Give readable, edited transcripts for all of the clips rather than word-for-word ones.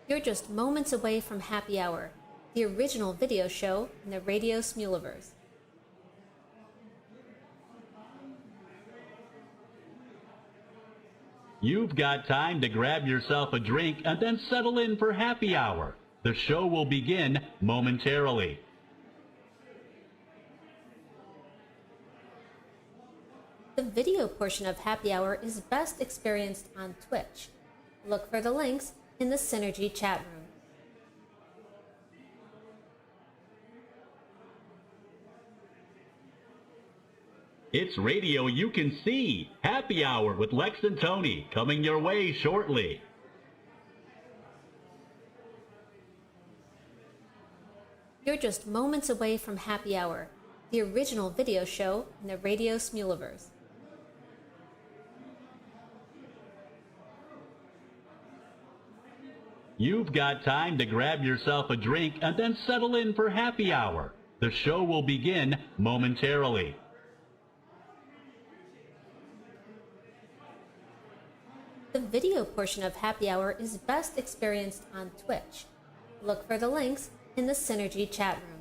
You're just moments away from happy hour, the original video show in the Radio Smuliverse. You've got time to grab yourself a drink and then settle in for happy hour. The show will begin momentarily. The video portion of happy hour is best experienced on Twitch. Look for the links in the Synergy chat room. It's radio you can see. Happy Hour with Lex and Tony coming your way shortly. You're just moments away from happy hour, the original video show in the Radio Smuliverse. You've got time to grab yourself a drink and then settle in for happy hour. The show will begin momentarily. The video portion of happy hour is best experienced on Twitch. Look for the links in the Synergy chat room.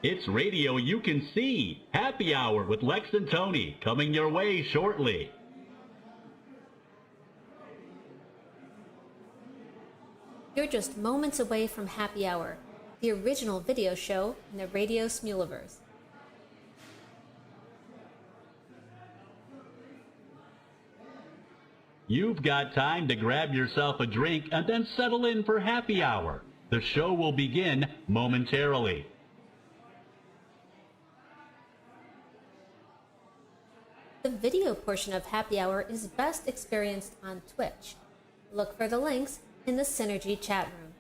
It's radio you can see. Happy Hour with Lex and Tony coming your way shortly. You're just moments away from happy hour, the original video show in the Radio Smuliverse. You've got time to grab yourself a drink and then settle in for happy hour. The show will begin momentarily. The video portion of happy hour is best experienced on Twitch. Look for the links in the Synergy chat room.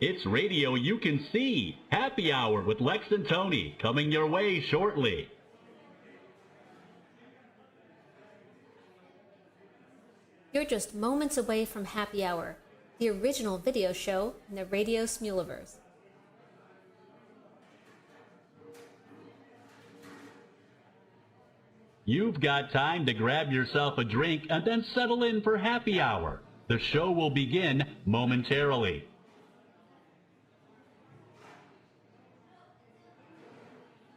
It's radio you can see. Happy Hour with Lex and Tony coming your way shortly. You're just moments away from happy hour, the original video show in the Radio Smuliverse. You've got time to grab yourself a drink and then settle in for happy hour. The show will begin momentarily.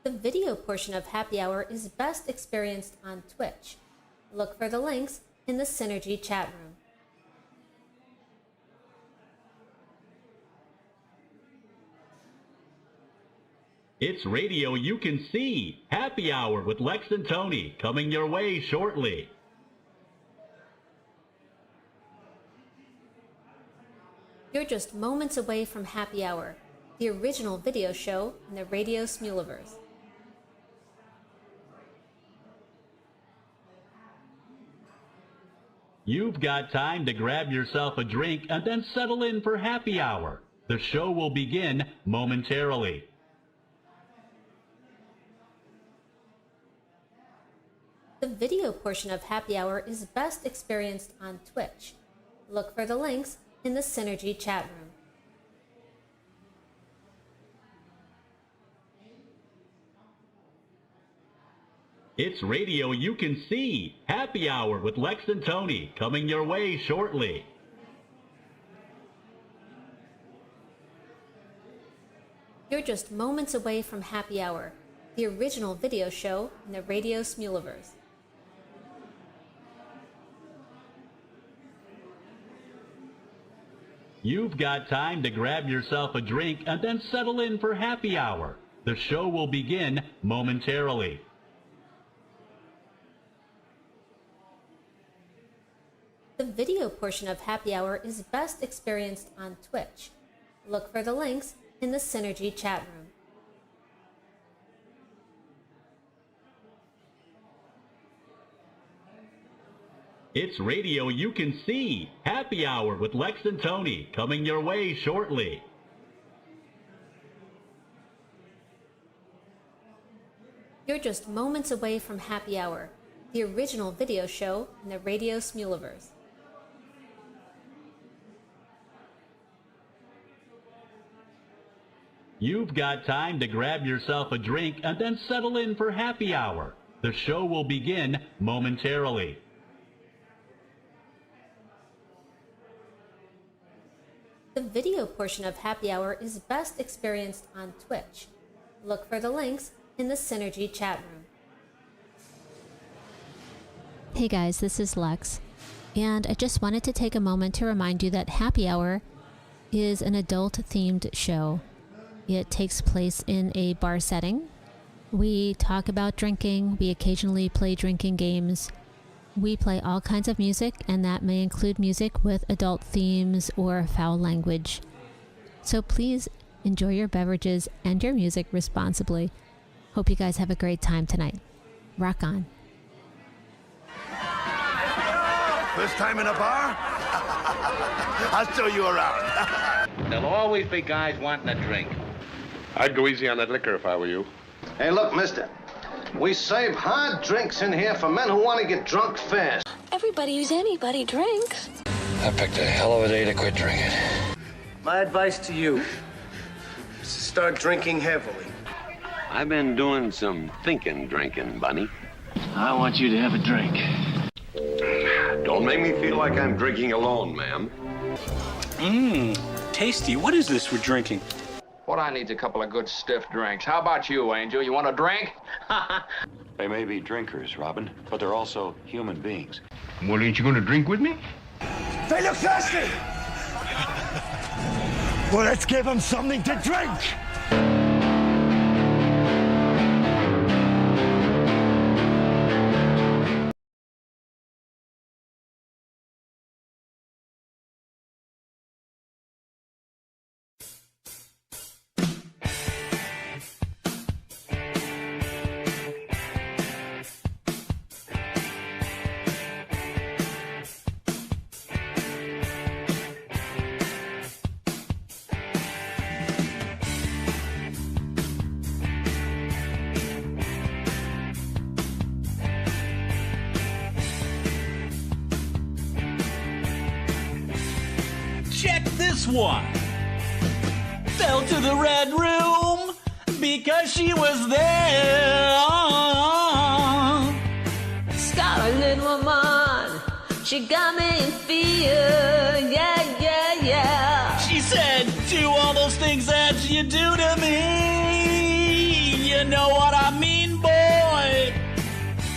The video portion of happy hour is best experienced on Twitch. Look for the links in the Synergy chat room. It's radio you can see. Happy Hour with Lex and Tony coming your way shortly. You're just moments away from happy hour, the original video show in the Radio Smuliverse. You've got time to grab yourself a drink and then settle in for happy hour. The show will begin momentarily. The video portion of happy hour is best experienced on Twitch. Look for the links in the Synergy chat room. It's radio you can see. Happy Hour with Lex and Tony coming your way shortly. You're just moments away from happy hour, the original video show in the Radio Smuliverse. You've got time to grab yourself a drink and then settle in for happy hour. The show will begin momentarily. The video portion of happy hour is best experienced on Twitch. Look for the links in the Synergy chat room. It's radio you can see. Happy Hour with Lex and Tony coming your way shortly. You're just moments away from happy hour, the original video show in the Radio Smuliverse. You've got time to grab yourself a drink and then settle in for happy hour. The show will begin momentarily. The video portion of Happy Hour is best experienced on Twitch. Look for the links in the Synergy chat room. Hey guys, this is Lex, and I just wanted to take a moment to remind you that Happy Hour is an adult-themed show. It takes place in a bar setting. We talk about drinking, we occasionally play drinking games. We play all kinds of music, and that may include music with adult themes or foul language. So please enjoy your beverages and your music responsibly. Hope you guys have a great time tonight. Rock on. First time in a bar? I'll show you around. There'll always be guys wanting a drink. I'd go easy on that liquor if I were you. Hey, look, mister. We save hard drinks in here for men who want to get drunk fast. Everybody who's anybody drinks. I picked a hell of a day to quit drinking. My advice to you is to start drinking heavily. I've been doing some thinking drinking, Bunny. I want you to have a drink. Don't make me feel like I'm drinking alone, ma'am. Tasty. What is this we're drinking? What I need's a couple of good stiff drinks. How about you, Angel? You want a drink? They may be drinkers, Robin, but they're also human beings. Well, ain't you gonna drink with me? They look thirsty! Well, let's give them something to drink! Check this one. Fell to the red room because she was there. Scarlet woman, she got me in fear. Yeah, yeah, yeah. She said, do all those things that you do to me. You know what I mean, boy.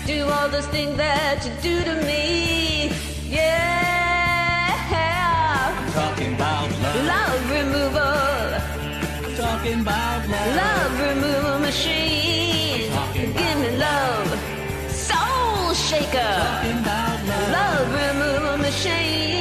Do all those things that you do to me. Yeah. Talking about love. Love removal. Talking about love. Love removal machine. Talking about Give me love. Soul shaker. Talking about love. Love removal machine.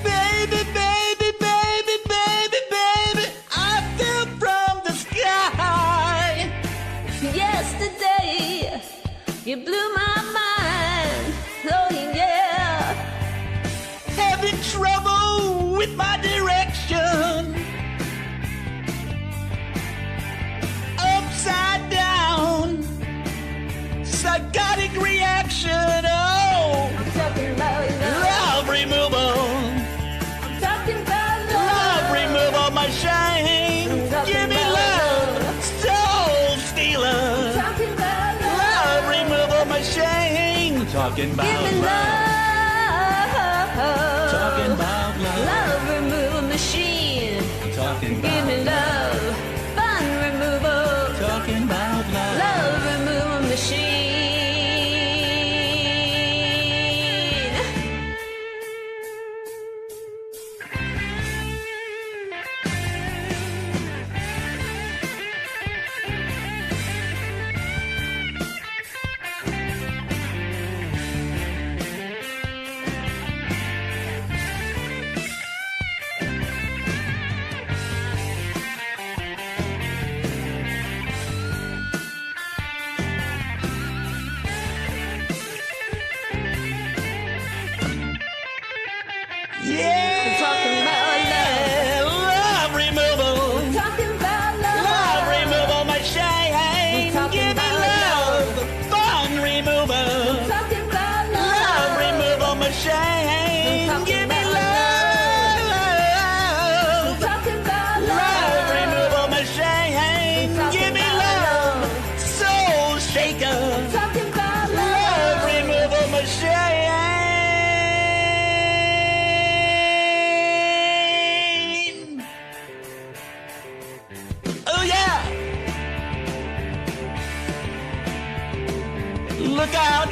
Baby, baby, baby, baby, baby, I fell from the sky. Yesterday, you blew my mind. Oh, yeah. Having trouble with my direction. Upside down. Psychotic reaction. Oh, I'm talking about love. love removal. I'm talking about Love love. removal machine. I'm talking Give me about love. Soul stealer. Talking about Love removal machine. Talking about Give me love. Talking about love. Love removal machine. Talking Give about me love. Fun removal. Talking about love. Love removal machine.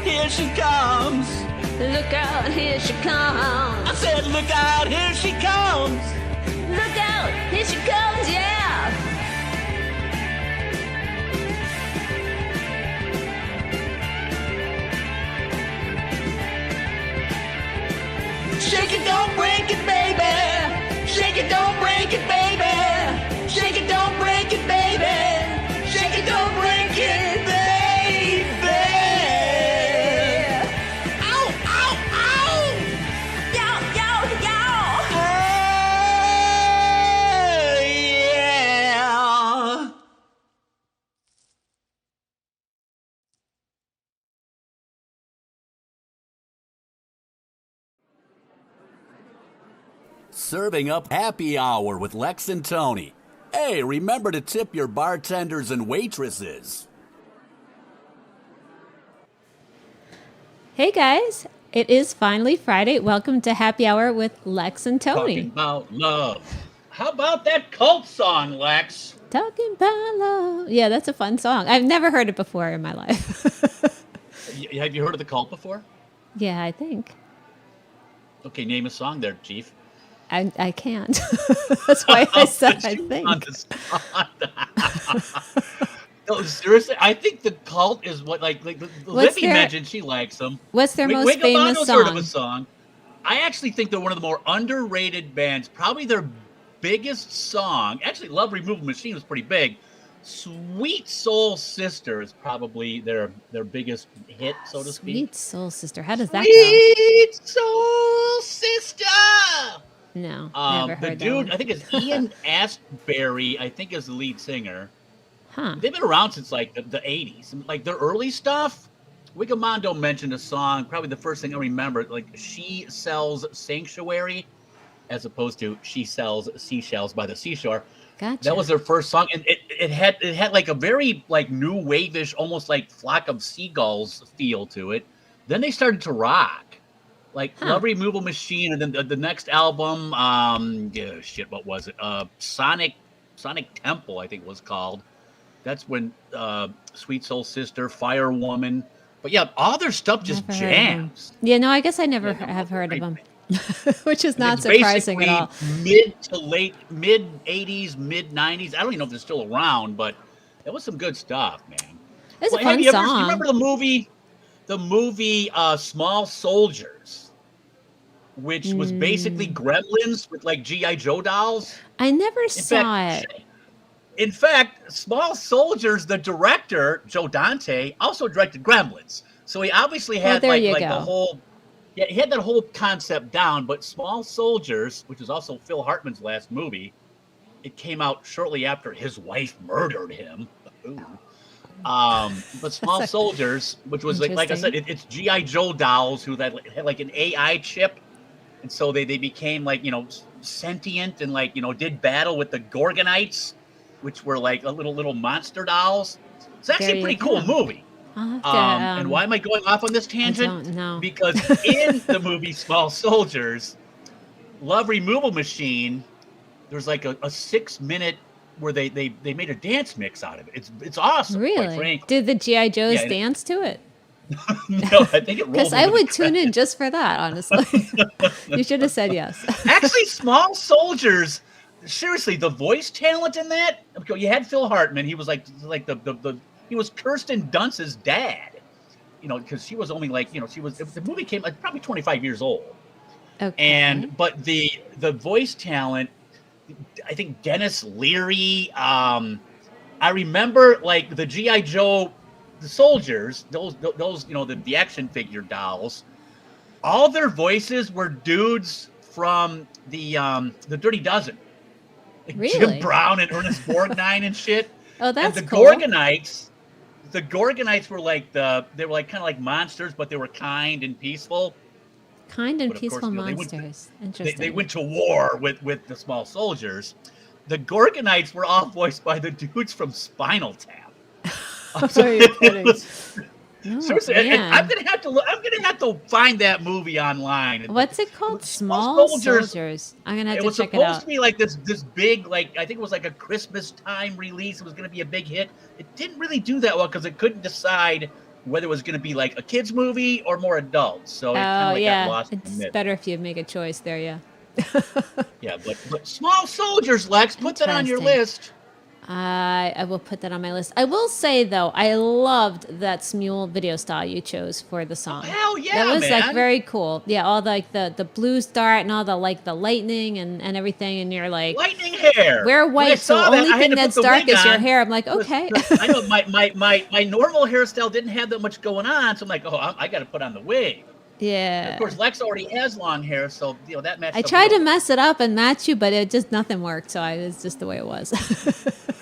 here she comes. Look out, here she comes. I said, look out, here she comes. Look out, here she comes, yeah. Shake it, don't break it, baby. Shake it, don't break it, baby. Shake it, don't break it, baby. Shake it, don't break it, baby. Ow, ow, ow. Yow, yow, yow. Yeah. Serving up happy hour with Lex and Tony. Hey, remember to tip your bartenders and waitresses. Hey guys, it is finally Friday. Welcome to Happy Hour with Lex and Tony. Talking about love. How about that cult song, Lex? Talking about love. Yeah, that's a fun song. I've never heard it before in my life. Have you heard of the cult before? Yeah, I think. Okay, name a song there, Chief. I can't. That's why I said I think. No, seriously, I think the cult is what Libby mentioned she likes them. What's their most Wing famous Amando's song? heard of a song. I actually think they're one of the more underrated bands. Probably their biggest song. Actually, Love Removal Machine was pretty big. Sweet Soul Sister is probably their biggest hit, so to speak. Sweet Soul Sister. How does that go? Sweet Soul Sister. No, never heard the dude, that one. I think it's Ian Astbury, I think is the lead singer. Huh. They've been around since like the 80s. Like their early stuff, Wigamando mentioned a song, probably the first thing I remember, like She Sells Sanctuary, as opposed to She Sells Seashells by the Seashore. Gotcha. That was their first song, and it had like a very like new wave-ish, almost like Flock of Seagulls feel to it. Then they started to rock. Like Love Removal Machine, and then the next album, what was it? Sonic Temple, I think it was called. That's when Sweet Soul Sister, Fire Woman. But yeah, all their stuff just jams. Yeah, no, I guess I never have heard of them, which is not surprising at all. Mid to late, mid 80s, mid 90s. I don't even know if they're still around, but it was some good stuff, man. It's a fun song. You remember the movie Small Soldiers, which was basically Gremlins with like G.I. Joe dolls? I never saw it. In fact, Small Soldiers, the director, Joe Dante, also directed Gremlins. So he obviously had the whole... Yeah, he had that whole concept down, but Small Soldiers, which is also Phil Hartman's last movie, it came out shortly after his wife murdered him. Ooh. But Small Soldiers, which was like I said, it's G.I. Joe dolls who had like an AI chip, and so they became like sentient and did battle with the Gorgonites, which were like little monster dolls. It's actually a pretty cool movie. And why am I going off on this tangent? I don't know. Because in the movie Small Soldiers, Love Removal Machine, there's like a 6-minute where they made a dance mix out of it. It's awesome. Really? Quite frankly. Did the G.I. Joes dance to it? No, I think it rolled. Because I would tune in just for that, honestly. You should have said yes. Actually, Small Soldiers, seriously, the voice talent in that. You had Phil Hartman. He was like he was Kirsten Dunst's dad. Because she was only the movie came probably 25 years old. Okay. But the voice talent, I think Dennis Leary. I remember like the G.I. Joe, the soldiers, those the action figure dolls. All their voices were dudes from the Dirty Dozen. Like really? Jim Brown and Ernest Borgnine and shit. Oh, that's and the cool. The Gorgonites were kind of like monsters, but they were kind and peaceful. Kind and But of peaceful course, monsters. Interesting. They went to war with the Small Soldiers. The Gorgonites were all voiced by the dudes from Spinal Tap. You're kidding. Seriously, I'm gonna have to find that movie online. What's it called? Small Soldiers. I'm gonna have to check it out. It was supposed to be like this big, I think it was like a Christmas time release. It was gonna be a big hit. It didn't really do that well because it couldn't decide whether it was going to be like a kids movie or more adult. So it kind of got lost. It's better if you make a choice there. Yeah. Yeah, but Small Soldiers, Lex, put that on your list. I will put that on my list. I will say though, I loved that Smule video style you chose for the song. Oh, hell yeah, that was man. like very cool. Yeah, all the blues dart and all the like the lightning and everything, and you're like lightning hair. We're white, so the only thing that's dark is your hair. I'm like, okay. I know my normal hairstyle didn't have that much going on, so I'm like, oh, I got to put on the wig. Yeah. And of course, Lex already has long hair, so that matched. I tried to mess it up and match you, but it just nothing worked. So it was just the way it was.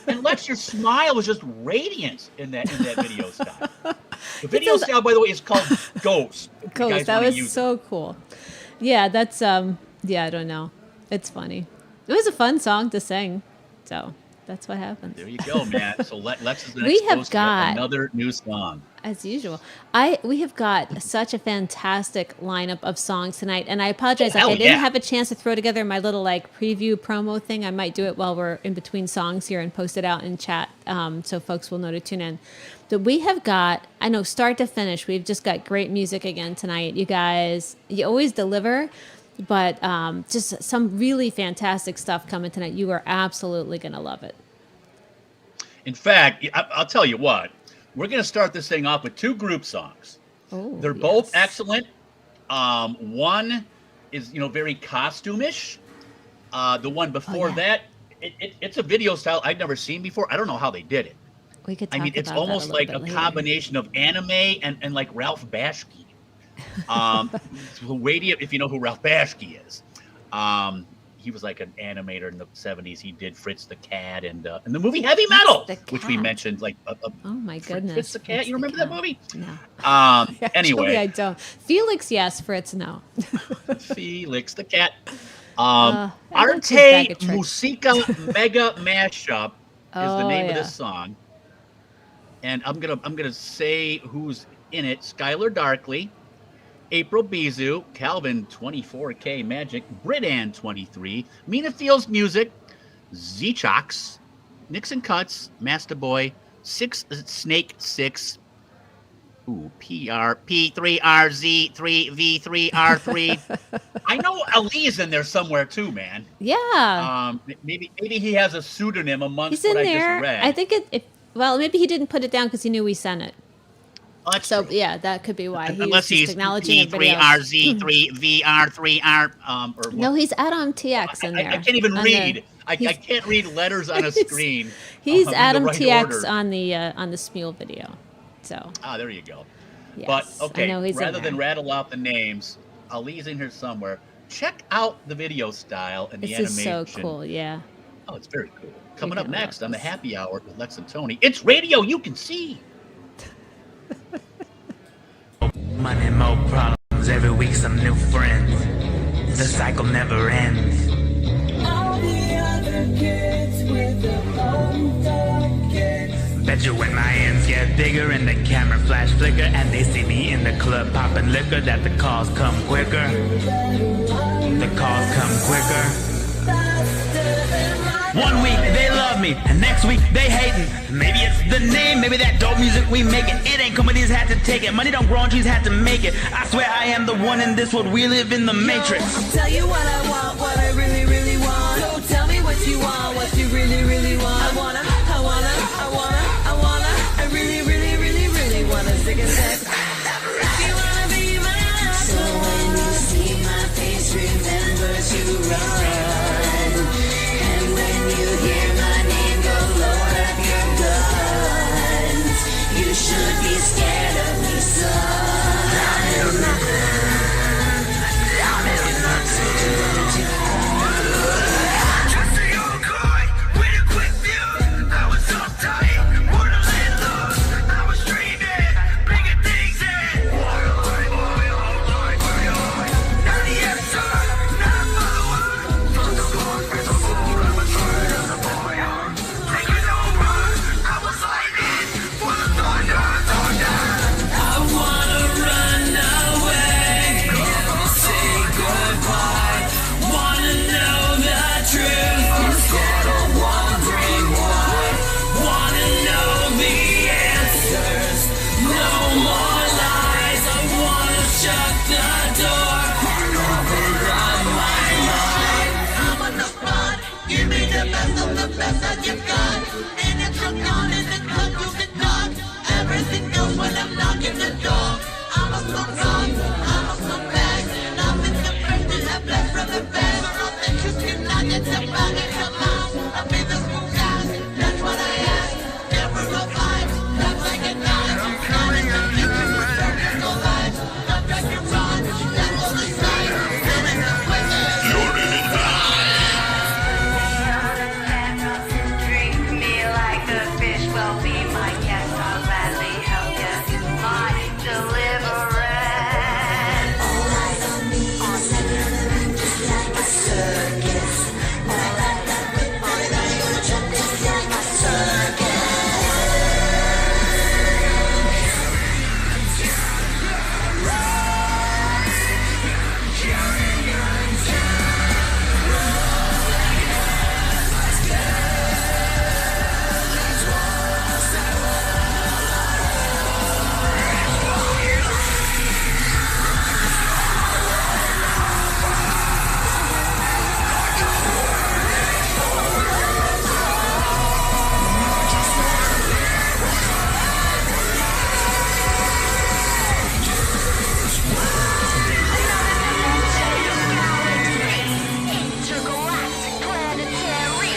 And Lex, your smile was just radiant in that video style. The video style, by the way, is called Ghost. Ghost. That was so cool. Yeah, that's yeah, I don't know. It's funny. It was a fun song to sing. So that's what happened. There you go, man. So Lex is the next host of another new song. As usual. We have got such a fantastic lineup of songs tonight, and I apologize. I didn't have a chance to throw together my little like preview promo thing. I might do it while we're in between songs here and post it out in chat, so folks will know to tune in. But we have got, I know, start to finish, we've just got great music again tonight. You guys, you always deliver, but just some really fantastic stuff coming tonight. You are absolutely going to love it. In fact, I'll tell you what. We're going to start this thing off with two group songs. Oh, they're both excellent. One is, very costumish. The one before that, it's a video style I'd never seen before. I don't know how they did it. We could talk it's almost like a combination of anime and like Ralph Bashki. If you know who Ralph Bashki is. He was like an animator in the 70s. He did Fritz the Cat and the movie Heavy Metal, which we mentioned. Like, oh my goodness, Fritz the Cat. You remember that movie? No. Anyway, I don't. Felix, yes. Fritz, no. Felix the Cat. Arte Musica Mega Mashup is the name of this song, and I'm gonna say who's in it: Skylar Darkley, April Bizu, Calvin 24K Magic, Britann 23, Mina Fields Music, Z-Chox, Nixon Cuts, Master Boy, Snake 6, P3RZ3V3R3. I know Ali's in there somewhere too, man. Yeah. Maybe he has a pseudonym amongst He's in what there. I just read. I think well, maybe he didn't put it down because he knew we sent it. So yeah, that could be why. Unless he's P3RZ3VR3R no, he's Adam TX in there. I can't even read. I can't read letters on a screen. He's Adam TX on the Smule video. So. There you go. Yes, but okay, he's rather than rattle out the names, Ali's in here somewhere. Check out the video style and the animation. This is so cool. Yeah. Oh, it's very cool. Coming up next on the Happy Hour with Lex and Tony, it's radio you can see. Money, more problems, every week some new friends. The cycle never ends. All the other kids with the kids. Bet you when my ends get bigger and the camera flash flicker and they see me in the club popping liquor that the calls come quicker. The calls come quicker. 1 week they love me, and next week they hating. Maybe it's the name, maybe that dope music we making. It ain't companies had to take it, money don't grow on trees, had to make it. I swear I am the one in this world, we live in the Matrix. I'll tell you what I want, what I really, really want. So tell me what you want, what you really, really want. I really, really, really, really wanna zig and zag. You wanna be mine. So when you see my face, remember to run. You hear my name, go load up your guns. You should be scared of me, son. the best of the best that you got. And if you're gone in the club, you can knock. Everything goes when I'm knocking the door. I'm a strong gun, I'm a strong bag. Nothing compared to that blast from the bag. So don't think you can knock it, the bag in your mouth. I'll be the smooth guy, that's what I am. Never a vibe, that's like a knife. I'm coming at you, man. No life, don't drag your run, that's all the side. Feeling the wicked. You're in it now. Treat me like a fish, well be my guest, I'll gladly help you. My deliverance. All eyes on me, center of the room, just like a circus. All right, everybody gonna jump just like a circus. Intergalactic planetary.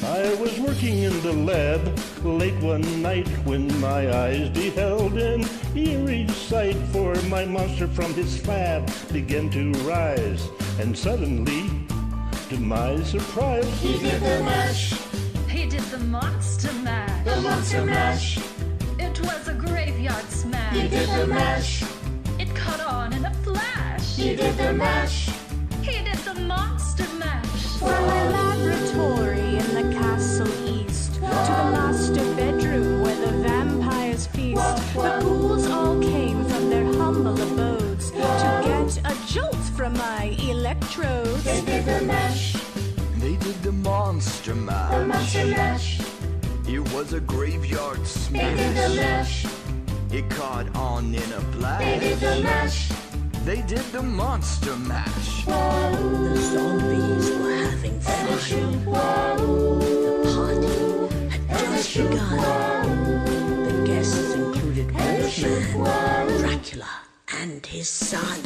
I was working in the lab late one night when my eyes beheld an eerie sight, for my monster from his slab began to rise, and suddenly, to my surprise, He did the mash, He did the monster mash. the monster mash. It was a graveyard smash. He did the mash, It caught on in a flash. he did the mash. He did the monster mash. From my laboratory in the castle east to the master bedroom where the vampires feast, the ghouls all came from their humble abodes to get a jolt from my electrodes. They did the mash, They did the monster mash. the monster mash. It was a graveyard They did the smash. mash, It caught on in a flash. they did the mash. They did the monster mash. The zombies were having fun. The party had just begun. The guests included Wolfman, Dracula, and his son.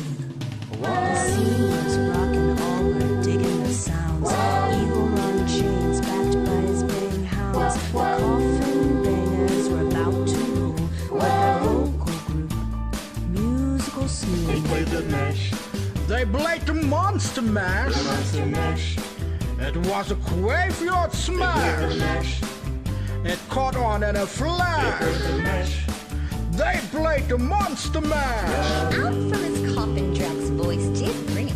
The scene was rockin', all were digging the sounds. Eagle on chains, backed by his baying hounds. The coffin bangers were about to rule with their vocal group, musical smooth. they played the mash, They played the monster mash. the monster mash, It was a graveyard they played the smash. mash, It caught on in a they flash. played the mash. They played the monster mash. Out from his coffin, Drax's voice did ring.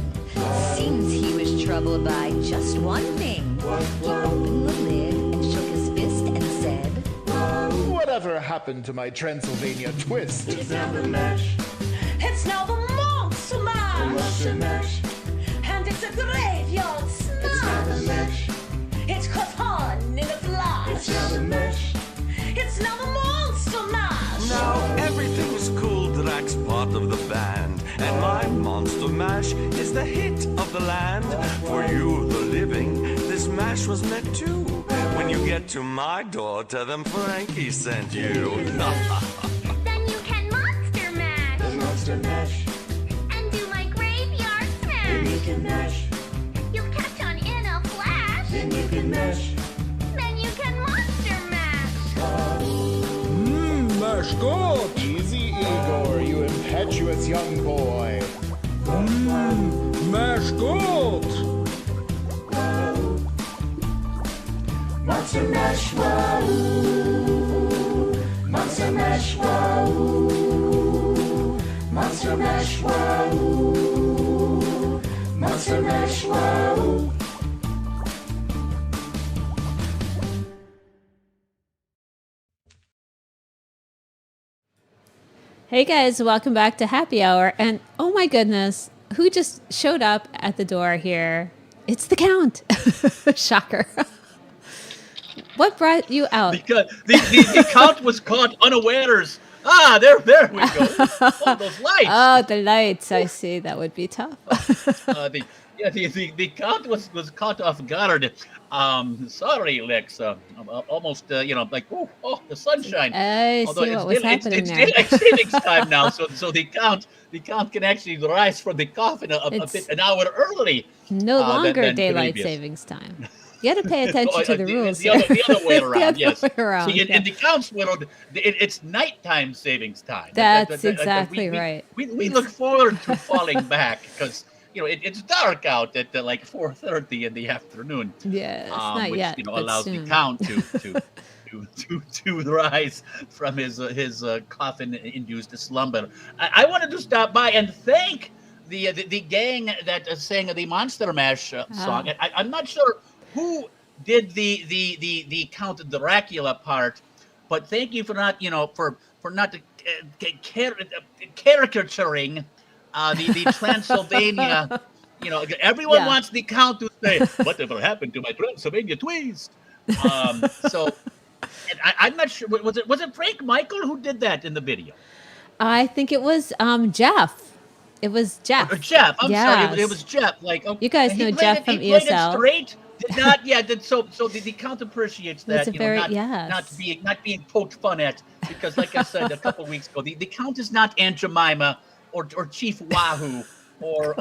Seems he was troubled by just one thing. He opened the lid and shook his fist and said, Whatever happened to my Transylvania twist? It's now the mash, It's now the monster the mash, monster mash, and it's a graveyard it's now the smash. mash, It's caught on in a flash. it's now the mash. It's now the monster mash. Now everything is cool, Drax part of the band, and my monster mash is the hit of the land. For you, the living, this mash was meant to. When you get to my door, tell them Frankie sent you. Then you can monster mash. The monster mash, And do my graveyard then you smash. can mash, You'll catch on in a flash. then you can mash. Then you can monster mash. Mash good. Easy, Igor, you impetuous young boy. Mash good. Monster mash, wahoo. Monster mash, wahoo. Monster mash, wahoo. Monster mash, wahoo. Hey guys, welcome back to Happy Hour. And oh my goodness, who just showed up at the door here? It's the Count. Shocker. What brought you out? Because the Count was caught unawares. Ah, there we go. Oh, those lights. Oh, the lights. I see. That would be tough. The Count was caught off guard. Sorry, Lex. Almost, like the sunshine. I see what was happening there. It's daylight savings time now, so the Count can actually rise from the coffin an hour early. No longer than daylight savings time. You got to pay attention to the rules. The other way around, yes. Way around, See, in the Count's world, it's nighttime savings time. That's exactly right. We look forward to falling back because it's dark out at like 4:30 in the afternoon. Yeah, it's not which, yet. Allows soon. the Count to rise from his coffin-induced slumber. I wanted to stop by and thank the gang that sang the Monster Mash song. I'm not sure who did the Count Dracula part, but thank you for not caricaturing the Transylvania. Everyone wants the Count to say, "Whatever happened to my Transylvania twist?" So I'm not sure. Was it Frank Michael who did that in the video? I think it was Jeff. It was Jeff. Jeff. I'm sorry. It was Jeff. Like, okay. You guys know Jeff from he played ESL. It straight. Did not. Yeah. So the Count appreciates that. Not being poked fun at, because, like I said a couple weeks ago, the Count is not Aunt Jemima or Chief Wahoo or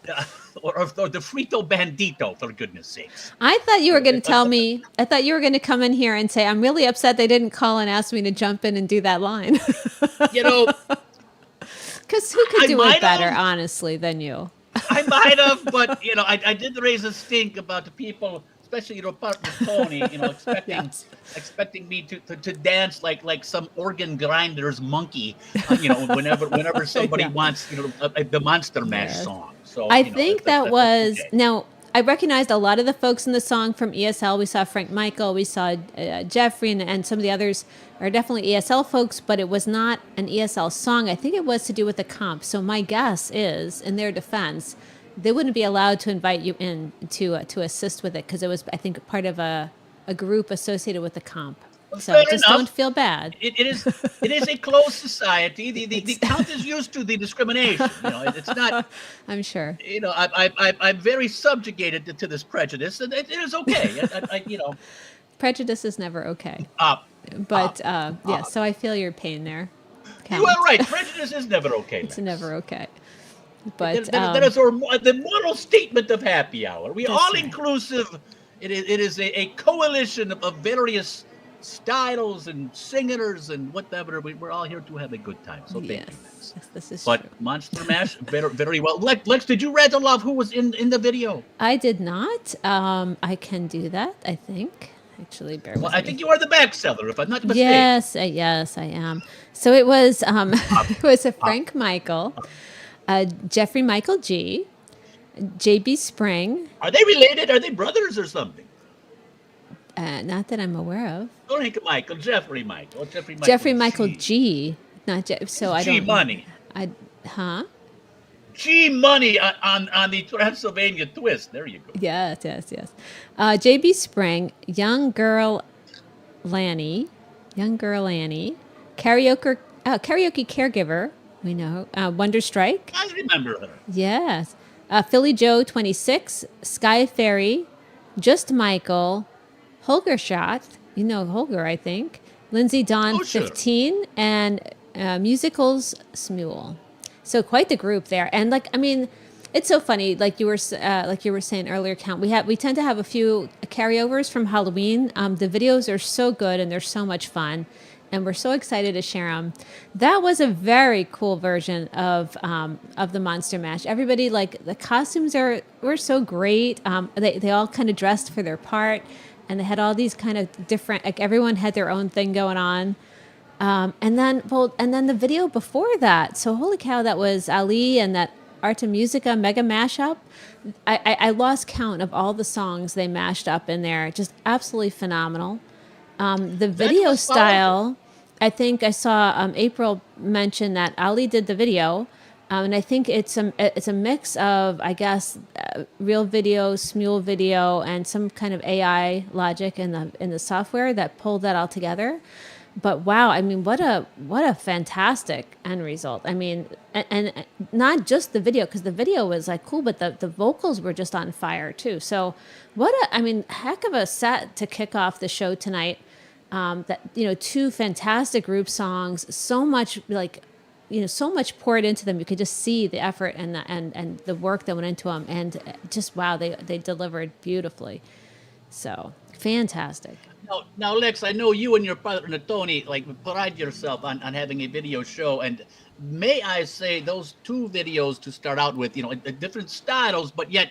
the Frito Bandito, for goodness sakes. I thought you were going to tell me. I thought you were going to come in here and say, "I'm really upset they didn't call and ask me to jump in and do that line." Because who could do it better, honestly, than you? I might have, but I did raise a stink about the people, especially partner Tony, expecting me to dance like some organ grinder's monkey, whenever somebody wants the Monster Mash song. So I think that was okay. Now. I recognized a lot of the folks in the song from ESL. We saw Frank Michael, we saw Jeffrey, and some of the others are definitely ESL folks, but it was not an ESL song. I think it was to do with the comp. So my guess is, in their defense, they wouldn't be allowed to invite you in to assist with it because it was, I think, part of a group associated with the comp. So just don't feel bad. It is a closed society. The Count is used to the discrimination. It's not. I'm sure. I'm very subjugated to this prejudice, and it is okay. Prejudice is never okay. So I feel your pain there. Count. You are right. Prejudice is never okay. It's never okay. But that is the moral statement of Happy Hour. We all inclusive. It is a coalition of various styles and singers and whatever. We're all here to have a good time. So thank you, Lex. Yes, this is true. Monster Mash, very, very well. Lex, did you rattle off who was in the video? I did not. I can do that, I think. Actually, bear with me. I think you are the back seller, if I'm not mistaken. Yes, I am. So it was it was a Frank Michael, Jeffrey Michael G, JB Spring. Are they related? Are they brothers or something? Not that I'm aware of. Frank Michael, Jeffrey Michael. Jeffrey Michael G. Not Jeff. So I don't. G Money. G Money on the Transylvania twist. There you go. Yes. JB Spring, Young Girl Lanny, karaoke caregiver. We know Wonder Strike. I remember her. Yes. Philly Joe 26, Sky Fairy, Just Michael, Holger Shot, Holger, I think, Lindsay Dawn 15, and Musicals Smule. So quite the group there. And it's so funny. Like you were saying earlier, Count. We tend to have a few carryovers from Halloween. The videos are so good and they're so much fun, and we're so excited to share them. That was a very cool version of the Monster Mash. Everybody, the costumes were so great. They all kind of dressed for their part. And they had all these kind of different, everyone had their own thing going on. And then the video before that. So holy cow, that was Ali and that Arte Musica mega mashup. I lost count of all the songs they mashed up in there. Just absolutely phenomenal. The video style I think I saw April mention that Ali did the video, and I think it's a mix of, I guess, real video, Smule video, and some kind of AI logic in the software that pulled that all together. But wow, I mean, what a fantastic end result. I mean, and not just the video, because the video was like cool, but the vocals were just on fire too. So heck of a set to kick off the show tonight. That, you know, 2 fantastic group songs, so much so much poured into them. You could just see the effort and the work that went into them, and just wow, they delivered beautifully. So fantastic. Now, Lex, I know you and your partner Tony pride yourself on having a video show, and may I say those 2 videos to start out with, different styles, but yet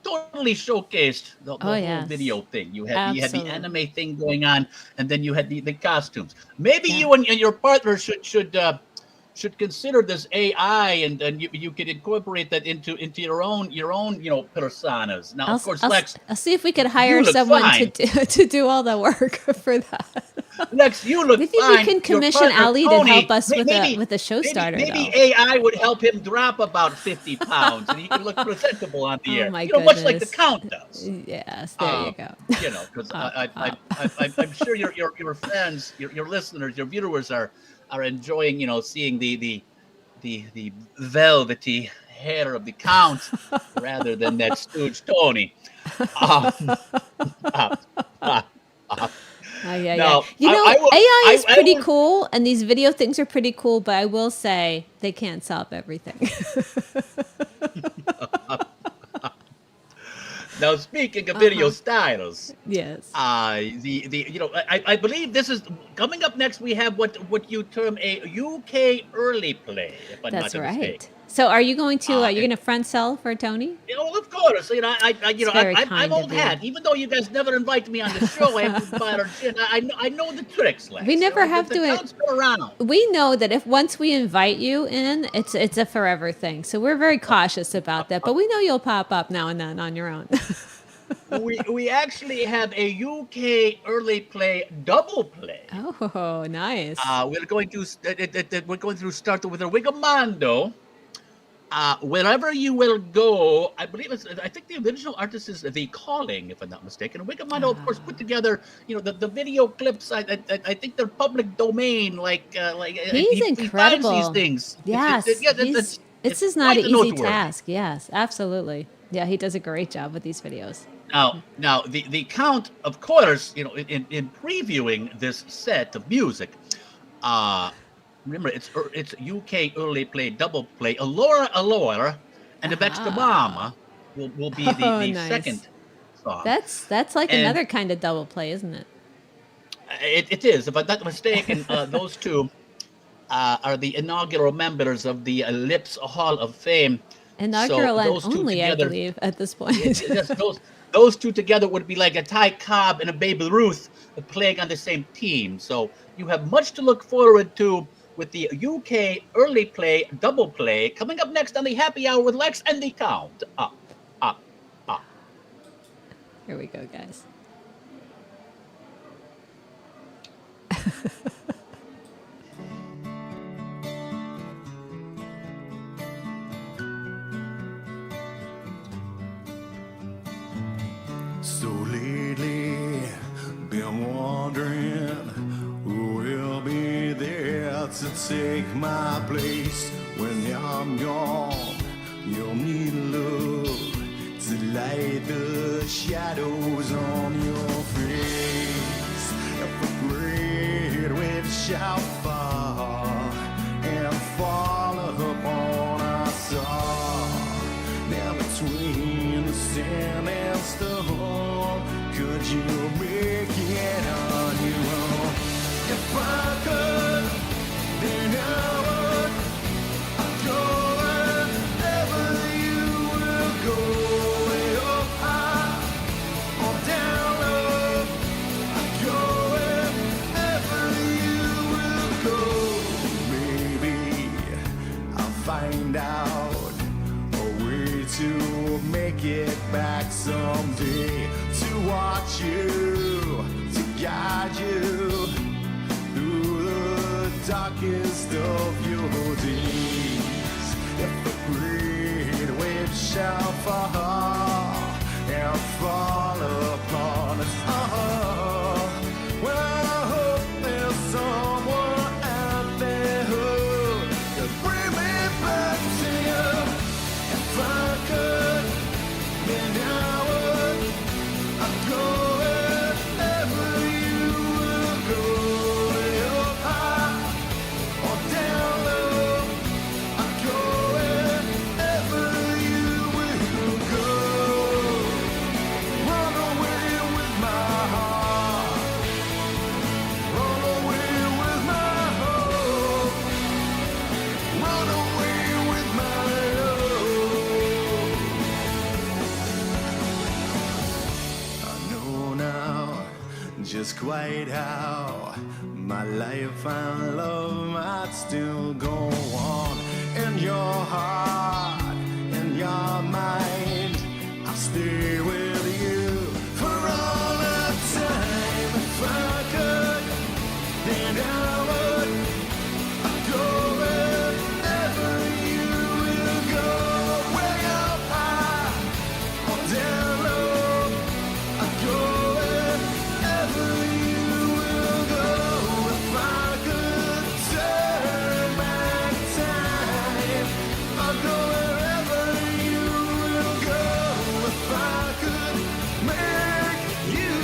totally showcased the whole video thing. You had the anime thing going on, and then you had the costumes. Maybe you and your partner should consider this AI, and you could incorporate that into your own personas. Now, of course, Lex, I'll see if we could hire someone to do all the work for that. Lex, you look maybe fine. We can commission Ali to help us with a show starter. Maybe AI would help him drop about 50 pounds, and he can look presentable on the air. My much like the Count does. Yes, there you go. Because I'm sure your fans, your listeners, your viewers are enjoying, seeing the velvety hair of the Count rather than that stooge Tony. Yeah. AI is pretty cool, and these video things are pretty cool, but I will say they can't solve everything. Now, speaking of video styles, yes, I believe this is coming up next. We have what you term a UK early play. If I'm That's not right. mistaken. So, are you going to you're going to front sell for Tony? Of course. I'm old hat. Even though you guys never invite me on the show, I have to buy our gin. I know the tricks, Lex. We never have to. Count's been around. We know that if once we invite you in, it's a forever thing. So we're very cautious about that. But we know you'll pop up now and then on your own. we actually have a UK early play double play. Oh, nice. We're going to start with a Wigamando. Wherever you will go, I think the original artist is The Calling, if I'm not mistaken. Wigamando, of course, put together, the video clips. I think they're public domain. He's incredible. He finds these things. Yes, this is not an easy task. Yes, absolutely. Yeah, he does a great job with these videos. Now, the Count, of course, in previewing this set of music, remember, it's UK early play, double play. Allure, and the Vexta Mama will be the nice. Second song. That's like another kind of double play, isn't it? It is. If I'm not mistaken, those 2 are the inaugural members of the Lips Hall of Fame. Inaugural and only, together, I believe, at this point. Those 2 together would be like a Ty Cobb and a Babe Ruth playing on the same team. So you have much to look forward to with the UK early play, double play, coming up next on the Happy Hour with Lex and the Count. Here we go, guys. So lately, been wondering who will be there to take my place when I'm gone. You'll need love to light the shadows on your face. If a great wave shall fall and fall upon our soul, now between the sand and stone, could you make it on your own? If I could, then I would. I'd go wherever you will go, way up high or down low. I'd go wherever you will go. Maybe I'll find out a way to make it back someday, to watch you, to guide you through the fall and fall upon us all. Well, I hope there's someone out there who could bring me back to you. If I could, then I would. I'd go wherever you will go, up high or down low. I'd go wherever you will go. Run away with my heart. Run away with my hope. Run away with my love. I know now just quite how my life and love might still go on. In your heart, in your mind, I'll stay with you for all the time. If I could, then I would. I'd go wherever you will go, way up high or down low. I'd go wherever you will go. If I could turn back time, I'd go wherever you will go. If I could make you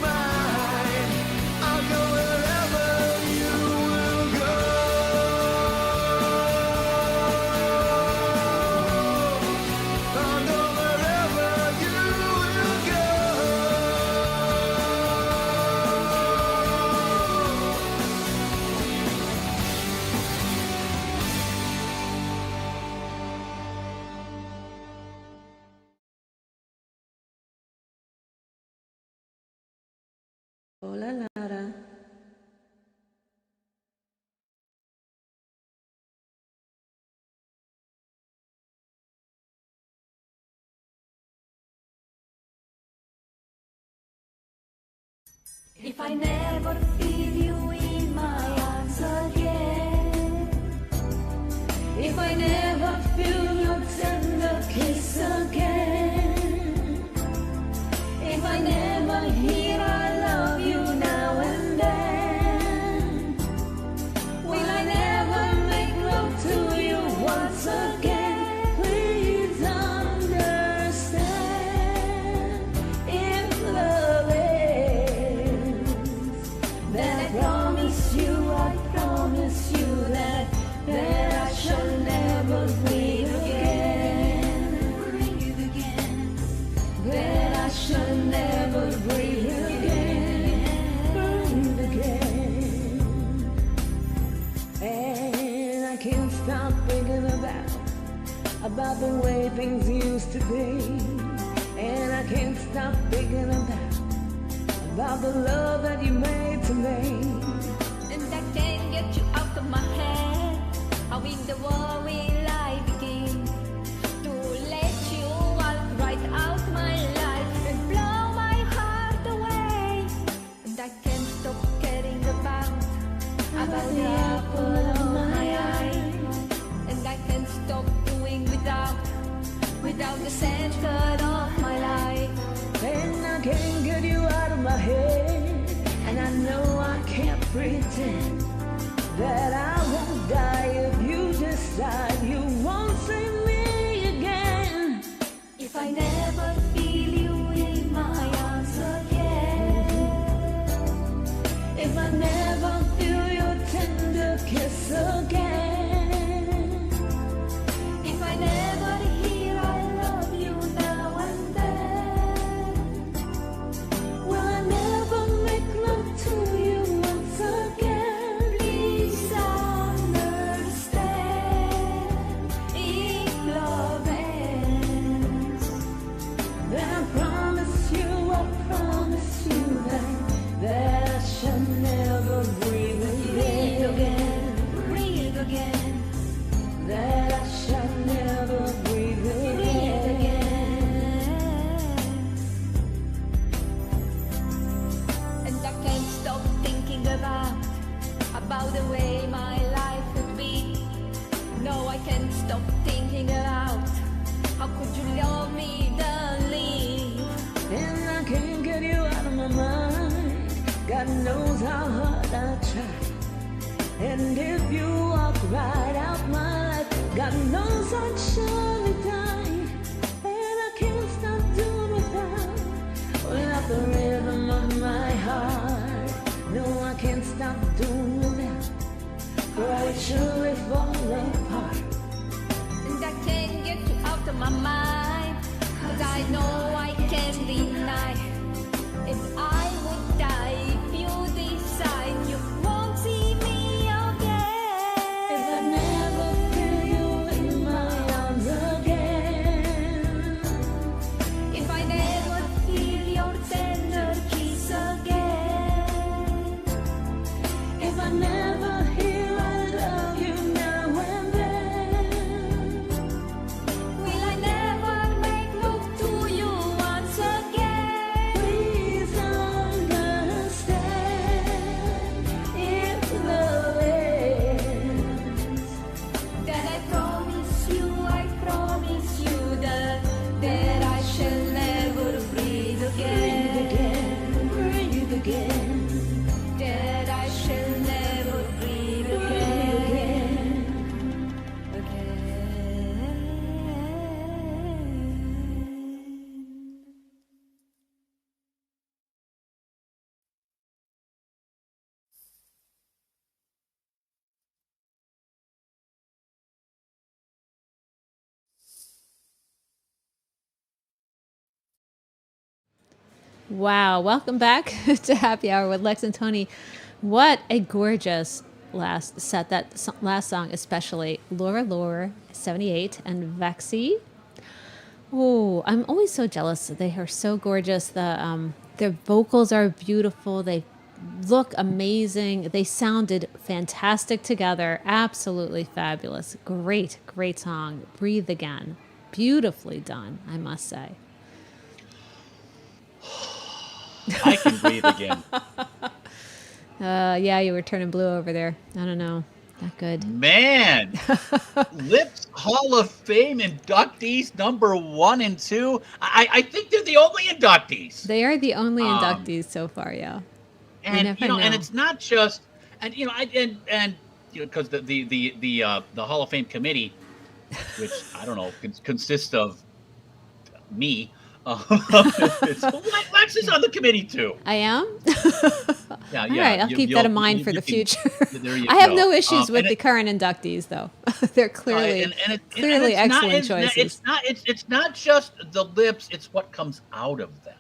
mine, I'll go wherever you will go. I'll go wherever you will go. Hola, Lara. If I never feel you in my arms again, if I never feel your tender kiss again, if I never hear I love you now and then, will I never make love to you once again? Please understand, if love ends, then I promise you that I shall never breathe again. That I shall never breathe again. And I can't stop thinking about the way things used to be. And I can't stop thinking about the love that you made to me. And I can't get you out of my head. How in the world will I begin to let you walk right out my life and blow my heart away? And I can't stop caring about the apple of my eye. And I can't stop doing without the center of my life. And I can't get you out of my head. And I know I can't pretend that I won't die if you decide you won't see me again. If I never feel you in my arms again, If I never feel your tender kiss again, if I never hear I love you now and then, will I never make love to you once again? please understand, if love ends, Then I promise you that I shall never breathe again. breathe again, That I shall never breathe breathe again. again. And I can't stop thinking about the way my life would be. No, I can't stop thinking about how could you love me knows how hard I try. And if you walk right out my life, God knows I'd surely die. And I can't stop doing without the rhythm of my heart. No, I can't stop doing without, or I would surely fall apart. And I can't get you out of my mind, 'cause I know I can't deny. If I would die, if you decide you won't see me again. If I never feel you in my arms again. If I never feel your tender kiss again. If I never hear I love you now and then. Will I never make love to you once again? Please understand, if love ends, Then I promise you that I shall never breathe again. breathe again. That I shall never breathe again. Wow, welcome back to Happy Hour with Lex and Tony. What a gorgeous last set, last song especially. Laura 78 and Vexy. Oh, I'm always so jealous. They are so gorgeous. Their vocals are beautiful. They look amazing. They sounded fantastic together. Absolutely fabulous. Great song. Breathe Again. Beautifully done, I must say. I can breathe again. Yeah, you were turning blue over there. I don't know. Not good. Man, Lips Hall of Fame inductees number 1 and 2. I think they're the only inductees. They are the only inductees so far, yeah. And and it's not just, and because the Hall of Fame committee, which I don't know consists of me. Lex is on the committee too. I am? Yeah. All right, I'll keep that in mind for the future. I have go. no issues with the current inductees, though. They're clearly excellent choices. It's not just the lips; it's what comes out of them.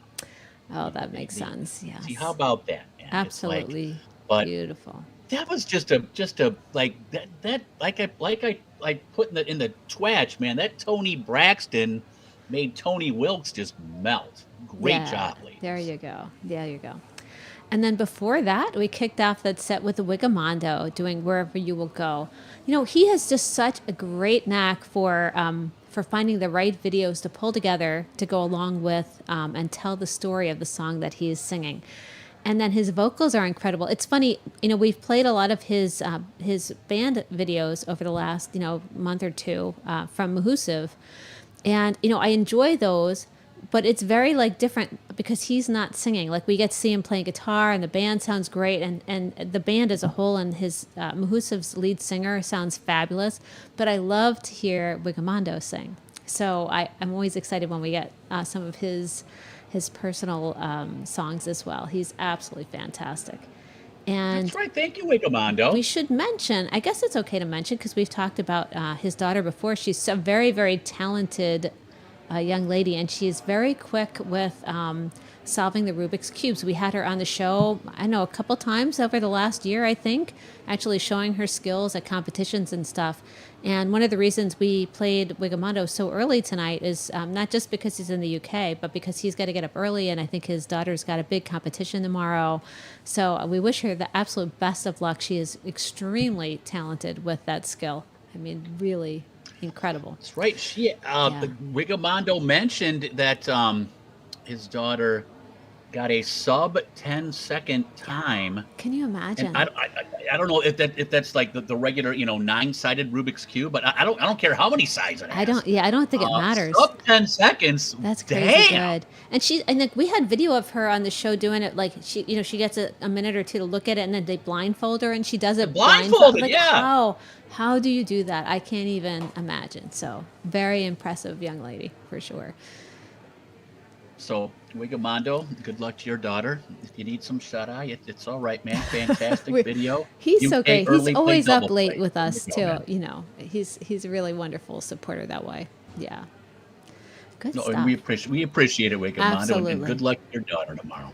Oh, that makes sense. Yeah. See, how about that? Man? Absolutely beautiful. That was just a like that like I put in the twatch, man. That Tony Braxton made Tony Wilkes just melt. Great job, ladies. There you go. And then before that, we kicked off that set with the Wigamondo doing Wherever You Will Go. You know, he has just such a great knack for finding the right videos to pull together to go along with and tell the story of the song that he is singing. And then his vocals are incredible. It's funny, we've played a lot of his band videos over the last, month or two from Mahusiv. And, I enjoy those, but it's very different because he's not singing. We get to see him playing guitar and the band sounds great. And the band as a whole and his Mahusiv's lead singer sounds fabulous. But I love to hear Wigamondo sing. So I'm always excited when we get some of his personal songs as well. He's absolutely fantastic. And that's right. Thank you, Wigamondo. We should mention, I guess it's okay to mention because we've talked about his daughter before. She's a very, very talented young lady, and she's very quick with solving the Rubik's Cubes. We had her on the show, I know, a couple times over the last year, I think, actually showing her skills at competitions and stuff. And one of the reasons we played Wigamondo so early tonight is not just because he's in the UK, but because he's got to get up early, and I think his daughter's got a big competition tomorrow. So we wish her the absolute best of luck. She is extremely talented with that skill. I mean, really incredible. That's right. Wigamondo mentioned that his daughter got a sub 10-second time. Can you imagine? And I don't know if that's like the regular 9-sided Rubik's cube, but I don't care how many sides it has. I don't think it matters. Up 10 seconds. That's crazy Damn. good. And like we had video of her on the show doing it. Like she gets a minute or two to look at it, and then they blindfold her, and she does it blindfolded. Like, yeah. How do you do that? I can't even imagine. So very impressive young lady for sure. So, Wigamando, good luck to your daughter. If you need some shut-eye, it's all right, man. Fantastic video. He's You so pay great. He's early, always play up double late play. with us There too. you go, man. He's a really wonderful supporter that way. Yeah. Good No, stuff. and we appreciate it, Wigamando. Absolutely. And good luck to your daughter tomorrow.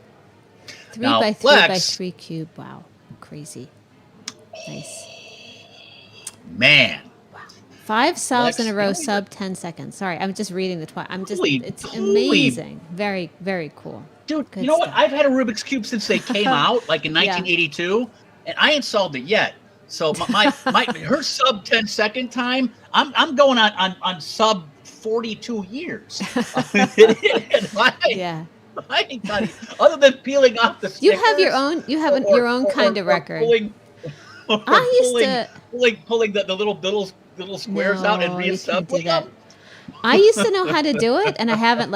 3 Now, by 3 by Lex, 3 cube. Wow. Crazy. Nice. man. 5 solves in a row, Lex, sub 10 seconds. Sorry, I'm just reading the twat. It's holy- amazing. Very, very cool. Dude, Good you know what? stuff. I've had a Rubik's Cube since they came out, like in Yeah. 1982, and I ain't solved it yet. So my her sub 10-second time, I'm going on sub 42 years. Yeah. I ain't got it. Other than peeling off the You have your stickers own. You have your own kind of record. I used to. pulling the little squares out and No, you can't do reassembling that. them. I used to know how to do it, and I haven't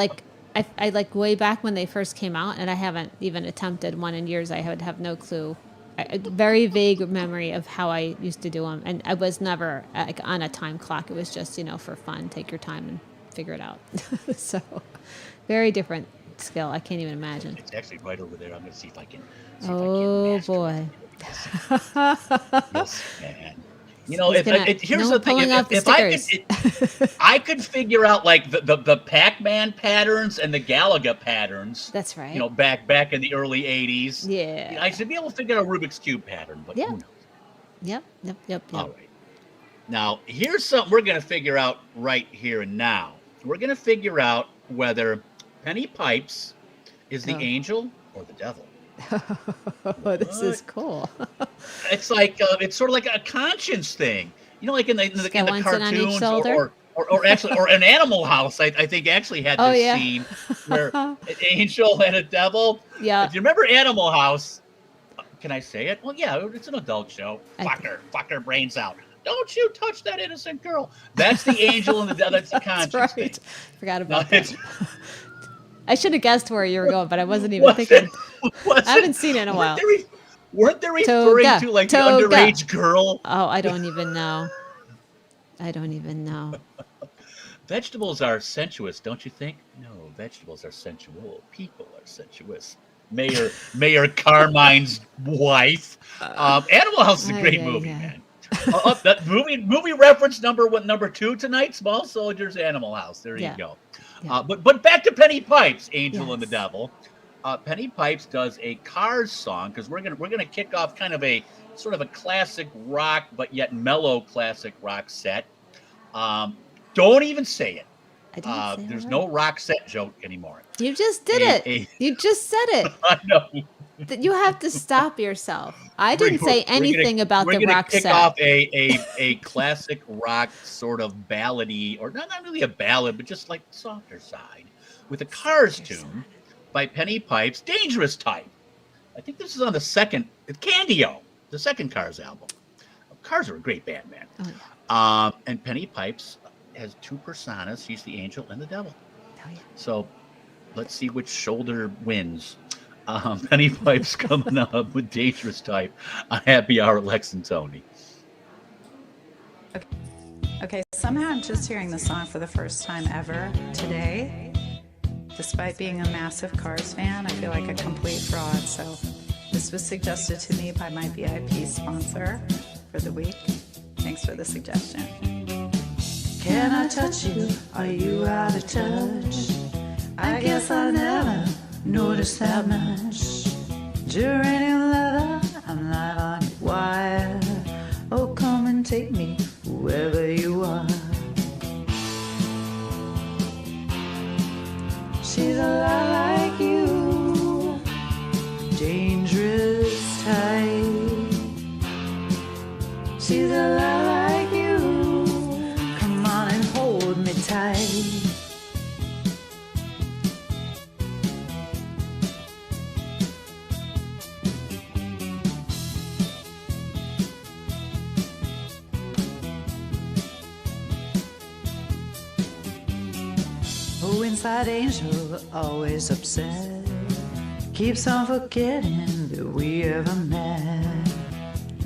I like way back when they first came out, and I haven't even attempted one in years. I would have no clue. A very vague memory of how I used to do them, and I was never like on a time clock. It was just for fun. Take your time and figure it out. So, very different skill. I can't even imagine. It's actually right over there. I'm gonna see if I can. Oh boy. Yes, man. Here's the thing. pulling off the If I could figure out like the Pac-Man patterns and the Galaga patterns. That's right. Back in the early '80s. Yeah. I should be able to figure out a Rubik's Cube pattern, but Yeah. who knows? Yep. All right. Now, here's something we're going to figure out right here and now. We're going to figure out whether Penny Pipes is the angel or the devil. Oh, this is cool. It's like it's sort of like a conscience thing, like in the One sit on each cartoons shoulder. or actually or an Animal House. I think actually had this scene where an angel and a devil. Yeah. Do you remember Animal House? Can I say it? Well, yeah, it's an adult show. Fuck her brains out. Don't you touch that innocent girl. That's the angel and the devil. That's the conscience. That's thing. right. Forgot about that. I should have guessed where you were going, but I wasn't even thinking. I haven't seen it in a while. Weren't they referring to like the underage girl? Oh, I don't even know. Vegetables are sensuous, don't you think? No, vegetables are sensual. People are sensuous. Mayor Carmine's wife. Animal House is a great movie, man. That movie reference number 2 tonight. Small Soldiers, Animal House. There you go. Yeah. But back to Penny Pipes, Angel and the Devil. Penny Pipes does a Cars song because we're gonna kick off kind of a sort of a classic rock but yet mellow classic rock set. Don't even say it. There's no rock set joke anymore. You just did it. You just said it. I know. You have to stop yourself. I didn't say anything about the rock set. We're going to kick off a classic rock sort of ballady, or not really a ballad, but just like the softer side, with a Cars tune by Penny Pipes, Dangerous Type. I think this is on the second, Candio, the second Cars album. Cars are a great band, man. Oh, yeah. And Penny Pipes has 2 personas. She's the angel and the devil. Oh, yeah. So let's see which shoulder wins. Penny Pipes coming up with Dangerous Type on Happy Hour, Lex and Tony. Okay, somehow I'm just hearing the song for the first time ever today. Despite being a massive Cars fan, I feel like a complete fraud. So this was suggested to me by my VIP sponsor for the week. Thanks for the suggestion. Can I touch you? Are you out of touch? I guess I never noticed that much. During leather, I'm live on your wire. Oh, come and take me wherever you are. She's a lot like you, dangerous type. She's a lot like you. Come on and hold me tight. Blue inside angel, always upset. Keeps on forgetting that we ever met.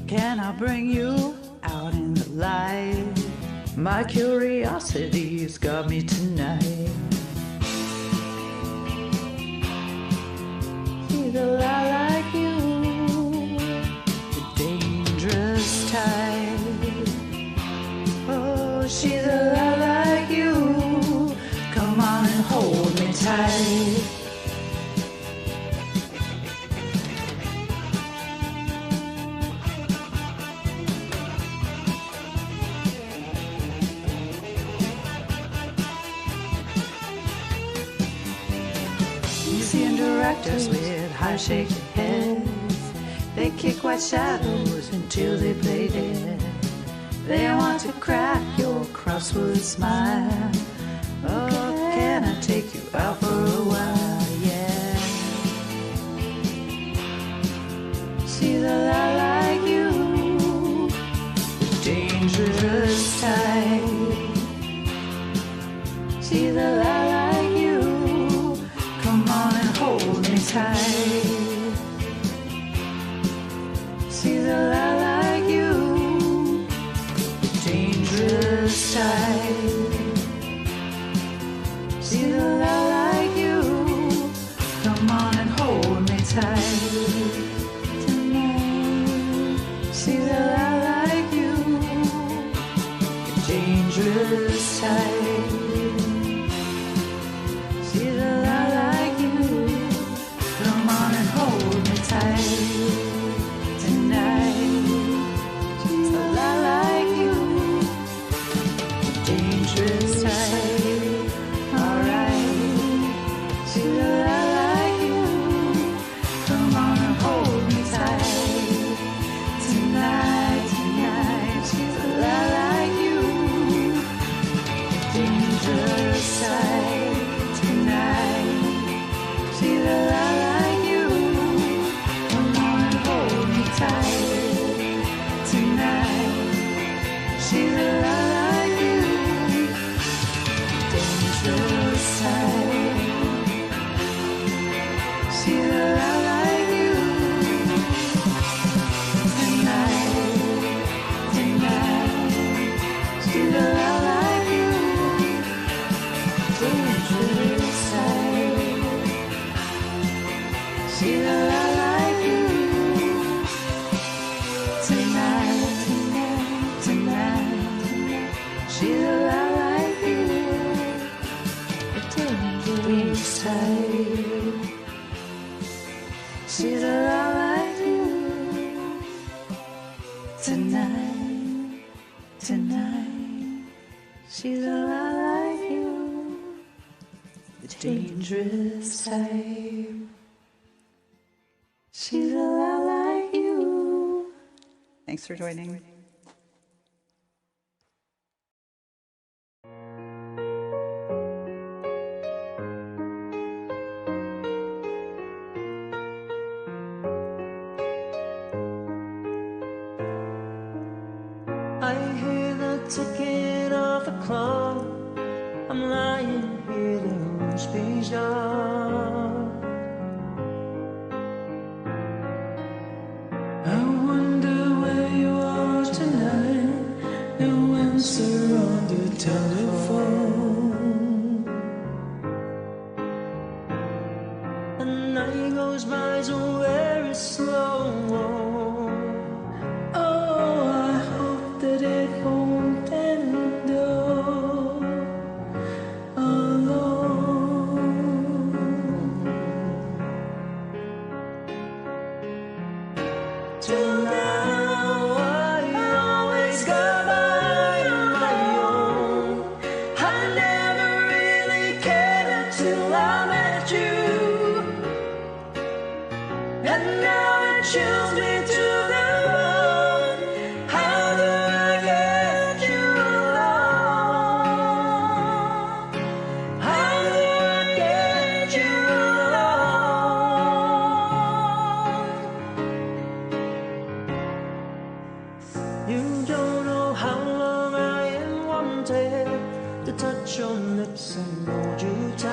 Can I bring you out in the light? My curiosity's got me tonight. She's a lot like you, the dangerous type. Oh, she's a lot like you. Come on and hold me tight. Directors with high shaky heads, they kick white shadows until they play dead. They want to crack your crossword smile. Oh, can I take you out for a while? Yeah. She's a lot like you, the dangerous type. She's a lot like you. Come on and hold me tight. She's a lot like you, the dangerous type. She's a lot like you. Come on and hold me tight tonight. She's a lot like you, the dangerous type. She's a lot like you. Come on and hold me tight tonight. She's a lot like you, the dangerous type. Alright. She's a lot like you. Come on and hold me tight tonight, tonight. She's a lot like you, the dangerous type. She's a lot like you. Come on and hold me tight tonight. She's a lot like you, dangerous type. She's a lot like you tonight, tonight. She's a lot like you, dangerous type. She's a lot like you tonight, tonight, tonight. She's a lot like you, the dangerous type. She's a lot like you tonight, tonight. She's a lot like you, the dangerous type. She's a lot like you. Thanks for joining. I hear the ticking of a clock. I'm lying here alone, space dark. I wonder where you are tonight. No answer on the telephone. The night goes by so very slow. Oh, I hope that it won't end alone. Till now, I always got by on my own. I never really cared till I met you, and now it chills me to the bone. How do I get you alone? How do I get you alone? You don't know how long I am wanted to touch your lips and hold you tight.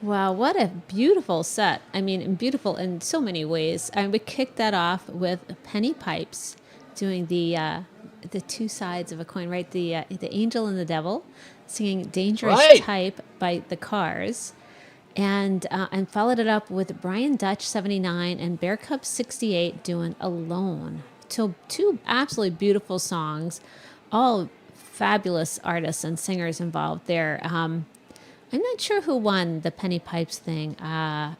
Wow, what a beautiful set. I mean, beautiful in so many ways. And we kicked that off with Penny Pipes doing the two sides of a coin, right? The angel and the devil singing Dangerous Type by the Cars. And followed it up with Brian Dutch 79 and Bear Cub 68 doing Alone. Two absolutely beautiful songs, all fabulous artists and singers involved there. I'm not sure who won the Penny Pipes thing.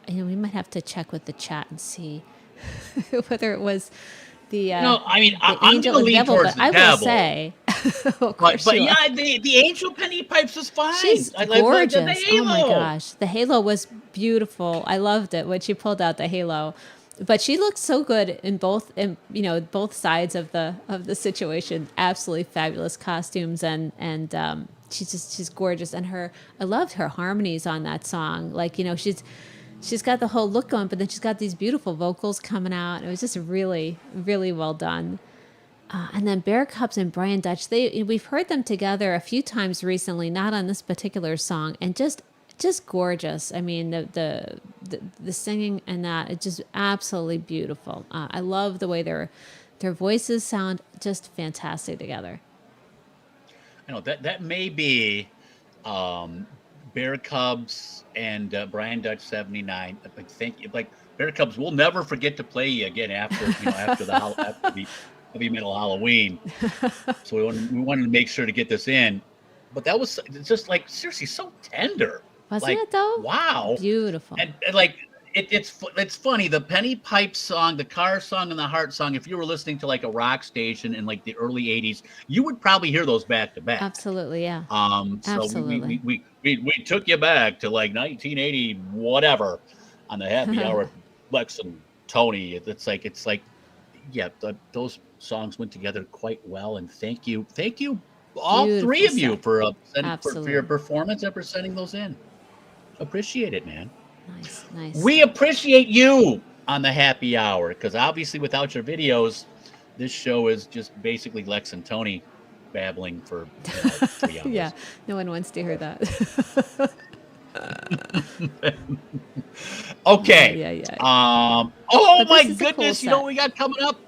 We might have to check with the chat and see whether it was the. I'm going to lean towards the devil. I will say, the Angel Penny Pipes was fine. She's I gorgeous. The halo. Oh my gosh, the halo was beautiful. I loved it when she pulled out the halo. But she looked so good in both sides of the situation. Absolutely fabulous costumes and she's gorgeous, and I loved her harmonies on that song. Like, she's got the whole look going, but then she's got these beautiful vocals coming out. It was just really, really well done. And then Bear Cubs and Brian Dutch, we've heard them together a few times recently, not on this particular song, and just gorgeous. I mean, the singing and that, it's just absolutely beautiful. I love the way their voices sound just fantastic together. I know that may be Bear Cubs and Brian Dutch 79. I think Bear Cubs will never forget to play you again after the heavy metal Halloween. So we wanted to make sure to get this in, but that was just seriously so tender. Wasn't it though? Wow, beautiful. And it's funny. The Penny Pipe song, the Car song, and the Heart song. If you were listening to a rock station in the early '80s, you would probably hear those back to back. Absolutely, yeah. So absolutely. we took you back to 1980 whatever on the happy hour. Lex and Tony. It's those songs went together quite well. And thank you, all beautiful three of you for your performance and for sending those in. Appreciate it, man. Nice. We appreciate you on the happy hour, because obviously without your videos, this show is just basically Lex and Tony babbling for 3 hours. Yeah, no one wants to hear that. Okay. Yeah. Oh my goodness! Cool, you know what we got coming up?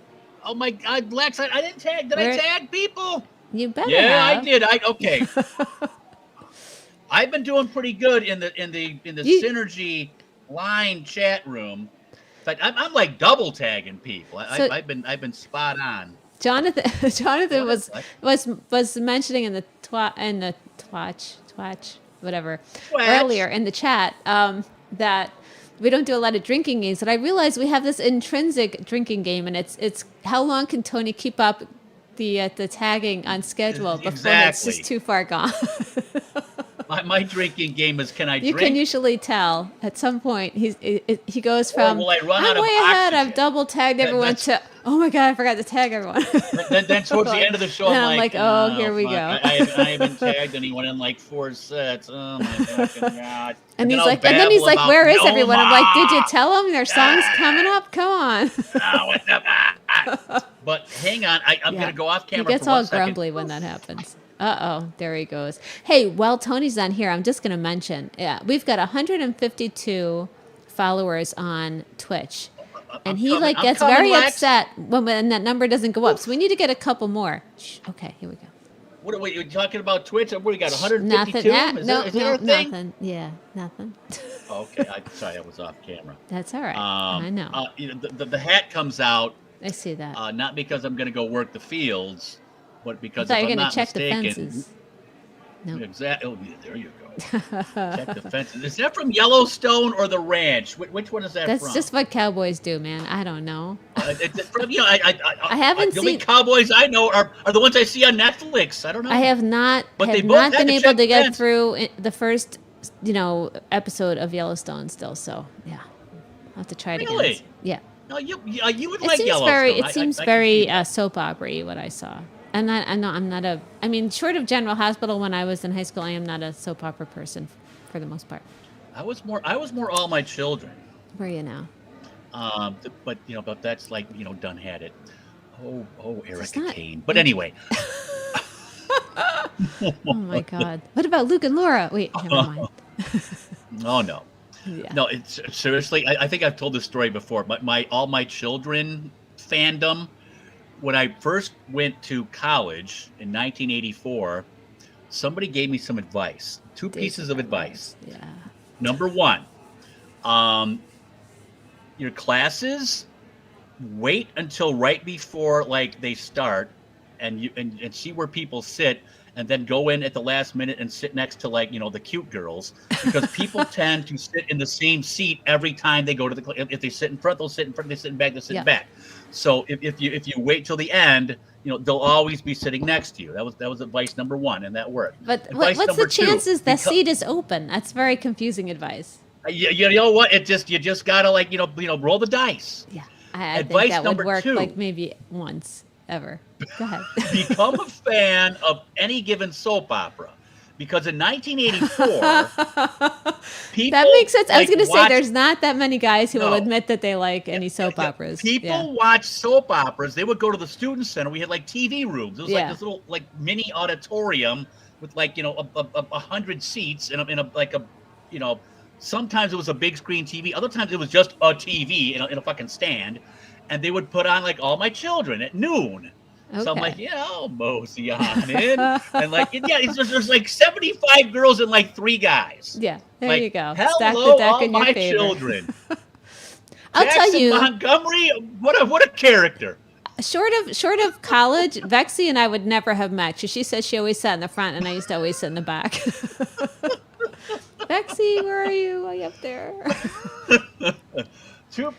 Oh my God, Lex! I didn't tag. Did I tag people? You better. Yeah, have. I did. Okay. I've been doing pretty good in the Synergy line chat room. In fact, I'm double tagging people. I've been spot on. Jonathan was mentioning in the Twatch whatever earlier in the chat that we don't do a lot of drinking games, and I realized we have this intrinsic drinking game, and it's how long can Tony keep up the tagging on schedule before it's just too far gone. My drinking game is, can I drink? You can usually tell at some point he goes from will I run I'm out way of ahead, oxygen? I've double tagged everyone to oh my God, I forgot to tag everyone. then towards the end of the show, I'm like, oh, here we go. I haven't tagged anyone in 4 sets. Oh my fucking God. And then he's like, where is everyone? I'm like, did you tell them their song's coming up? Come on. But hang on, I'm going to go off camera. He gets for 1 all second. grumbly when that happens. Uh-oh, there he goes. Hey, while Tony's on here, I'm just going to mention, we've got 152 followers on Twitch. And he gets very upset when that number doesn't go up. So we need to get a couple more. Shh, okay, here we go. What are you talking about Twitch? What, we got 152? Nothing. Nothing? Yeah, nothing. Okay, sorry, I was off camera. That's all right. I know. The hat comes out. I see that. Not because I'm going to go work the fields, but because I thought if you were I'm going to not check mistaken, the fences. No. Exactly. Oh, there you go. Check the fences. Is that from Yellowstone or the ranch? Which one is that from? That's just what cowboys do, man. I don't know. It's from, I haven't the seen. only cowboys I know are the ones I see on Netflix. I don't know. I have not. But have they both not had been to able check to the get fence. through the first, episode of Yellowstone still. So yeah, I'll have to try it Really? again. Yeah. No, you would It like seems Yellowstone. It seems very soap opera-y, what I saw. I'm not a. I mean, short of General Hospital, when I was in high school, I am not a soap opera person, for the most part. I was more All My Children. Where are you now? But that's done had it. Oh, Erica Kane. But anyway. Oh my God! What about Luke and Laura? Wait, never mind. Oh no. Yeah. No, it's seriously. I think I've told this story before. But All My Children fandom. When I first went to college in 1984, somebody gave me some advice. Two pieces of advice. Yeah. Number one, your classes, wait until right before like they start, and see where people sit, and then go in at the last minute and sit next to like the cute girls, because people tend to sit in the same seat every time they go to the. If they sit in front, they'll sit in front. They sit in back, they'll sit in back. So if you wait till the end, they'll always be sitting next to you. That was advice number one, and that worked. But Advice what's the number two, chances that seat is open? That's very confusing advice. You know what? You just gotta roll the dice. Yeah, I think Advice that would number work two. like maybe once ever. Go ahead. Become a fan of any given soap opera, because in 1984, people That makes sense. I was going to say watch- there's not that many guys who will No. admit that they like any soap operas. People watch soap operas. They would go to the student center. We had like TV rooms. It was like this little like mini auditorium with like 100 seats in a sometimes it was a big screen TV. Other times it was just a TV in a fucking stand, and they would put on like All My Children at noon. So I'm like, I'll mosey on in. And like, there's like 75 girls and like 3 guys. Yeah, there like, you go. Hello, Stack the deck all in your my favor. children. I'll Jackson tell you, Montgomery, what a character. short of college, Vexy and I would never have met. She says she always sat in the front, and I used to always sit in the back. Vexy, where are you? Are you up there? 2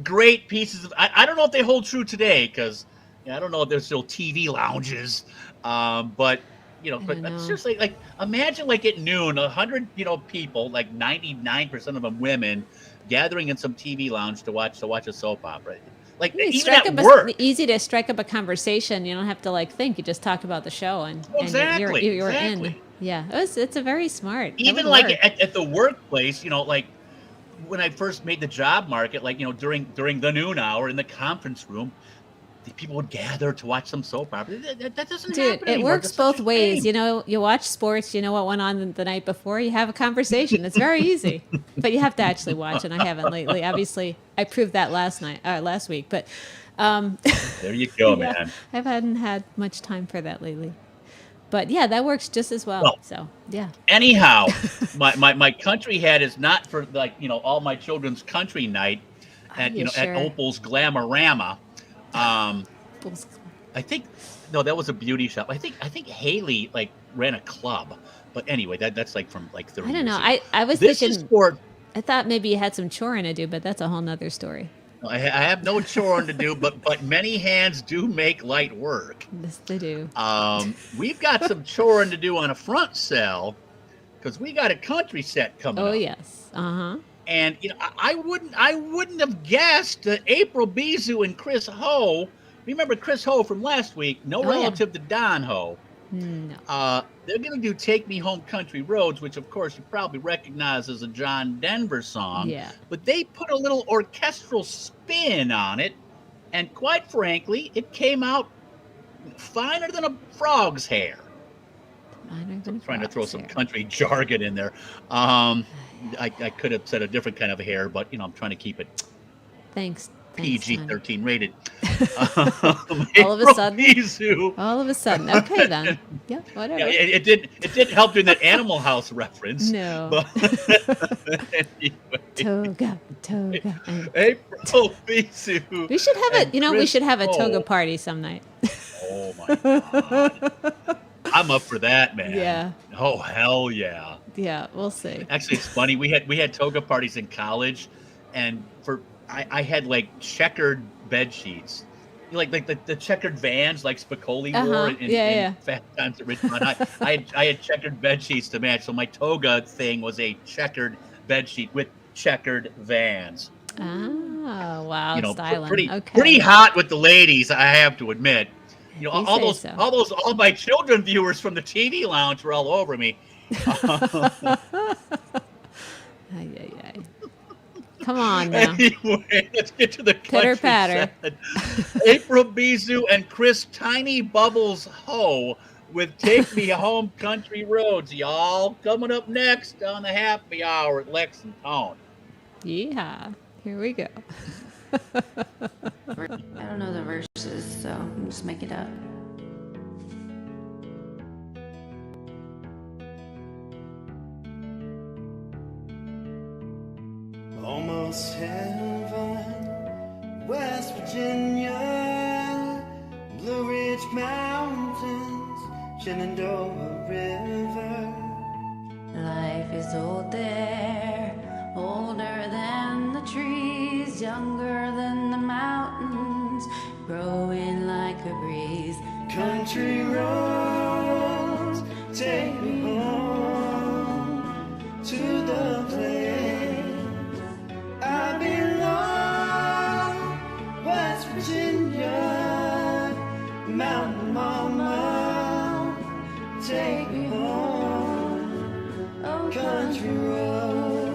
great pieces of. I don't know if they hold true today, because I don't know if there's still TV lounges, but seriously, like imagine like at noon, 100 people, like 99% of them women, gathering in some TV lounge to watch a soap opera. Like even at work, easy to strike up a conversation. You don't have to like think. You just talk about the show, and you're in. Yeah, it's a very smart. Even like at the workplace, like when I first made the job market, like during the noon hour in the conference room, the people would gather to watch some soap opera. That doesn't happen anymore. It works both ways. You watch sports. You know what went on the night before. You have a conversation. It's very easy, but you have to actually watch. And I haven't lately. Obviously, I proved that last week. But there you go, man. I haven't had much time for that lately. But yeah, that works just as well. So yeah. Anyhow, my country hat is not for like All My Children's country night at at Opal's Glamorama. I think that was a beauty shop. I think Haley like ran a club, but anyway, that's like from like 30 I don't know. years ago. I was thinking. I thought maybe you had some choring to do, but that's a whole nother story. I have no choring to do, but many hands do make light work. Yes, they do. We've got some choring to do on a front cell, because we got a country set coming up. Oh yes. And I wouldn't have guessed that April Bizu and Chris Ho. Remember Chris Ho from last week? No relative to Don Ho. No. They're going to do "Take Me Home, Country Roads," which of course you probably recognize as a John Denver song. Yeah. But they put a little orchestral spin on it, and quite frankly, it came out finer than a frog's hair. I'm trying to throw some country jargon in there. I could have said a different kind of hair, but I'm trying to keep it PG-13 rated. All of a sudden. Okay then. Yeah, whatever. Yeah, it didn't help during that Animal House reference. No. But anyway. Toga. April Bizu. We should have we should have a toga party some night. Oh my God. I'm up for that, man. Yeah. Oh hell yeah. Yeah, we'll see. Actually, it's funny. We had toga parties in college, and I had like checkered bed sheets, like the checkered Vans like Spicoli wore in Fast Times at Ridgemont High. I had checkered bed sheets to match, so my toga thing was a checkered bed sheet with checkered Vans. Oh wow, styling. Pretty hot with the ladies, I have to admit. All those All My Children viewers from the TV lounge were all over me. Come on now. Anyway, let's get to the pitter patter. April Bizu and Chris Tiny Bubbles Ho with "Take Me Home, Country Roads." Y'all coming up next on the Happy Hour at Lex Tony. Yeah, here we go. I don't know the verses, so I'm just make it up. Almost heaven, West Virginia, Blue Ridge Mountains, Shenandoah River. Life is old there, older than the trees, younger than the mountains, growing like a breeze. Country roads, take me home to the place I belong. West Virginia, Mountain Mama, take me home. Oh, country roads.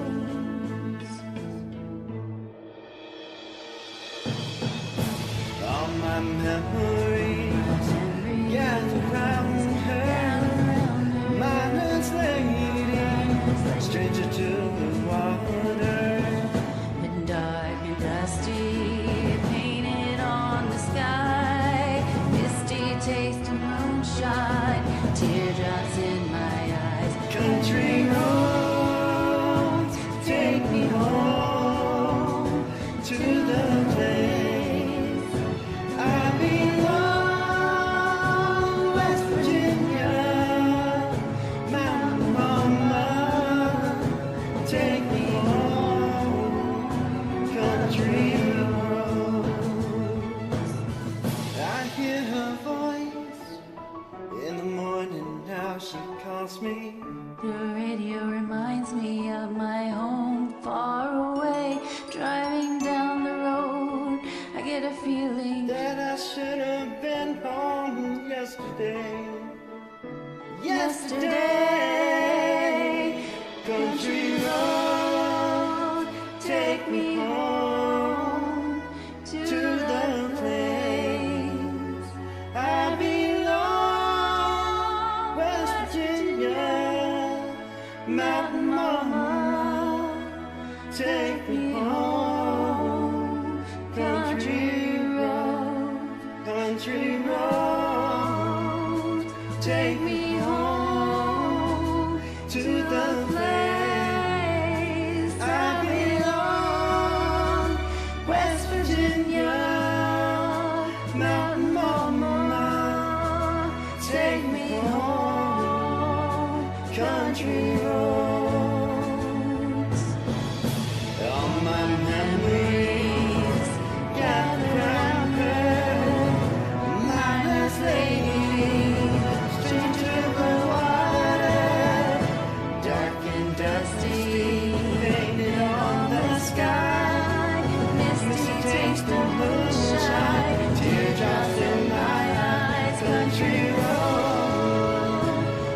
All my memories gather round her. Mindless lady, stranger to the water. And dark and dusty, painted on the sky. Misty taste of moonshine, teardrops in my eyes. Country roads, take me home to the place I belong. West Virginia, Mountain Mama, take me home. Country roads, I hear her voice in the morning. Now she calls me. The radio reminds me of my home far away. Driving down the road, I get a feeling that I should have been home yesterday. Yesterday, country road, take me home to the place I belong. West Virginia, Mountain Mama, take me home. Country road, country road, take me home to the place I belong. West Virginia, Mountain Mama, take me home. Country roads, all my memories gather round her. Mindless lady, stranger to the water. Dark and dusty, painted on the sky. Misty taste of moonshine, teardrops in my eyes. Country road,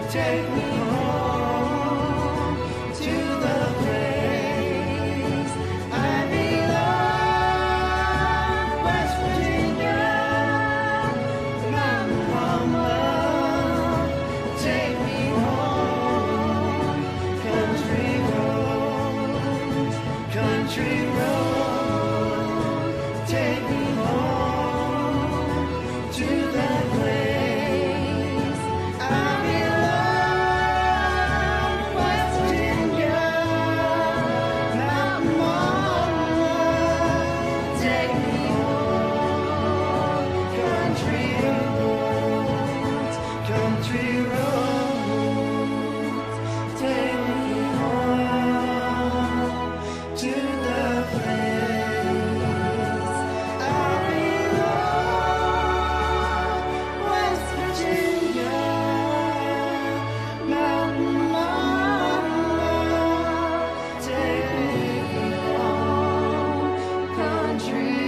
take me home to the place I belong. West Virginia, Mountain Mama, take me home. Country roads, country road, take me home to the place I belong. West Virginia, Mountain Mama, take me home. Country roads, country roads, take me home to the place I belong. West Virginia, Mountain Mama, take me home. Country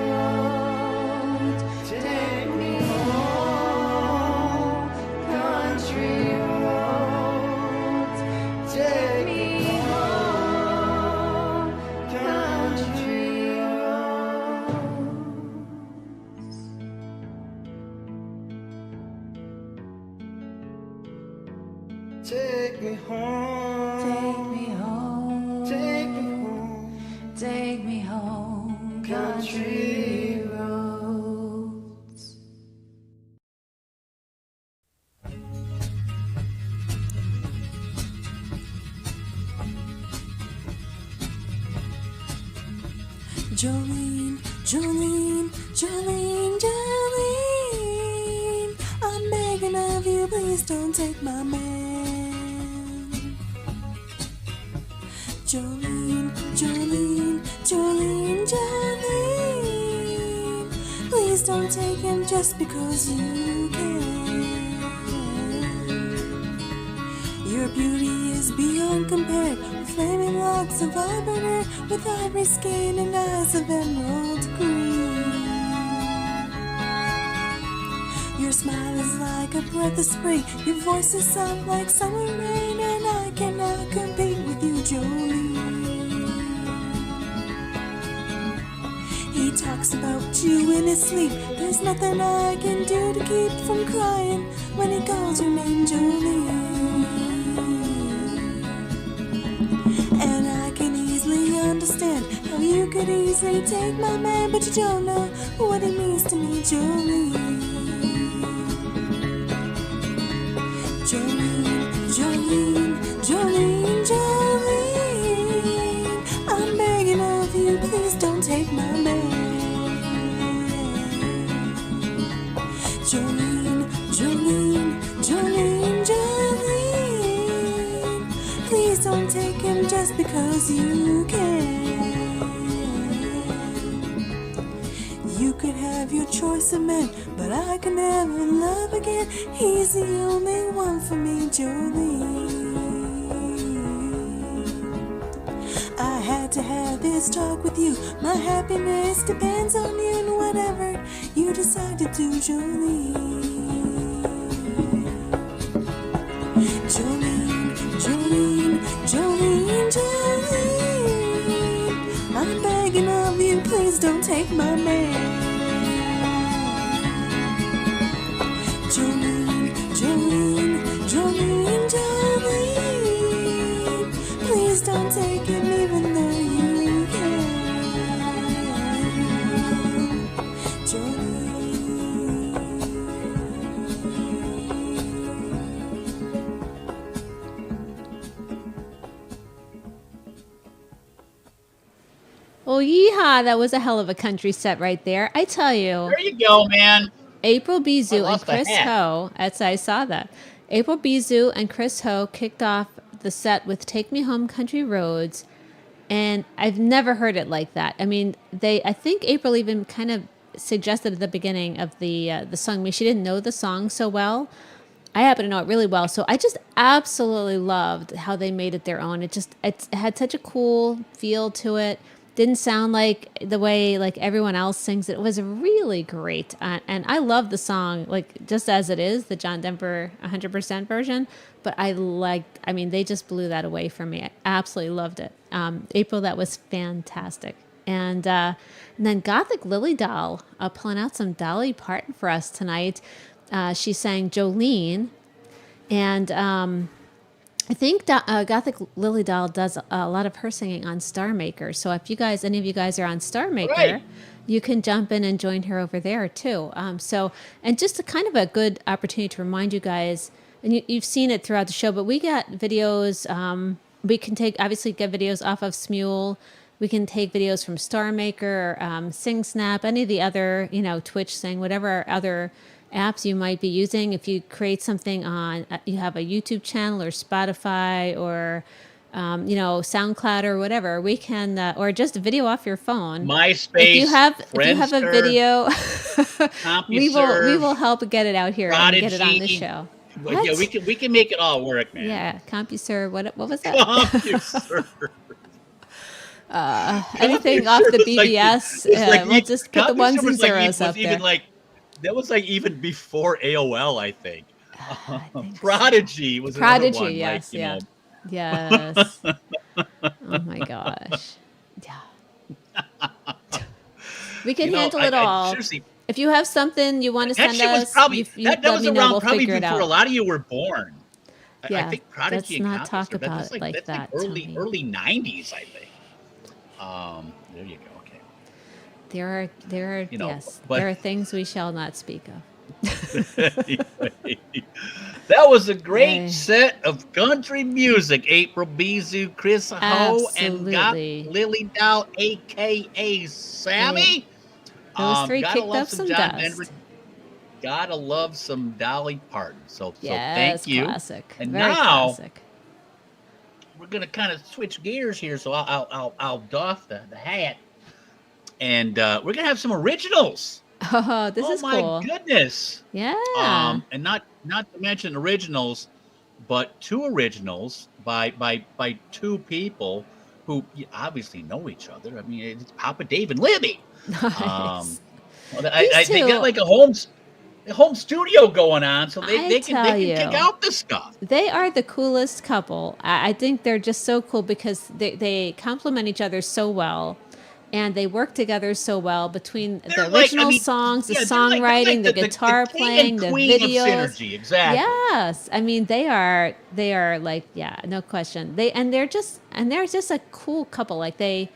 roads, take me home. Country roads, take me home. Country roads. Take me home. Take me home. Take me home. country roads. Jolene, Jolene, Jolene, Jolene, I'm begging of you, please don't take my man. Jolene, Jolene, Jolene, Jolene, please don't take him just because you can. Your beauty is beyond compared, with flaming locks of auburn hair, with ivory skin and eyes of emerald green. Your smile is like a breath of spring, your voice is soft like summer rain, and I cannot compete with you, Jolene. He talks about you in his sleep, there's nothing I can do to keep from crying when he calls your name, Jolene. And I can easily understand how you could easily take my man, but you don't know what it means to me, Jolene. Jolene, Jolene, Jolene, Jolene, I'm begging of you, please don't take my man. Jolene, Jolene, Jolene, Jolene, please don't take him just because you can. You could have your choice of men, but I can never love again. He's the only one for me, Jolene. I had to have this talk with you. My happiness depends on you, and whatever you decide to do, Jolene. Jolene, Jolene, Jolene, Jolene, I'm begging of you, please don't take my man. Jolene, Jolene, Jolene, Jolene, please don't take him even though you can. Oh, yeehaw. That was a hell of a country set right there. I tell you. There you go, man. April Bizou and lost the Chris hat. Ho, as I saw that. April Bizou and Chris Ho kicked off the set with Take Me Home Country Roads, and I've never heard it like that. I mean, I think April even kind of suggested at the beginning of the song. I mean, she didn't know the song so well. I happen to know it really well, so I just absolutely loved how they made it their own. It had such a cool feel to it. Didn't sound like the way like everyone else sings it. It was really great, and I love the song like just as it is, the John Denver 100% version. But I mean, they just blew that away for me. I absolutely loved it. April, that was fantastic. And then Gothic Lily Doll pulling out some Dolly Parton for us tonight. She sang Jolene, and I think Gothic Lily Doll does a lot of her singing on Star Maker. So if any of you guys are on Star Maker, Right. you can jump in and join her over there too. And just a kind of a good opportunity to remind you guys, and you've seen it throughout the show, but we got videos. We can obviously get videos off of Smule. We can take videos from Star Maker, Sing Snap, any of the other, Twitch Sing, whatever other apps you might be using. If you create something on, you have a YouTube channel or Spotify or, SoundCloud or whatever, we can, or just a video off your phone. MySpace, If you have a Friendster, video, we CompuServe, will help get it out here and get it on the Prodigy. show. Yeah, we can make it all work, man. Yeah, CompuServe. What was that? CompuServe. Anything off the BBS, we'll just put the ones and zeros up there. That was like even before AOL, I think. Prodigy was another one. Yes, like, Yes. Oh my gosh. Yeah. We can handle it all. Seriously, if you have something you want to that send shit was us, probably you that let was me know. around We'll probably figure it before out. a lot of you were born. Yeah, I think Prodigy let's and not talk CompuServe, about that's it like that's that, early Tony. early 90s, I think. There you go. Okay. There are yes, but there are things we shall not speak of. that was a great set of country music. April Bizu, Chris Ho, and got Lily Dow, aka Sammy. Those three gotta kicked love up some some John dust. Denver. Gotta love some Dolly Parton. So Yes, thank you. classic. And Very now classic. we're gonna kind of switch gears here. So I'll doff the hat, and we're gonna have some originals. Oh, this is my cool. goodness. Yeah. And not to mention originals, but two originals by two people who obviously know each other. I mean, it's Papa Dave and Libby. Nice. They got like a home studio going on, so they can kick out this stuff. They are the coolest couple. I think they're just so cool because they complement each other so well. And they work together so well between the original songs, the songwriting, the guitar playing, the videos. Synergy, exactly. Yes, I mean they are like no question. They're just a cool couple. Like you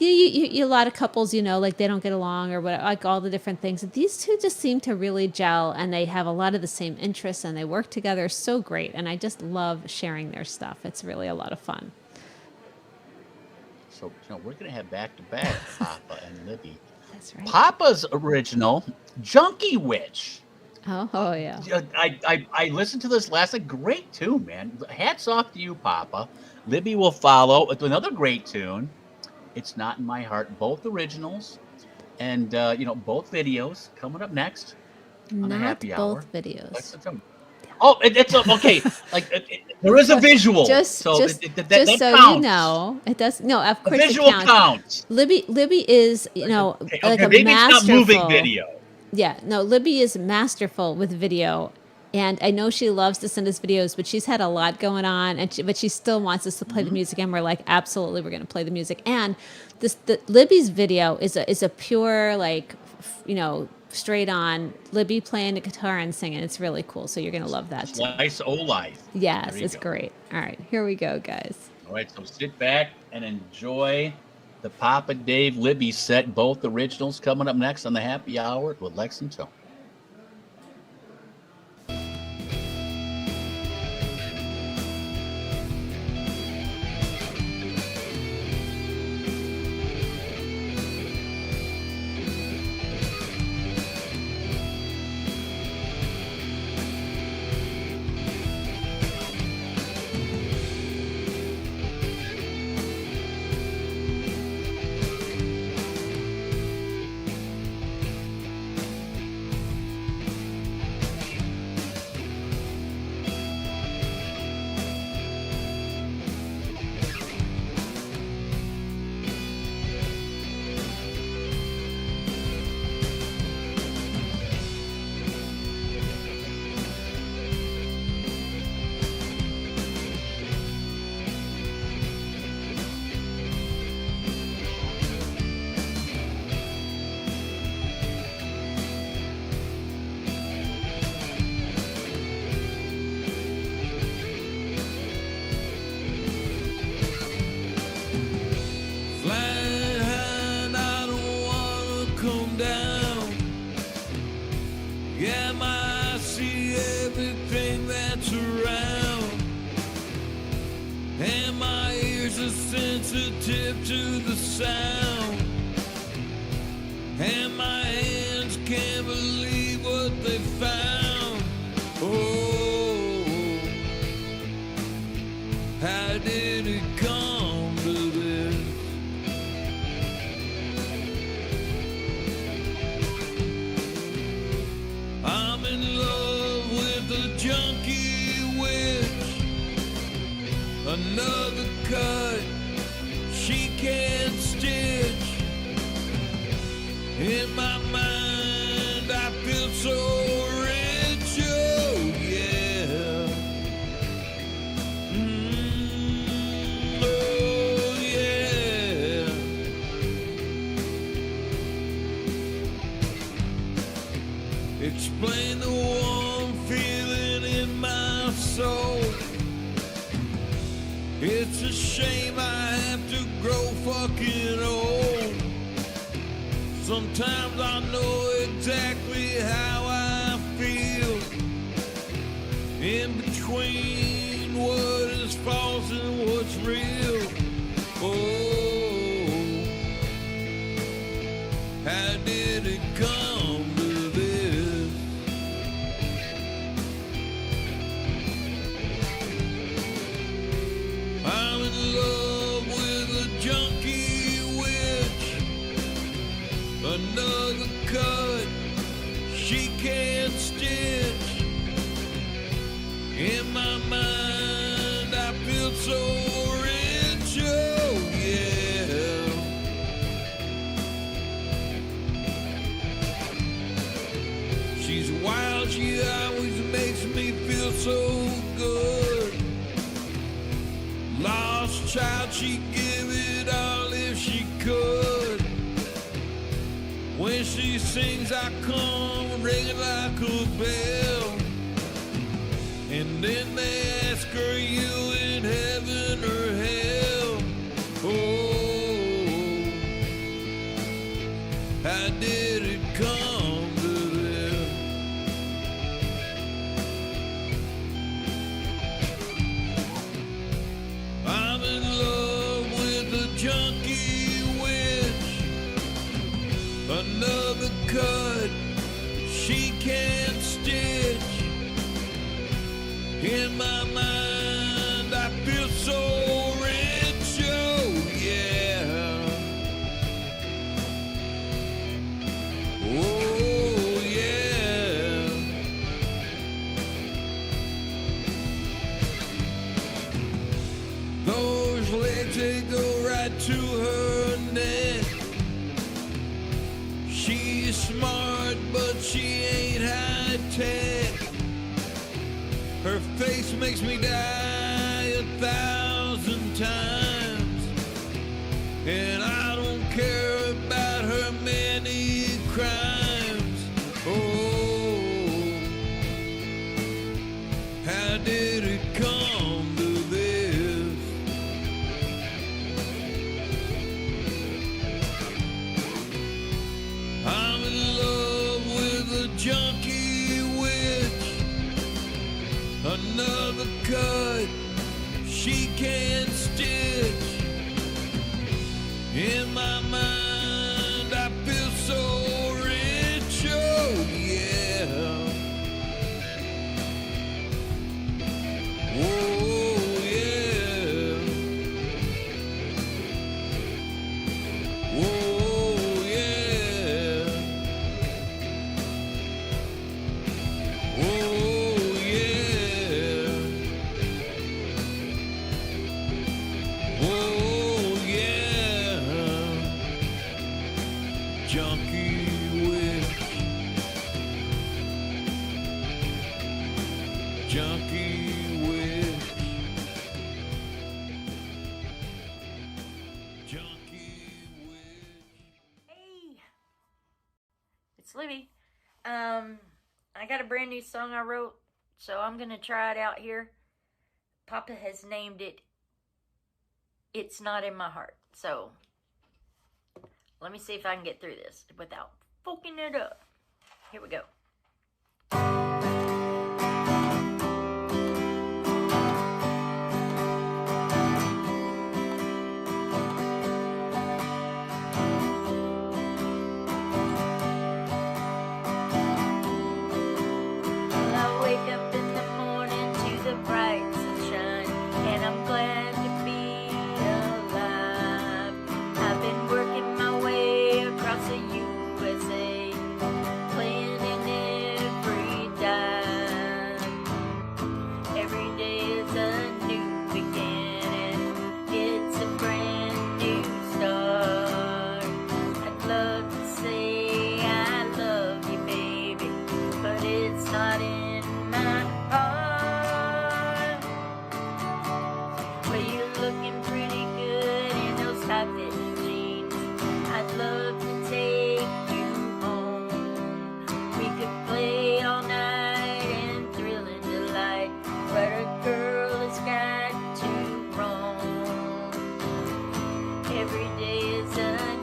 a lot of couples, like they don't get along or what, like all the different things. These two just seem to really gel, and they have a lot of the same interests, and they work together so great. And I just love sharing their stuff. It's really a lot of fun. So we're going to have back-to-back Papa and Libby. That's right. Papa's original, Junkie Witch. Oh yeah. I listened to this last night. Great tune, man. Hats off to you, Papa. Libby will follow with another great tune. It's Not in My Heart. Both originals. And, both videos coming up next on the Happy Hour. Both videos. Oh, it's okay. There is a visual. Just so so counts. you know, it does. No, of course the visual it counts. Libby is, like a maybe masterful. It's not moving video. Yeah, no, Libby is masterful with video, and I know she loves to send us videos, but she's had a lot going on, but she still wants us to play the music, and we're like, absolutely, we're going to play the music. And Libby's video is a pure straight on Libby playing the guitar and singing. It's really cool. So you're going to love that too. Slice O' Life. Yes, it's great. All right, here we go, guys. All right, so sit back and enjoy the Papa Dave Libby set. Both originals coming up next on the Happy Hour with Lex and Tony. Sensitive to the sound, and my hands can't believe what they found. Oh, how did it come to this? I'm in love with a junkie witch, another cut she can't stitch. In my mind I feel so rich, oh yeah. Oh yeah. Explain the warm feeling in my soul. It's a shame I have to grow fucking old. Sometimes I know exactly how I feel. In between what is false and what's real. Oh, how did it come to this? I'm in love with a junkie witch. Another cut she can't stitch. In my mind I feel so rich, oh yeah. She's wild, she always makes me feel so good. Lost child, she'd give it all if she could. When she sings, I come ringing like a bell. And then they ask her, you in heaven or hell? Oh, how did it come to this? I'm in love with a junkie witch. Another cut she can't stitch. In my mind I feel so rich, oh yeah. Oh yeah. Those legs, they go right to her neck. She's smart, but she ain't high tech. Her face makes me die 1,000 times. And I don't care about her many crimes. Oh, how did it come to this? I'm in love with a junkie witch. Another cut she can't stitch. In my mind I feel so rich, oh yeah. Oh yeah. Oh yeah. Oh yeah. Oh yeah. Junkie witch. Junkie witch. Junkie witch. Hey, it's Libby. I got a brand new song I wrote, so I'm gonna try it out here. Papa has named it It's Not in My Heart. So let me see if I can get through this without fucking it up. Here we go. Well, I wake up in the morning to the bright sunshine, and I'm glad to be alive. I've been working my way across the USA, playing in every dime. Every day is a new beginning, it's a brand new start. I'd love to say I love you, baby, but it's not in my heart. Well, you're looking pretty good in those high-fit jeans. I'd love to take you home. We could play all night and thrill and delight, but a girl has got to roam. Every day is a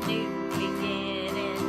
new beginning,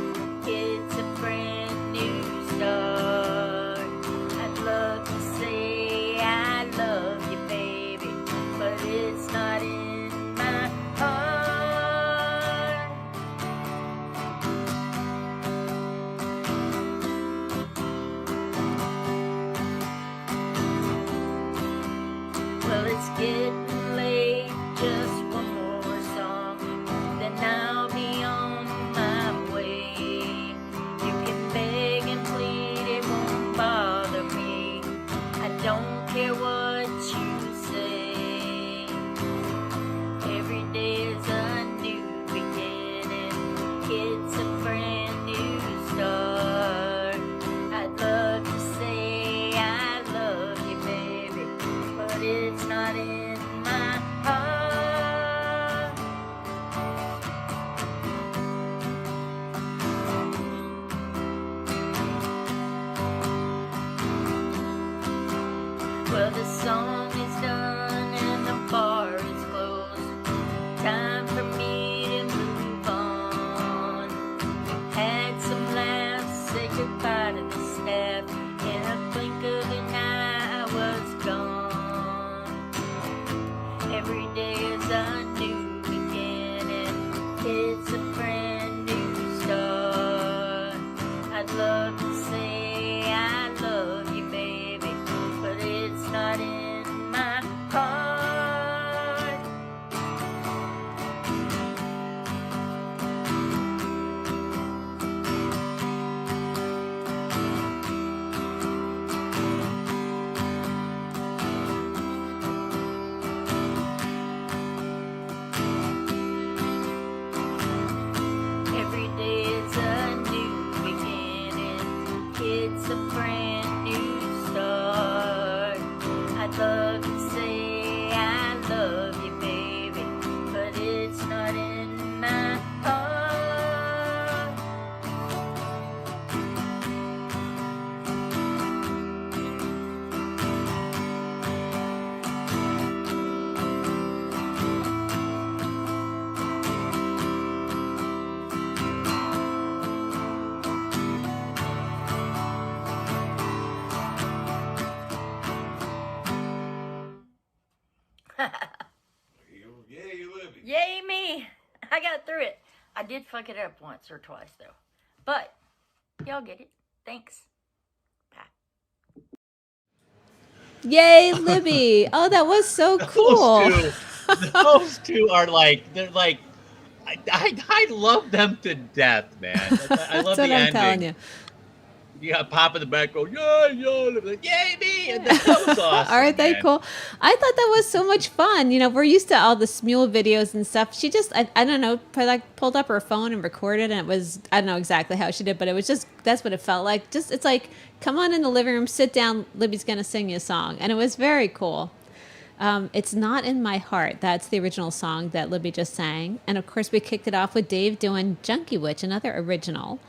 Yay me! I got through it. I did fuck it up once or twice though, but y'all get it. Thanks. Yay, Libby! Oh, that was so cool. Those two are like, they're like, I love them to death, man. I love That's what the I'm ending. telling you. You got Pop in the back going, yeah, like, yay me! And that was awesome. Aren't they man. cool? I thought that was so much fun. You know, we're used to all the Smule videos and stuff. She just, I don't know, pulled up her phone and recorded, and it was, I don't know exactly how she did, but it was just, that's what it felt like. Just, it's like, come on in the living room, sit down, Libby's going to sing you a song. And it was very cool. It's Not in My Heart. That's the original song that Libby just sang. And of course, we kicked it off with Dave doing Junkie Witch, another original.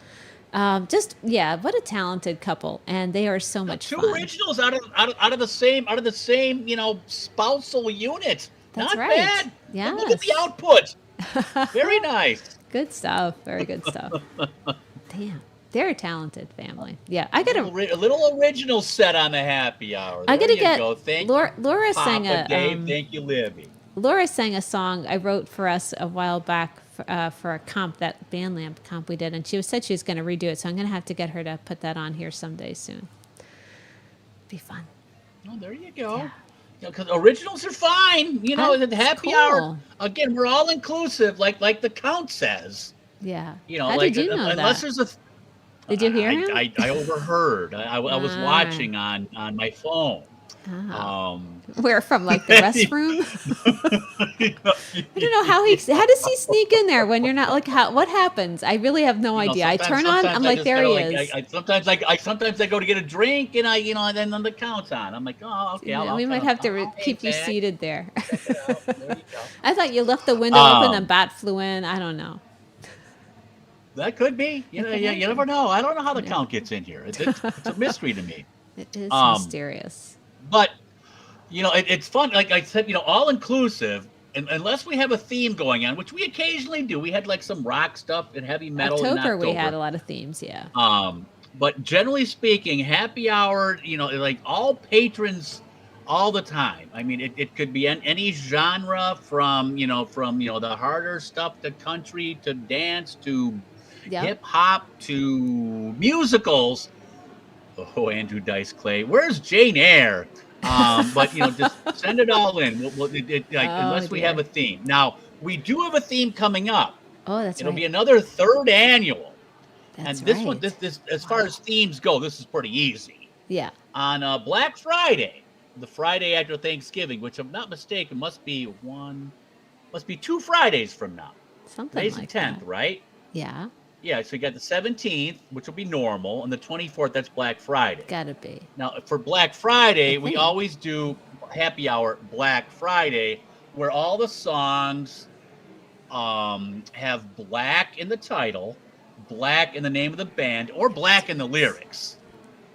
What a talented couple, and they are so much Two fun. originals out of the same, you know, spousal unit. That's Not right. bad. Yes. Look at the output. Very nice. Good stuff. Very good stuff. Damn, they're a talented family. Yeah, I got a little original set on the happy hour. I gotta There you get go. Thank Laura. you, Laura Papa sang a. Dave. Thank you, Libby. Laura sang a song I wrote for us a while back for a comp, that Bandlamp comp we did, and she said she was going to redo it, so I'm going to have to get her to put that on here someday soon. Be fun. Oh, there you go. Because originals are fine. You know, the happy hour, again, we're all inclusive, like the count says. Yeah. You know, How like, did you know unless that? there's a... Did you hear him? I overheard. I was watching on my phone. Where from, like the restroom? I don't know how does he sneak in there when you're not, like, what happens? I really have no idea. I turn on, I'm like, there he is. Sometimes I go to get a drink and and then the count's on. I'm like, oh, okay. We might have to keep you seated there. There you go. I thought you left the window open and a bat flew in. I don't know. That could be. You never know. I don't know how the count gets in here. It's a mystery to me. It is mysterious. But, it's fun. Like I said, all inclusive, and unless we have a theme going on, which we occasionally do. We had like some rock stuff and heavy metal. October, we had a lot of themes, yeah. But generally speaking, happy hour, like all patrons all the time. I mean, it could be any genre from the harder stuff to country to dance to hip hop to musicals. Oh, Andrew Dice Clay, where's Jane Eyre? But just send it all in. Unless we have a theme. Now we do have a theme coming up. Oh, that's It'll be another third annual. That's and this right. one, this as far as themes go, this is pretty easy. Yeah. On Black Friday, the Friday after Thanksgiving, which if I'm not mistaken must be 2 Fridays from now. Something Today's like the 10th, that. right? Yeah. Yeah, so you got the 17th, which will be normal, and the 24th, that's Black Friday. Gotta be. Now, for Black Friday, we always do happy hour Black Friday, where all the songs have black in the title, black in the name of the band, or black in the lyrics.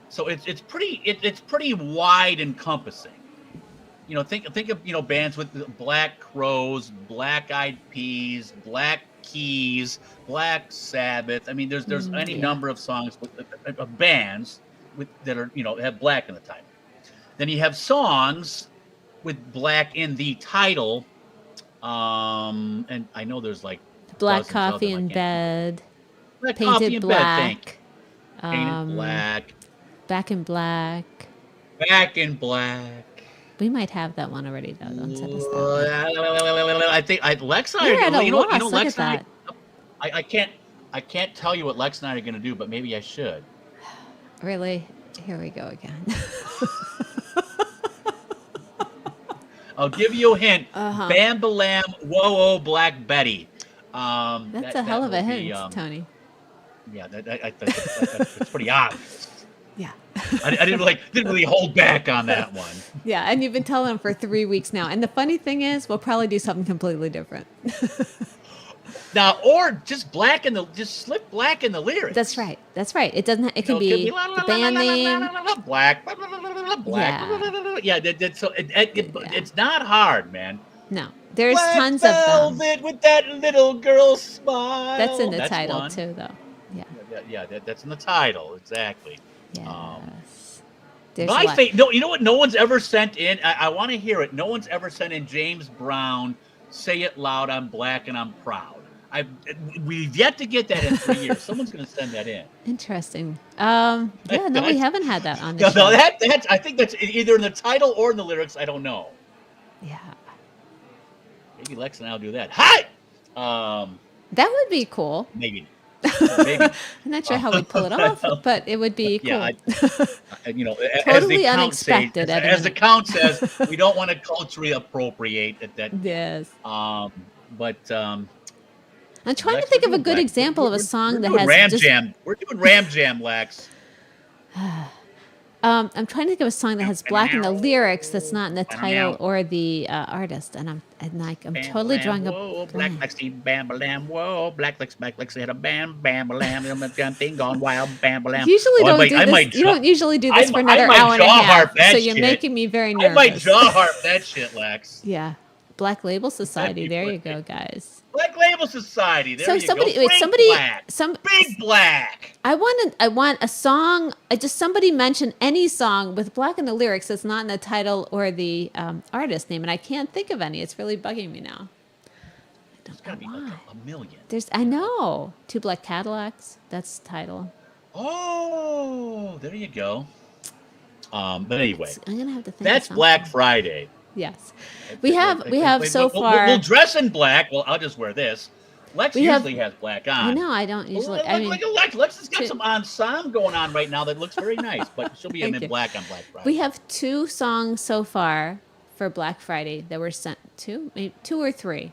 So it's pretty wide encompassing. Think of bands with Black Crowes, Black Eyed Peas, Black Keys, Black Sabbath. I mean, there's any number of songs of bands that are have black in the title. Then you have songs with black in the title, and I know there's like Black Coffee in Bed, Black Painted Coffee in Black, Bed, Painted Black, Back in Black. Back in Black. We might have that one already, though. Don't send us that one. I think Lex and You're I. at a loss. Lex Look and at I can't tell you what Lex and I are going to do, but maybe I should. Really? Here we go again. I'll give you a hint. Bam Balam, whoa, oh, Black Betty. That's a hell of a hint, Tony. Yeah, that's pretty obvious. Yeah. I didn't really hold back on that one. Yeah, and you've been telling them for 3 weeks now. And the funny thing is, we'll probably do something completely different. Now, or just slip black in the lyrics. That's right. It doesn't. It can be the band name. Black. Yeah. It's not hard, man. No, there's Black tons of them. Velvet with that little girl smile. That's in the title one. too, though. Yeah. Yeah, that's in the title exactly. Yes. You know what? No one's ever sent in. I want to hear it. No one's ever sent in James Brown Say it loud. I'm black and I'm proud. We've yet to get that in 3 years. Someone's going to send that in. Interesting. Yeah, no, we haven't had that on the show. No, that's. I think that's either in the title or in the lyrics. I don't know. Yeah. Maybe Lex and I'll do that. Hi. That would be cool. Maybe. I'm not sure how we'd pull it off, but it would be cool. Yeah, Totally unexpected. As the count says, we don't want to culturally appropriate that. Yes. But I'm trying to think of a good example of a song that has Ram Jam. We're doing Ram Jam, Lex. I'm trying to think of a song that has black in the lyrics that's not in the title or the artist, and I'm totally drawing a black Lexi bam bam whoa black Lex had a bam bam bam thing gone wild bam bam. Usually don't do this. You don't usually do this for another hour and a half, so you're making me very nervous. I might jaw harp that shit, Lex. Yeah, Black Label Society. There you go, guys. Black Label Society. There you somebody, go. Wait, somebody, Black. Big Black. I want a song. Just somebody mention any song with black in the lyrics that's not in the title or the artist name, and I can't think of any. It's really bugging me now. There's gotta be like a million. I know. Two Black Cadillacs. That's the title. Oh, there you go. But anyway, I'm gonna have to think. That's Black Friday. Yes, we have so far. We'll dress in black. Well, I'll just wear this. Lex usually has black on. I know. I don't usually. Lex has got some ensemble going on right now that looks very nice, but she'll be in black on Black Friday. We have 2 songs so far for Black Friday that were sent maybe 2 or 3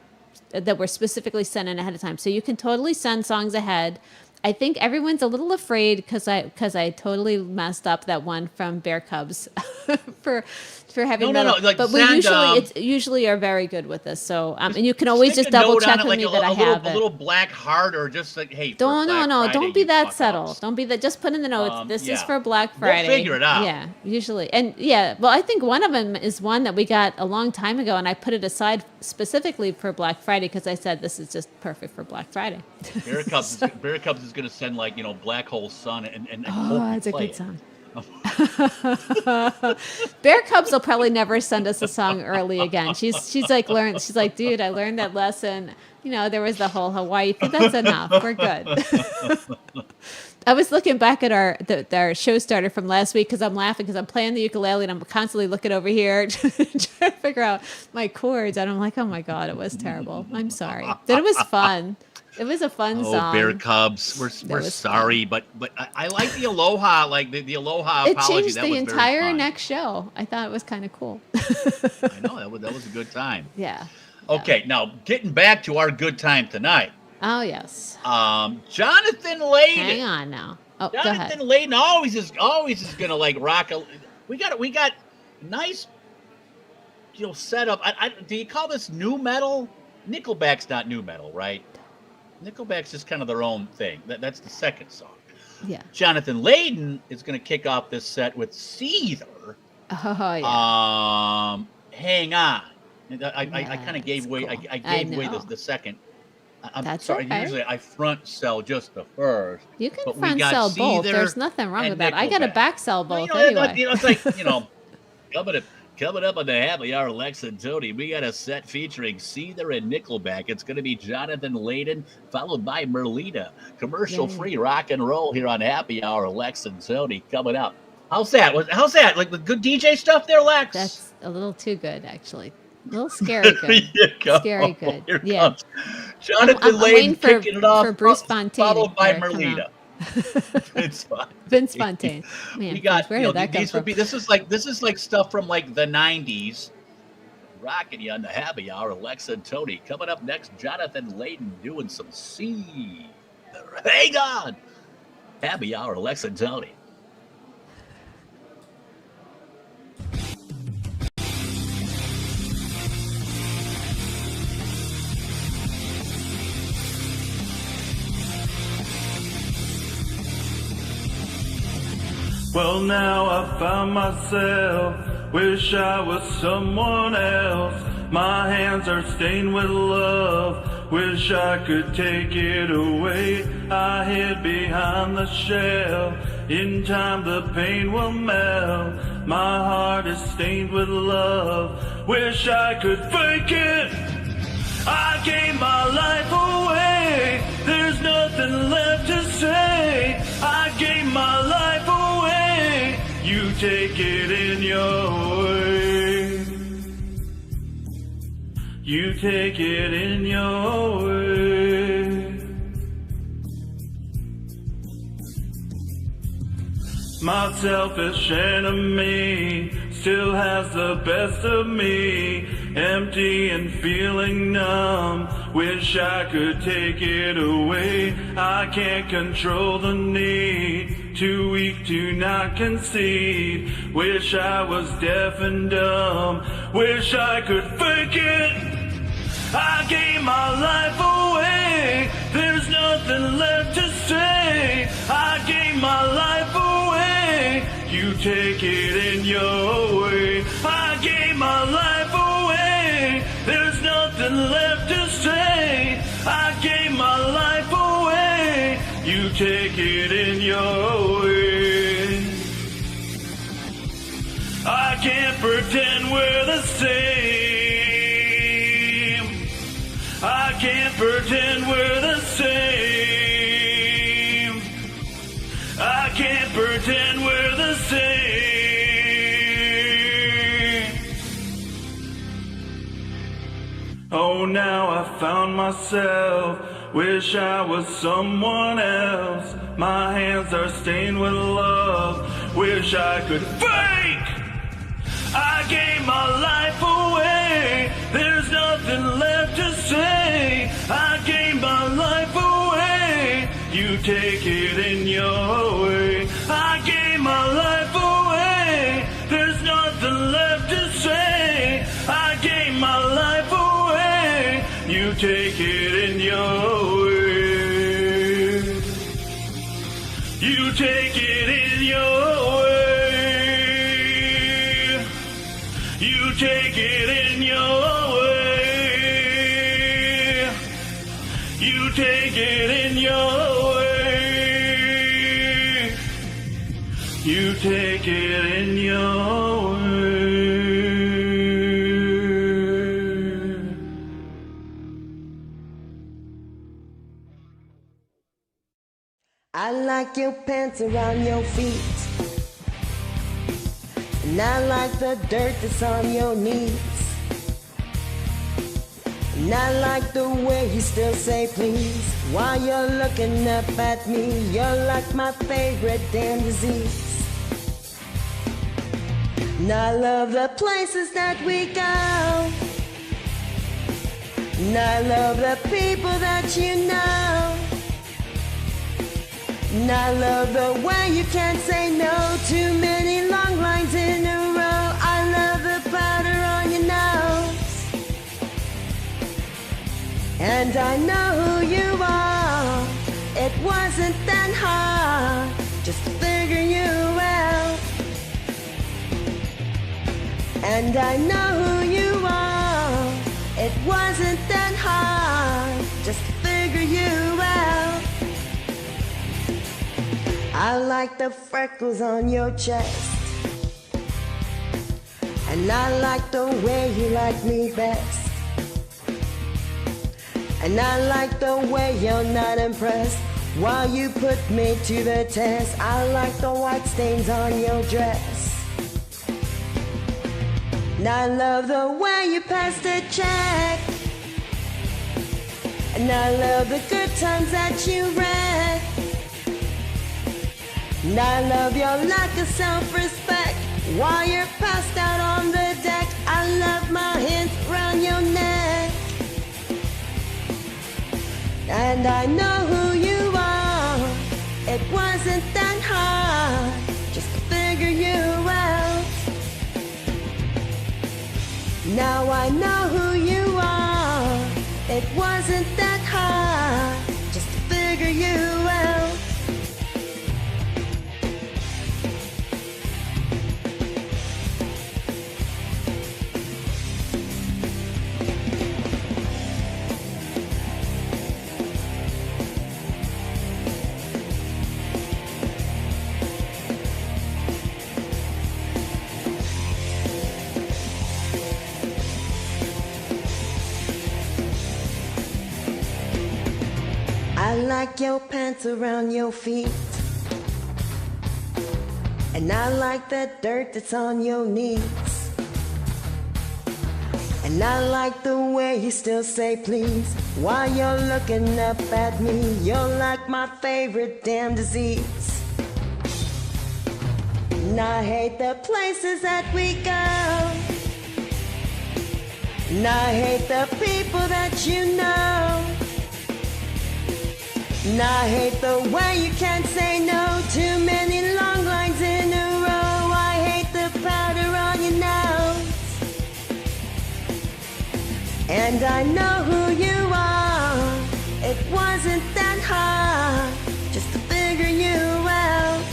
that were specifically sent in ahead of time. So you can totally send songs ahead. I think everyone's a little afraid because I totally messed up that one from Bear Cubs for having metal. Like but we usually are very good with this. So and you can always just double check with me that I have it. A little black heart or just like hey. Don't be that subtle. Don't be that. Just put in the notes. This is for Black Friday. We'll figure it out. Yeah, usually Well, I think one of them is one that we got a long time ago, and I put it aside specifically for Black Friday because I said this is just perfect for Black Friday. Bear Cubs is going to send like Black Hole Sun and that's a good song. Bear Cubs will probably never send us a song early again. She's like learned. She's like, dude, I learned that lesson. There was the whole Hawaii thing. That's enough. We're good. I was looking back at our show starter from last week because I'm laughing because I'm playing the ukulele and I'm constantly looking over here trying to figure out my chords, and I'm like, oh my god, it was terrible. I'm sorry, but it was fun. It was a fun song. Oh, Bear Cubs, we're sorry, but I like the Aloha, like the Aloha apology. It changed the entire next show. I thought it was kind of cool. I know that was a good time. Yeah. Okay, now getting back to our good time tonight. Oh yes. Jonathan Layden. Hang on now. Oh, Jonathan Layden always is gonna like rock. We got nice, setup. Do you call this new metal? Nickelback's not new metal, right? Nickelback's just kind of their own thing. That's the second song. Yeah. Jonathan Layden is going to kick off this set with Seether. Oh yeah. Hang on. I kind of gave away. I gave away the second. I'm sorry. Okay. Usually I front sell just the first. You can front sell both. There's nothing wrong with that. Nickelback. I got to back sell both anyway. It's like coming up on the Happy Hour, Lex and Tony, we got a set featuring Seether and Nickelback. It's going to be Jonathan Layden, followed by Merlita. Commercial-free rock and roll here on Happy Hour, Lex and Tony, coming up. How's that? Like the good DJ stuff there, Lex? That's a little too good, actually. A little scary good. There you go. Scary good. Here Yeah. comes Jonathan Layden kicking it off, for Bruce Fontaine followed by Merlita. Vince Fontaine. Man, we got where did that come from? This is like stuff from like the 90s. Rocking you on the Happy Hour, Lex and Tony. Coming up next, Jonathan Layden doing some Seether. Hang on. Happy Hour, Lex and Tony. Well, now I found myself, wish I was someone else. My hands are stained with love, wish I could take it away. I hid behind the shell, in time the pain will melt. My heart is stained with love, wish I could fake it. I gave my life away. There's nothing left to say. I gave my life away. You take it in your way. You take it in your way. My selfish enemy still has the best of me, empty and feeling numb. Wish I could take it away. I can't control the need, too weak to not concede. Wish I was deaf and dumb. Wish I could fake it. I gave my life away. There's nothing left to say. I gave my life away. You take it in your way. I gave my life away. There's nothing left to say. I gave my life away. You take it in your way. I can't pretend we're the same. I can't pretend we're the same. I can't pretend we're the same. Oh, now I found myself. Wish I was someone else. My hands are stained with love. Wish I could fake. I gave my life away. There's nothing left to say. I gave my life away. You take it in your way. I gave my life away. There's nothing left to say. I gave my life away. You take it in your way. You take it in your way. You take it in your way. You take it in your way. You take it in your way. I like your pants around your feet. And I like the dirt that's on your knees. And I like the way you still say please while you're looking up at me. You're like my favorite damn disease. And I love the places that we go. And I love the people that you know. And I love the way you can't say no. Too many long lines in a row. I love the powder on your nose. And I know who you are. It wasn't that hard just to figure you out. And I know who you are. It wasn't that hard just to figure you out. I like the freckles on your chest. And I like the way you like me best. And I like the way you're not impressed while you put me to the test. I like the white stains on your dress. And I love the way you pass the check. And I love the good times that you read. And I love your lack of self-respect while you're passed out on the deck. I love my hands around your neck. And I know who you are. It wasn't that hard just to figure you out. Now I know who you are. It wasn't that hard just to figure you out. I like your pants around your feet. And I like the dirt that's on your knees. And I like the way you still say please while you're looking up at me. You're like my favorite damn disease. And I hate the places that we go. And I hate the people that you know. And I hate the way you can't say no. Too many long lines in a row. I hate the powder on your nose. And I know who you are. It wasn't that hard just to figure you out.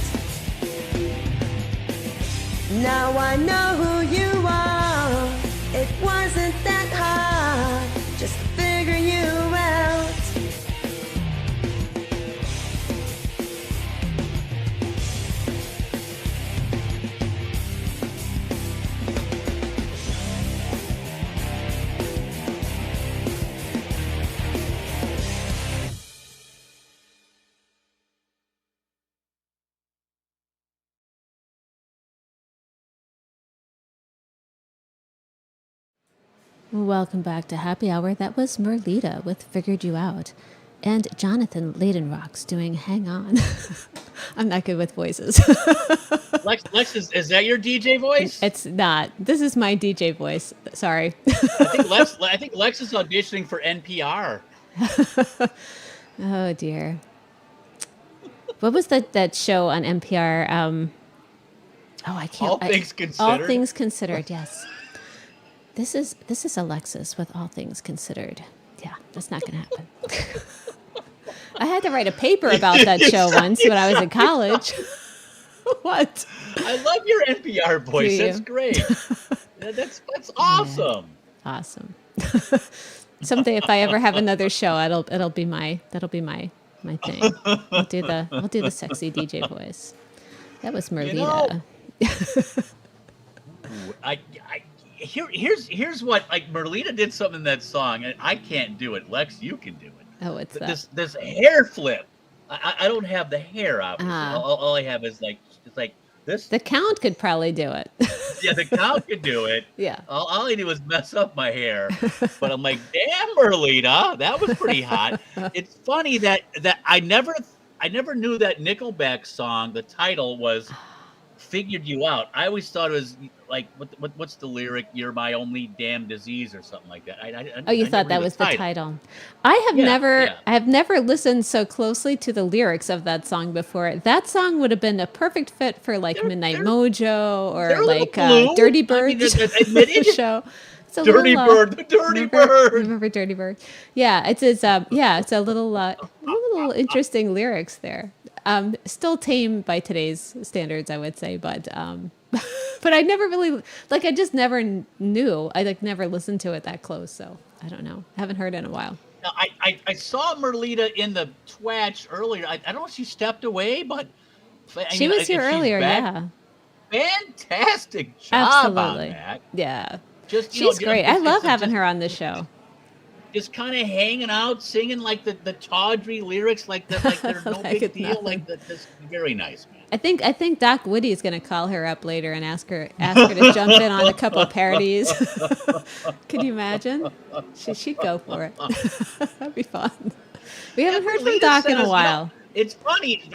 Now I know who you are. It wasn't that hard just to figure you out. Welcome back to Happy Hour. That was Merlita with Figured You Out. And Jonathan Layden-Rocks doing Hang On. I'm not good with voices. Lex, is that your DJ voice? It's not. This is my DJ voice. Sorry. I think Lex is auditioning for NPR. Oh, dear. What was that show on NPR? I can't. All Things Considered. All Things Considered, yes. This is Alexis with All Things Considered. Yeah, that's not going to happen. I had to write a paper about that show once when I was in college. What? I love your NPR voice. That's great. That's awesome. Awesome. Someday, if I ever have another show, that'll be my thing. I'll do the sexy DJ voice. That was Merlita. Here's what, like, Merlita did something in that song, and I can't do it. Lex, you can do it. Oh, what's that? This hair flip. I don't have the hair, obviously. All I have is it's like this. The Count could probably do it. Yeah, the Count could do it. Yeah. All I do is mess up my hair. But I'm like, damn, Merlita, that was pretty hot. It's funny that I never knew that Nickelback song, the title was Figured You Out. I always thought it was like, what's the lyric? You're my only damn disease or something like that. You thought that was the title. I have never listened so closely to the lyrics of that song before. That song would have been a perfect fit for like Midnight Mojo or like Dirty Bird show. Dirty Bird. Remember Dirty Bird? Yeah, it's a little interesting lyrics there. Still tame by today's standards, I would say, but but I never really I just never knew. I never listened to it that close, so I don't know. I haven't heard it in a while. Now, I saw Merlita in the Twatch earlier. I don't know if she stepped away, but she was here earlier. Yeah, fantastic job. Absolutely. On that. Yeah, she's great. I love having her on the show. Just kind of hanging out, singing like the tawdry lyrics, like they're no big deal. Nothing. Like that's very nice, man. I think Doc Woody is going to call her up later and ask her to jump in on a couple of parodies. Can you imagine? She'd go for it. That'd be fun. We haven't heard from Doc in a while. It's funny.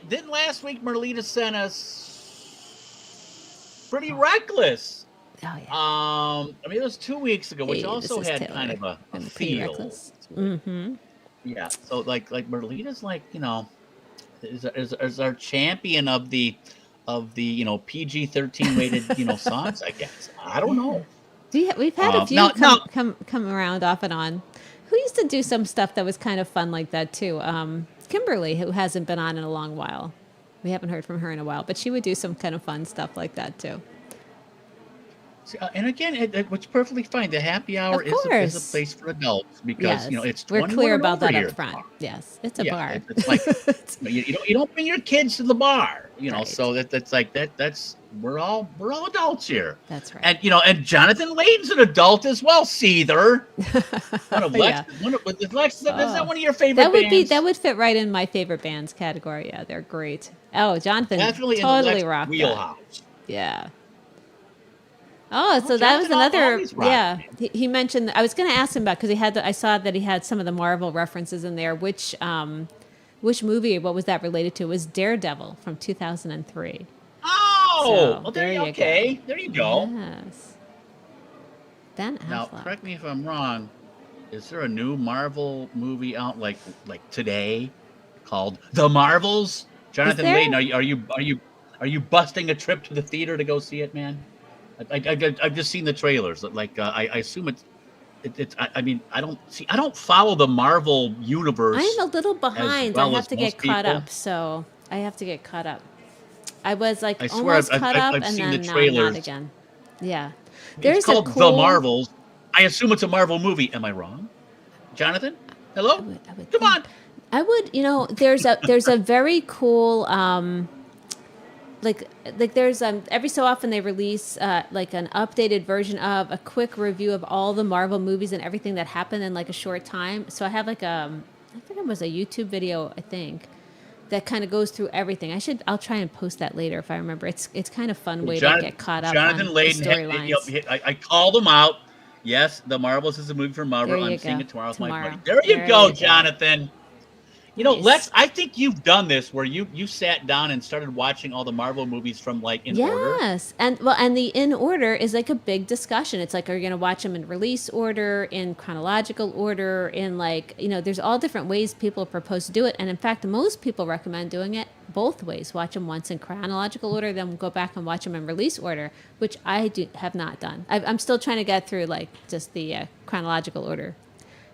Didn't last week Merlita sent us Pretty Reckless. Oh, yeah. I mean, it was 2 weeks ago, which also had Taylor. kind of a feel. Mm-hmm. Yeah. So like Merlita's is our champion of the PG-13 rated songs, I guess. I don't know. We've had a few come around off and on. Who used to do some stuff that was kind of fun like that too? Kimberly, who hasn't been on in a long while. We haven't heard from her in a while, but she would do some kind of fun stuff like that too. And again, it's perfectly fine. The happy hour Of is a course. place for adults because Yes. it's We're 21 clear and about over that here. up front. Yes. It's a Yeah, bar. it's like you don't bring your kids to the bar, you know. Right. So that's like that's we're all adults here. That's right. And and Jonathan Layton's an adult as well. Seether, one of Lex. Yeah. Lex, is that one of your favorite That would bands? that would fit right in my favorite bands category. Yeah, they're great. Oh, Jonathan Definitely in totally the Lex rocked that. wheelhouse. Yeah. Oh, so that was Jonathan another. always rocked, Yeah, man. he mentioned. I was going to ask him about because I saw that he had some of the Marvel references in there. Which movie? What was that related to? It was Daredevil from 2003. Oh, So, well, there you okay. go. There you go. Yes. Ben Now, Affleck. correct me if I'm wrong. Is there a new Marvel movie out like today called The Marvels? Jonathan there? Layton, are you busting a trip to the theater to go see it, man? I've just seen the trailers. Like I assume it's. I mean, I don't follow the Marvel universe. I'm a little behind. well I as have to most get caught people. up. So I have to get caught up. I was like I swear almost I've caught up, I've and seen the then now trailers. not again. Yeah. It's There's called a cool. The Marvels. I assume it's a Marvel movie. Am I wrong, Jonathan? Hello. Come on. I would, there's a very cool like there's every so often they release like an updated version of a quick review of all the Marvel movies and everything that happened in like a short time. So I have like I think it was a YouTube video, I think, that kind of goes through everything. I'll try and post that later if I remember. It's kind of fun way to get caught up Jonathan on Layton, the storylines. I called him out. Yes, The Marvels is a movie from Marvel. There you I'm seeing go. it tomorrow with my Tomorrow. buddy. There you go, Jonathan. Nice. Lex, I think you've done this where you sat down and started watching all the Marvel movies from like in order. Yes, and the in order is like a big discussion. It's like, are you going to watch them in release order, in chronological order, in like there's all different ways people propose to do it. And in fact, most people recommend doing it both ways. Watch them once in chronological order, then go back and watch them in release order, which I have not done. I'm still trying to get through like just the chronological order.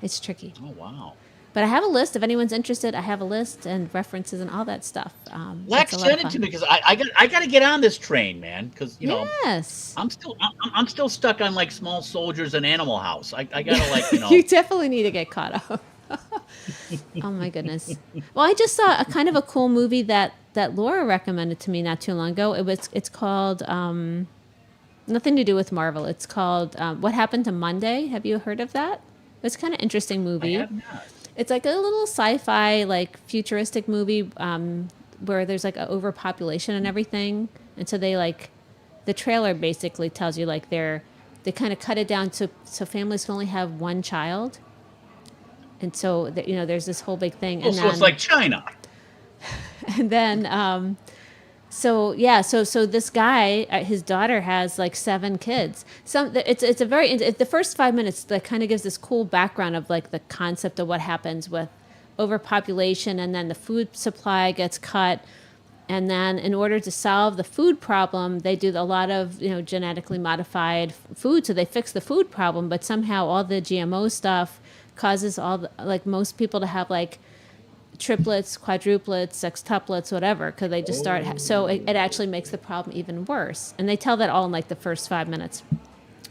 It's tricky. Oh wow. But I have a list. If anyone's interested, I have a list and references and all that stuff. Lex, send it to me because I got to get on this train, man. Because yes, I'm still stuck on like Small Soldiers and Animal House. I gotta like You definitely need to get caught up. Oh my goodness. Well, I just saw a kind of a cool movie that Laura recommended to me not too long ago. It's called nothing to do with Marvel. It's called What Happened to Monday. Have you heard of that? It's kind of interesting movie. I have not. It's like a little sci-fi, like futuristic movie where there's like an overpopulation and everything, and so they like the trailer basically tells you like they kind of cut it down so families can only have one child, and so there's this whole big thing. And so it's like China. And then so this guy, his daughter has like 7 kids. It's a very the first 5 minutes that kind of gives this cool background of like the concept of what happens with overpopulation, and then the food supply gets cut, and then in order to solve the food problem, they do a lot of genetically modified food, so they fix the food problem, but somehow all the GMO stuff causes most people to have like triplets, quadruplets, sextuplets, whatever, because they just start. So it actually makes the problem even worse. And they tell that all in like the first 5 minutes.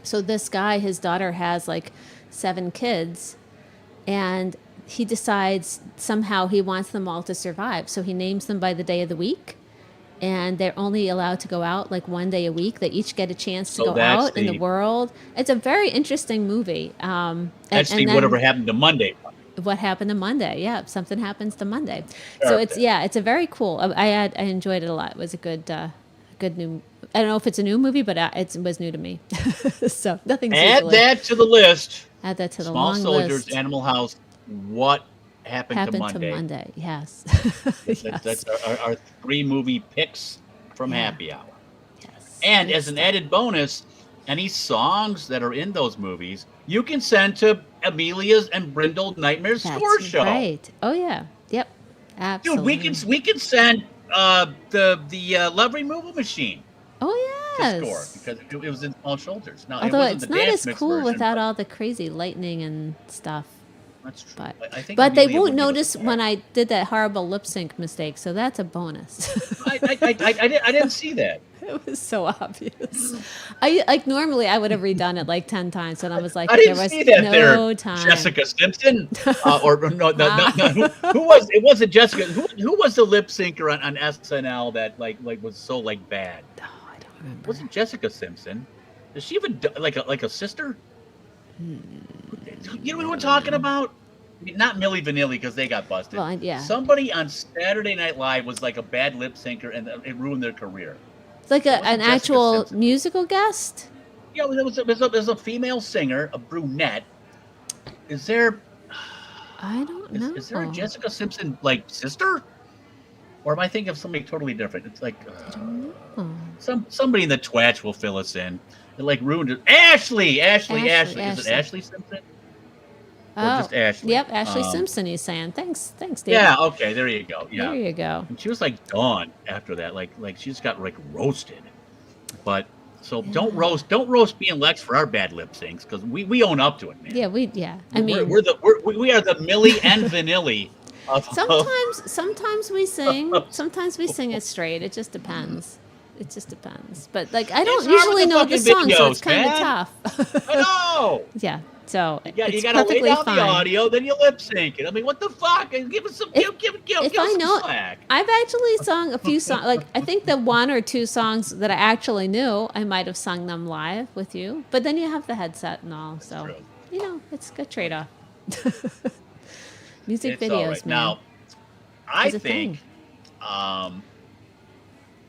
So this guy, his daughter has like 7 kids, and he decides somehow he wants them all to survive. So he names them by the day of the week, and they're only allowed to go out like one day a week. They each get a chance to go out in the world. It's a very interesting movie. That's the Whatever Happened to Monday. What happened to Monday? Yeah, something happens to Monday. So it's a very cool. I enjoyed it a lot. It was a good new. I don't know if it's a new movie, but it was new to me. So nothing. Add that to the list. Add that to the Small long Soldiers, list. Animal House. What happened to Monday? Yes. That's our 3 movie picks from Happy Hour. Yes. And as an added bonus, any songs that are in those movies, you can send to Amelia's and Brindle Nightmare Score Show. Right. Oh yeah. Yep. Absolutely. Dude, we can send the Love Removal Machine. Oh to yes. score because it was in Small Shoulders. Now, although it wasn't it's the not dance as mix cool version, without all the crazy lightning and stuff. That's true. But they won't notice when I did that horrible lip sync mistake, so that's a bonus. I didn't see that. It was so obvious. Normally I would have redone it like 10 times, and I was like, I didn't there was see that no there. time. Jessica Simpson, or no, who was it? Wasn't Jessica? Who was the lip syncer on SNL that like was so like bad? Oh, I don't remember. It wasn't Jessica Simpson? Is she even like a sister? You know what we're talking about? I mean, not Milli Vanilli because they got busted. Well, yeah. Somebody on Saturday Night Live was like a bad lip syncer, and it ruined their career. It's like an actual Simpson. Musical guest? Yeah, there's a female singer, a brunette. Is there? I don't know. Is there a Jessica Simpson like sister? Or am I thinking of somebody totally different? It's like somebody in the twatch will fill us in. It like ruined it. Ashley. Is it Ashley Simpson? Or just Ashley? Yep, Ashley Simpson. He's saying thanks, David. Yeah. Okay. There you go. Yeah. There you go. And she was like gone after that. Like she just got like roasted. But so don't roast me and Lex for our bad lip syncs because we own up to it, man. Yeah. I mean, we are the Milli and Vanilli. Sometimes we sing. Sometimes we sing it straight. It just depends. But like I don't usually know the song, so it's kind of tough. I know. Yeah. So you it's gotta lay down fine. the audio, then you lip sync it. I mean, what the fuck? Give us some give us some slack. I've actually sung a few songs. Like I think the one or two songs that I actually knew, I might have sung them live with you. But then you have the headset and all, so it's a good trade-off. Music videos, right. man. Now, I think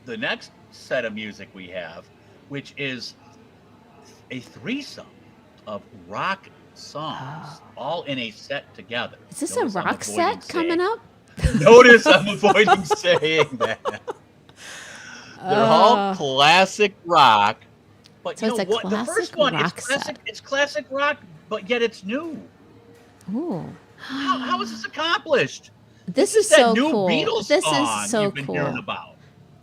the next set of music we have, which is a threesome of rock songs, all in a set together. Is this a rock set coming up? Notice I'm avoiding saying that. They're all classic rock, but so you know it's a what? The first one is classic. Set. It's classic rock, but yet it's new. Ooh. How is this accomplished? This is that so new cool. Beatles This song is so you've been cool. hearing about.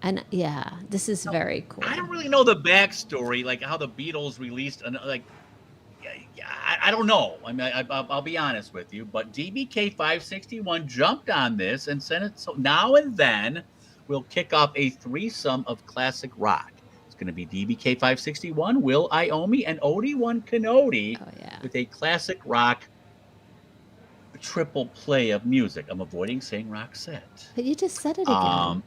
And yeah, this is very cool. I don't really know the backstory, like how the Beatles released, I don't know. I mean, I'll be honest with you, but DBK 561 jumped on this and sent it. So now and then, we'll kick off a threesome of classic rock. It's going to be DBK 561, Will Iommi, and Obi-Wan Kenobi with a classic rock triple play of music. I'm avoiding saying rock set. But you just said it again.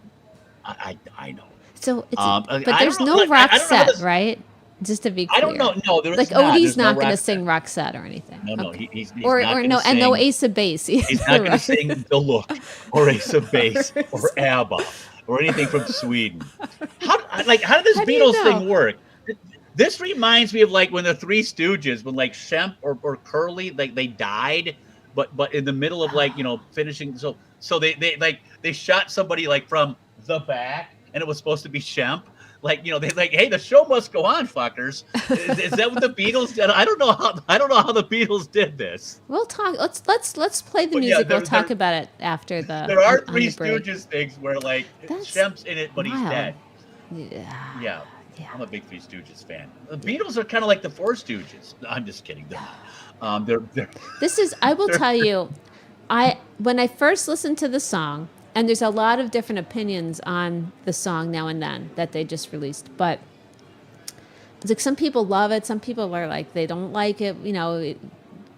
I know. So it's but there's no rock set, right? Just to be clear. I don't know. No, there is like not. Odie's not no going to sing rock set or anything. No, okay. he's or not no, sing, and no Ace of Base. He's not going to sing The Look or Ace of Base or ABBA or anything from Sweden. How did this Beatles thing work? This reminds me of like when the Three Stooges, when like Shemp or Curly, like they died, but in the middle of like finishing. So they shot somebody like from the back, and it was supposed to be Shemp. Like they like, hey, the show must go on, fuckers. Is that what the Beatles did? I don't know how the Beatles did this. We'll talk. Let's play the music. We'll talk about it after the. There are Three Stooges things where like Shemp's in it, but he's dead. Yeah. I'm a big Three Stooges fan. The Beatles are kind of like the Four Stooges. I'm just kidding. They're This is. I will tell you. When I first listened to the song. And there's a lot of different opinions on the song Now and Then that they just released. But it's like some people love it. Some people are like, they don't like it,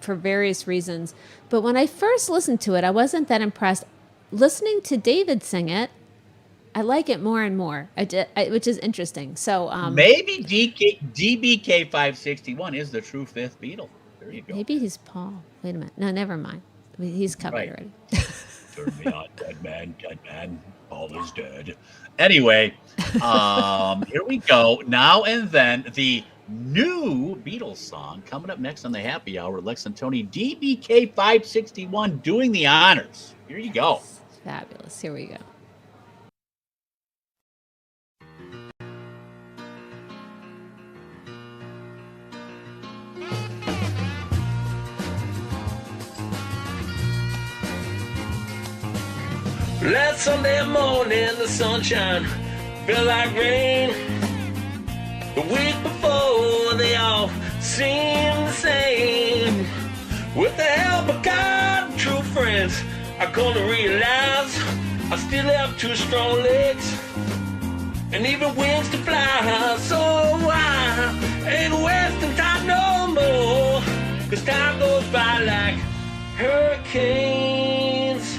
for various reasons. But when I first listened to it, I wasn't that impressed. Listening to David sing it, I like it more and more, which is interesting. So maybe DBK 561 is the true fifth Beatle. There you go. Maybe he's Paul. Wait a minute. No, never mind. He's covered already. Turn me on, dead man, all is dead. Anyway, here we go. Now and Then, the new Beatles song coming up next on the Happy Hour. Lex and Tony, DBK 561 doing the honors. Here you go. Fabulous. Here we go. Last Sunday morning, the sunshine felt like rain. The week before, they all seemed the same. With the help of God and true friends, I come to realize I still have two strong legs. and even wings to fly. So I ain't wasting time no more, 'cause time goes by like hurricanes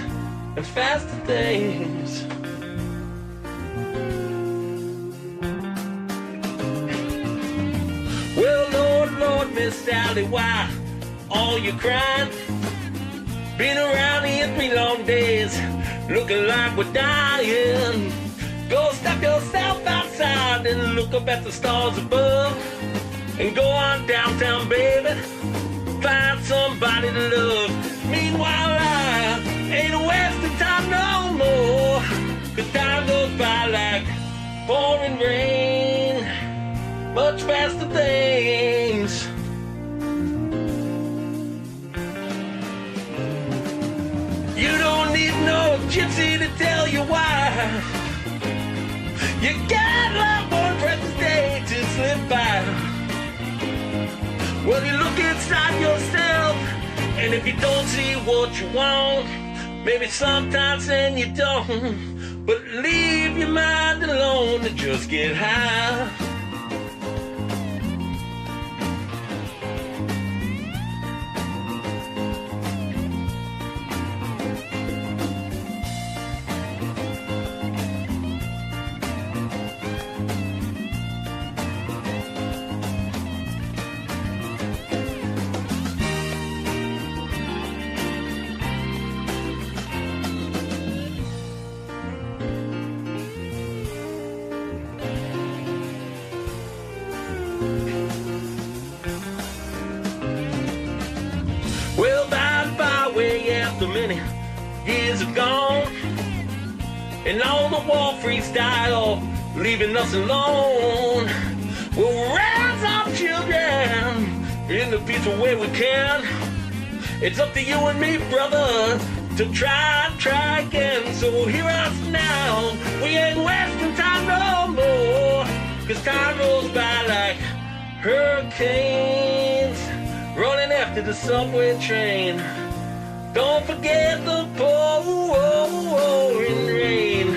and faster things. Well, Lord, Miss Sally, why all you crying? Been around here 3 long days, looking like we're dying. Go step yourself outside and look up at the stars above, and go on downtown, baby, find somebody to love. Meanwhile, I ain't wasting time no more, 'cause time goes by like pouring rain, much faster things. You don't need no gypsy to tell you why. You got like one precious day to slip by. Well, you look inside yourself, and if you don't see what you want, maybe sometimes then you don't. But leave your mind alone and just get high. Well, by way after many years have gone, and all the war freaks died off, leaving us alone. We'll rise up, children, in the peaceful way we can. It's up to you and me, brother, to try again. So hear us now, we ain't wasting time no more, 'cause time rolls by like hurricanes, running after the subway train. Don't forget the pouring rain.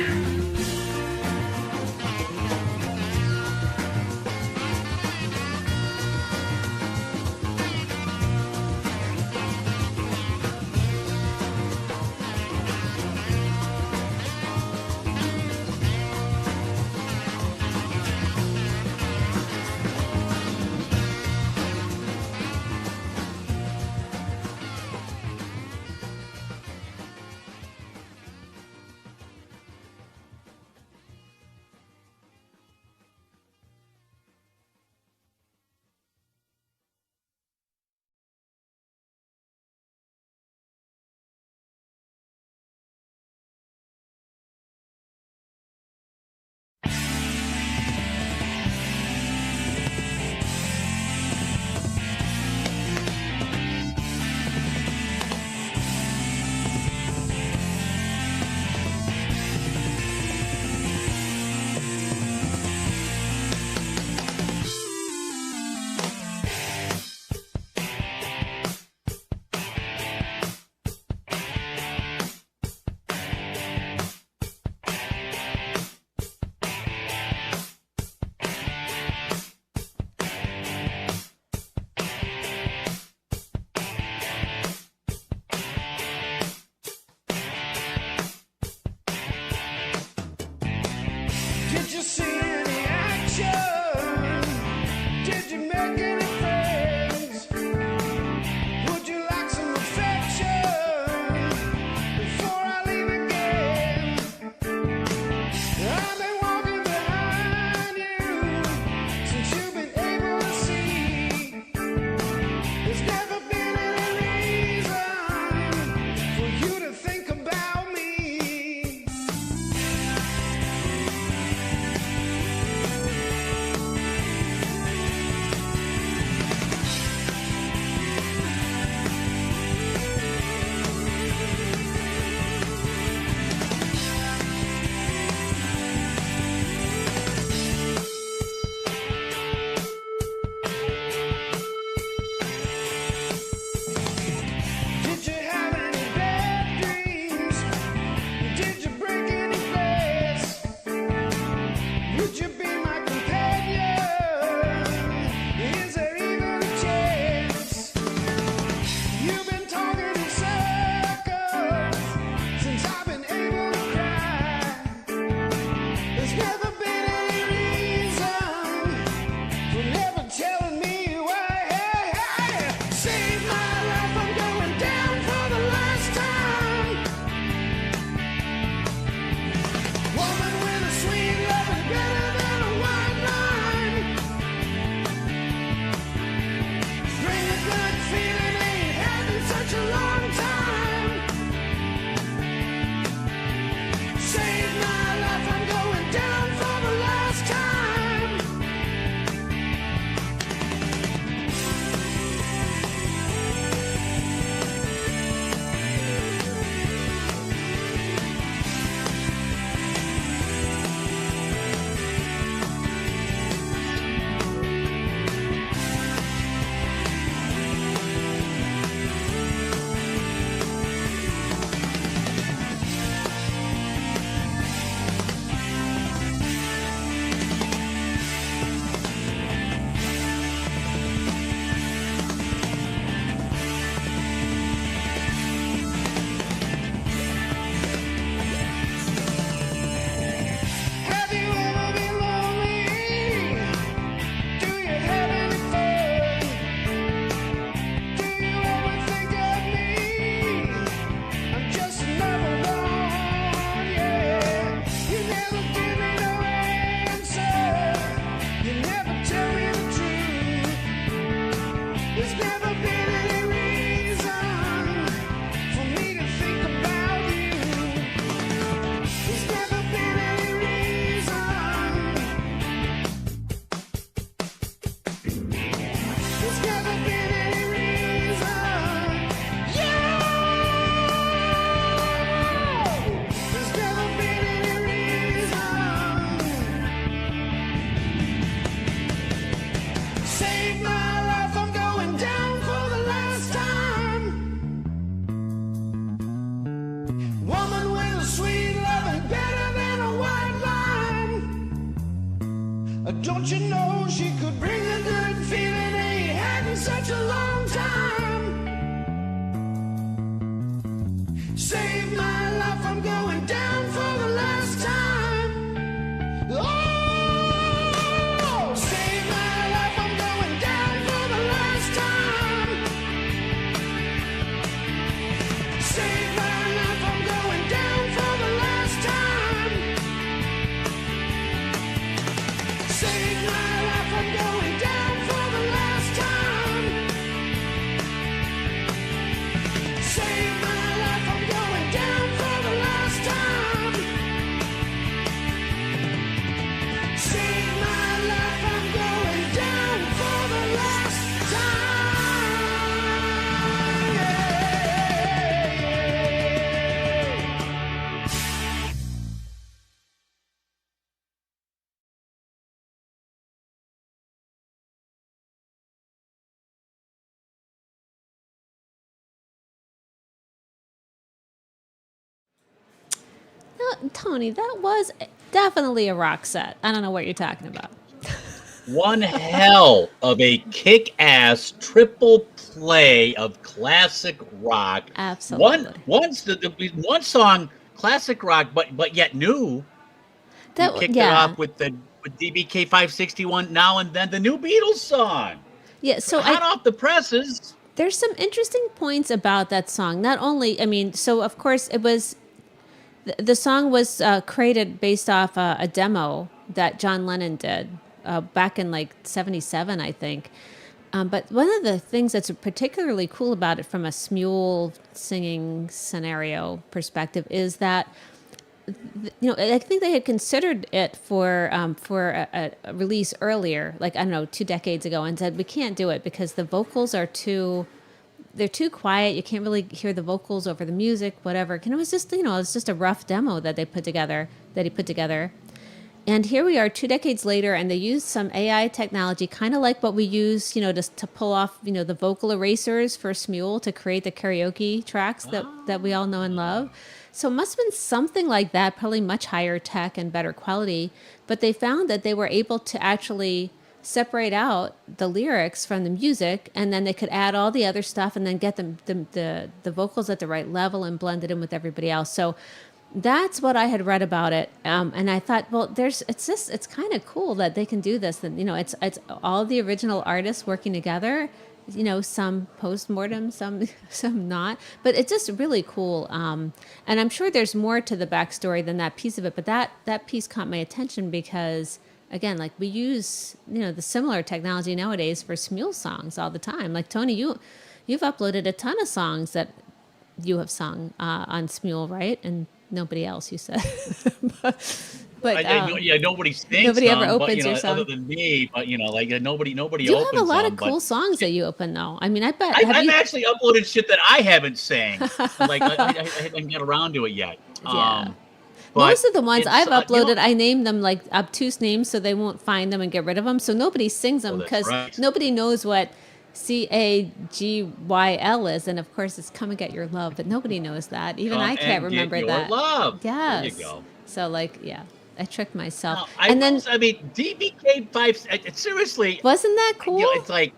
Don't you know she could bring a good feeling? Ain't had in such a long time. Save my life, I'm going down for the last time. Oh, save my life, I'm going down for the last time. Save my life, I'm going down for the last time. Save my life, I'm going down for the last time. Save my life, I'm going down for the last time. Save my life, I'm going down for the last No, Tony, that was definitely a rock set. I don't know what you're talking about. One hell of a kick-ass triple play of classic rock. Absolutely. One song, classic rock, but yet new. You kicked it off with DBK 561. Now and then, the new Beatles song. Yeah, so hot off the presses. There's some interesting points about that song. Not only, I mean, so of course it was. The song was created based off a demo that John Lennon did back in like 77, I think. But one of the things that's particularly cool about it from a Smule singing scenario perspective is that, I think they had considered it for a release earlier, like, I don't know, 2 decades ago, and said, we can't do it because the vocals are they're too quiet. You can't really hear the vocals over the music, whatever. And it was just, it's just a rough demo that he put together. And here we are 2 decades later, and they used some AI technology, kind of like what we use, to pull off, the vocal erasers for Smule to create the karaoke tracks that we all know and love. So it must have been something like that, probably much higher tech and better quality. But they found that they were able to actually separate out the lyrics from the music, and then they could add all the other stuff and then get the vocals at the right level and blend it in with everybody else. So that's what I had read about it, and I thought, well, it's kind of cool that they can do this, and it's all the original artists working together. Some post-mortem, some not, but it's just really cool. And I'm sure there's more to the backstory than that piece of it, but that piece caught my attention because, again, like, we use, the similar technology nowadays for Smule songs all the time. Like, Tony, you've uploaded a ton of songs that you have sung on Smule, right? And nobody else, you said. but nobody sings. Nobody some, ever opens but, your song, other than me. But nobody you opens. You have a lot them, of cool songs that you open, though. I mean, I bet I've actually uploaded shit that I haven't sang. Like I haven't get around to it yet. Yeah. Most of the ones I've uploaded, I name them like obtuse names so they won't find them and get rid of them. So nobody sings them because nobody knows what CAGYL is. And of course, it's Come and Get Your Love, but nobody knows that. Even I can't remember that. Love. Yes. There you go. So, like, yeah, I tricked myself. No, DBK 5, seriously. Wasn't that cool? It's like,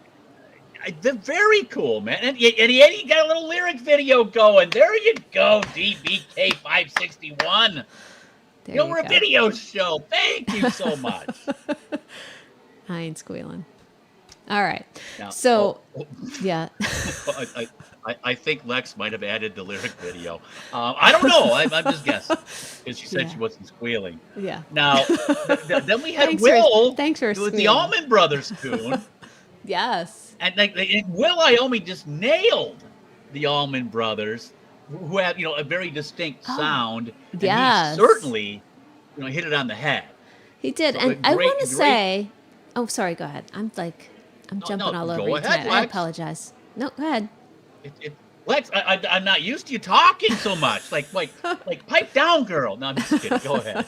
they're very cool, man. And he got a little lyric video going. There you go, DBK 561. We're a video show. Thank you so much. I ain't squealing. All right. Now, yeah. I think Lex might have added the lyric video. I don't know. I'm just guessing. Because she said she wasn't squealing. Yeah. Now, then we had thanks Will with the Allman Brothers tune. Yes. And Will Iommi just nailed the Allman Brothers, who have a very distinct sound. And he certainly hit it on the head. He did, so and I want to say, oh, sorry, go ahead. I'm jumping all over you tonight. I apologize. No, go ahead. Lex, I'm not used to you talking so much. Like pipe down, girl. No, I'm just kidding. Go ahead.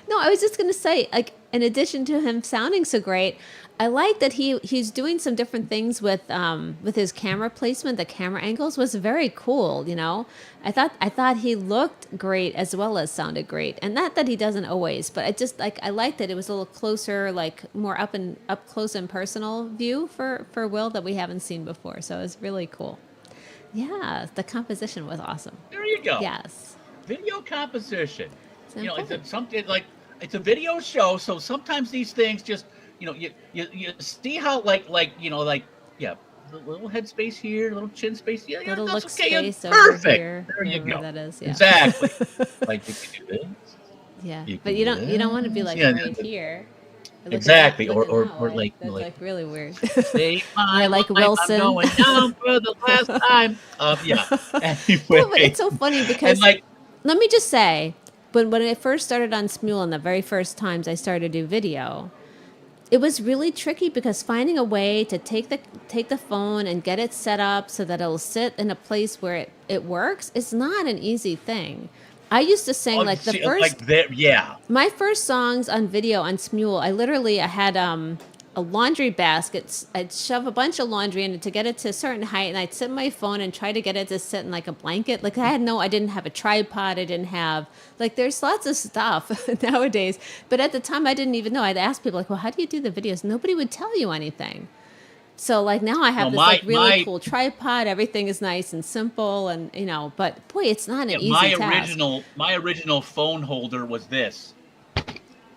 No, I was just gonna say, like, in addition to him sounding so great, I like that he's doing some different things with his camera placement. The camera angles was very cool. You know, I thought he looked great as well as sounded great, and not that he doesn't always, but I just I liked that it was a little closer, like more up close and personal view for Will that we haven't seen before. So it was really cool. Yeah, the composition was awesome. There you go. Yes. Video composition. It's You know, it's important. something like it's a video show, so sometimes these things just you see how yeah, a little head space here, a little chin space, yeah, Little that's look okay, space over perfect. here, There you wherever go. that is, yeah. Exactly. Like you can do this. Yeah, You but can you do don't want to be like Yeah, right here. Looking exactly, up- or looking or that or way. like That's really weird. Say my You're like life, Wilson. I'm going down for the last time. Yeah. Anyway, No, but it's so funny and because like let me just say, when I first started on Smule and the very first times I started to do video, it was really tricky because finding a way to take the phone and get it set up so that it'll sit in a place where it works is not an easy thing. I used to sing like the first yeah. my first songs on video on Smule, I had a laundry basket. I'd shove a bunch of laundry in it to get it to a certain height, and I'd sit my phone and try to get it to sit in like a blanket. Like I didn't have a tripod. I didn't have there's lots of stuff nowadays. But at the time, I didn't even know. I'd ask people like, well, how do you do the videos? Nobody would tell you anything. So like now I have this really cool tripod. Everything is nice and simple, and but boy, it's not an easy task. My original phone holder was this.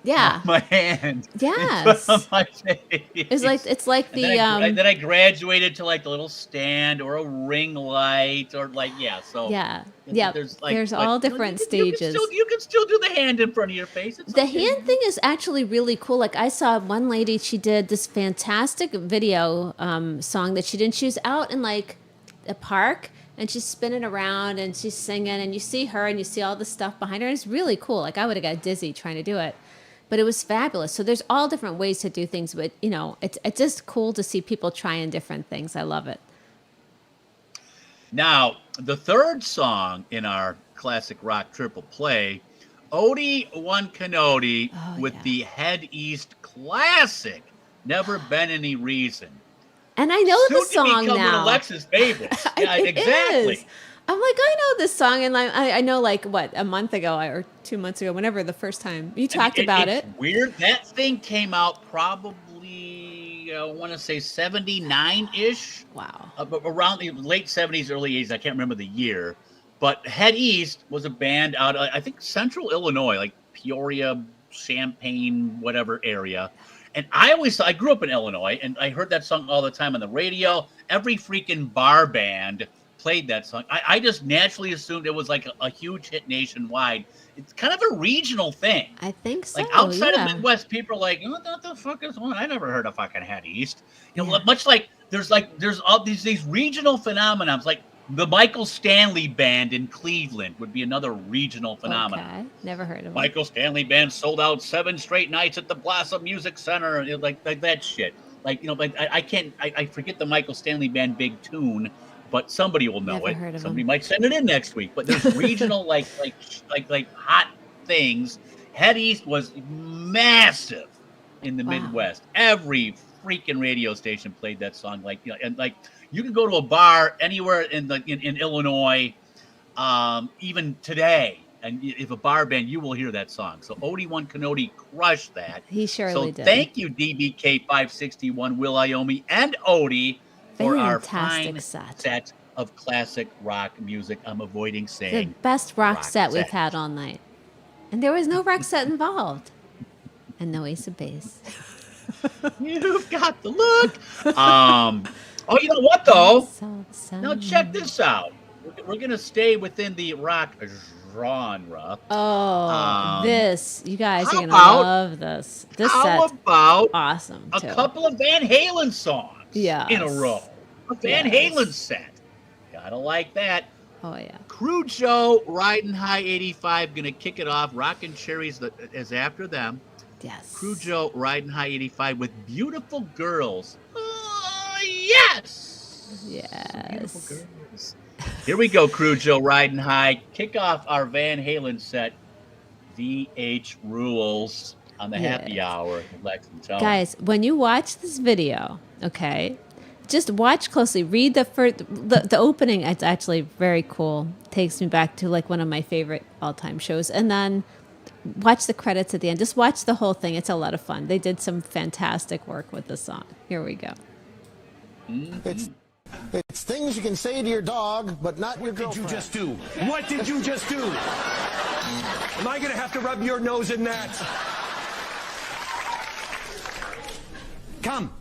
Yeah. My hand. Yes. On my face. It's like the then I graduated to like the little stand or a ring light or so yeah. There's like, all different stages. You can still do the hand in front of your face. It's the okay. hand thing is actually really cool. Like I saw one lady, she did this fantastic video song that she did. She was out in like a park and she's spinning around and she's singing and you see her and you see all the stuff behind her. And it's really cool. Like I would have got dizzy trying to do it. But it was fabulous. So there's all different ways to do things, but it's just cool to see people trying different things. I love it. Now, the third song in our classic rock triple play, Odie One Canody with the Head East classic, Never Been Any Reason. And I know the song Soon to become now. one of Lex's favorites. Yeah, It exactly. is. I'm like, I know this song, and I know a month ago or 2 months ago, whenever the first time you talked about it. It's weird. That thing came out probably, I want to say 79-ish. Wow. Around the late 70s, early 80s. I can't remember the year. But Head East was a band out, I think, central Illinois, like Peoria, Champaign, whatever area. And I grew up in Illinois, and I heard that song all the time on the radio. Every freaking bar band played that song. I just naturally assumed it was like a huge hit nationwide. It's kind of a regional thing. I think so. Like outside of Midwest, people are like, what the fuck is one? I never heard of fucking Head East. Much like there's all these regional phenomenons, like the Michael Stanley Band in Cleveland would be another regional phenomenon. Okay, never heard of it. Michael Stanley Band sold out 7 straight nights at the Blossom Music Center, like that shit. I forget the Michael Stanley Band big tune. But somebody will know it. Somebody might send it in next week. But there's regional like hot things. Head East was massive in the Midwest. Every freaking radio station played that song. And you can go to a bar anywhere in Illinois, even today, and if a bar band, you will hear that song. So Odie One Canody crushed that. He surely did. Thank you, DBK 561, Will Iomi, and Odie. For our fine set of classic rock music. I'm avoiding saying the best rock set we've had all night. And there was no rock set involved. And no Ace of Base. You've got the look. Oh, you know what, though? Now, check this out. We're going to stay within the rock genre. Oh, you guys are going to love this. This set's awesome, too. A couple of Van Halen songs. Yeah, in a row. A Van Halen set. Gotta like that. Oh, yeah. Crude Show, Riding High 85, gonna kick it off. Rockin' Cherries is after them. Yes. Crude Show, Riding High 85 with Beautiful Girls. Yes! Yes. Beautiful Girls. Here we go, Crude Show, Riding High. Kick off our Van Halen set. VH rules on the happy hour with Lex and Tony. Guys, when you watch this video, okay, just watch closely. Read the opening. It's actually very cool. Takes me back to like one of my favorite all-time shows. And then watch the credits at the end. Just watch the whole thing. It's a lot of fun. They did some fantastic work with the song. Here we go. It's things you can say to your dog, but not your girlfriend. What did you just do? What did you just do? Am I going to have to rub your nose in that? Come.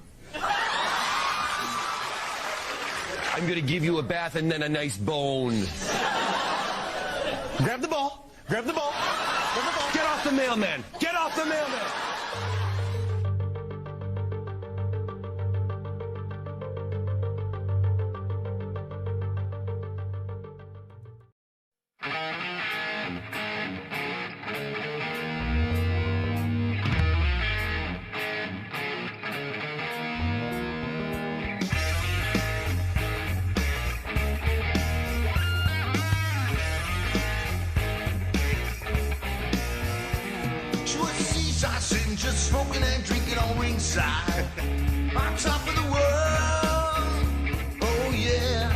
I'm going to give you a bath and then a nice bone. Grab the ball. Grab the ball. Grab the ball. Get off the mailman. Get off the mailman. Just smoking and drinking on ringside, on top of the world. Oh yeah.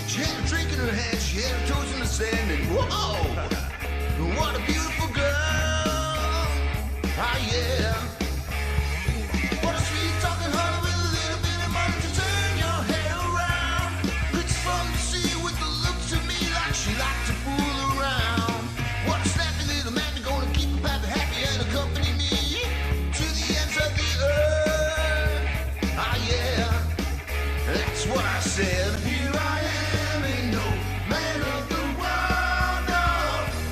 She had a drink in her hand, she had her toes in the sand, and whoa, what a beautiful girl. Ah yeah. What a sweet talking honey with a little bit of money to turn your hair around. It's fun to see with the look to me like she liked to fool around. What a snappy little man, you're gonna keep her happy and accompany me to the ends of the earth. Ah yeah, that's what I said. Here I am, ain't no man of the world, no.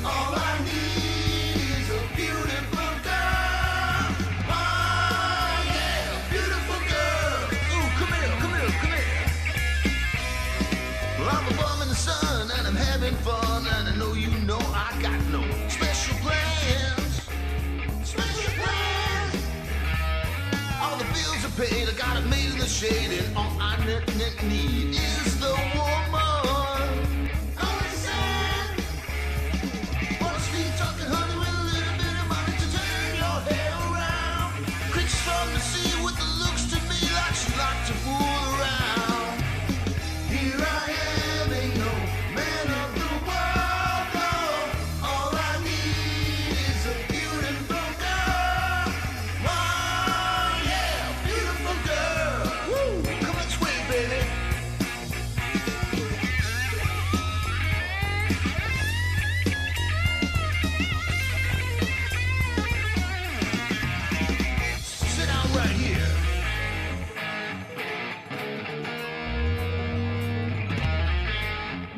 All I need is a beautiful girl. Ah yeah, beautiful girl. Ooh, come here, come here, come here. Well, I'm a bum in the sun and I'm having fun, and I know you know I got no special plans. Special plans. All the bills are paid, I got it made in the shade, and all I need is the woman. Understand? What a sweet talking honey with a little bit of money to turn your hair around. Creatures from the sea with the looks to me like she liked to fool around. Here I am, ain't no man of the world, no. All I need is a beautiful girl. Oh yeah, beautiful girl. Woo, come this way, baby. Sit down right here.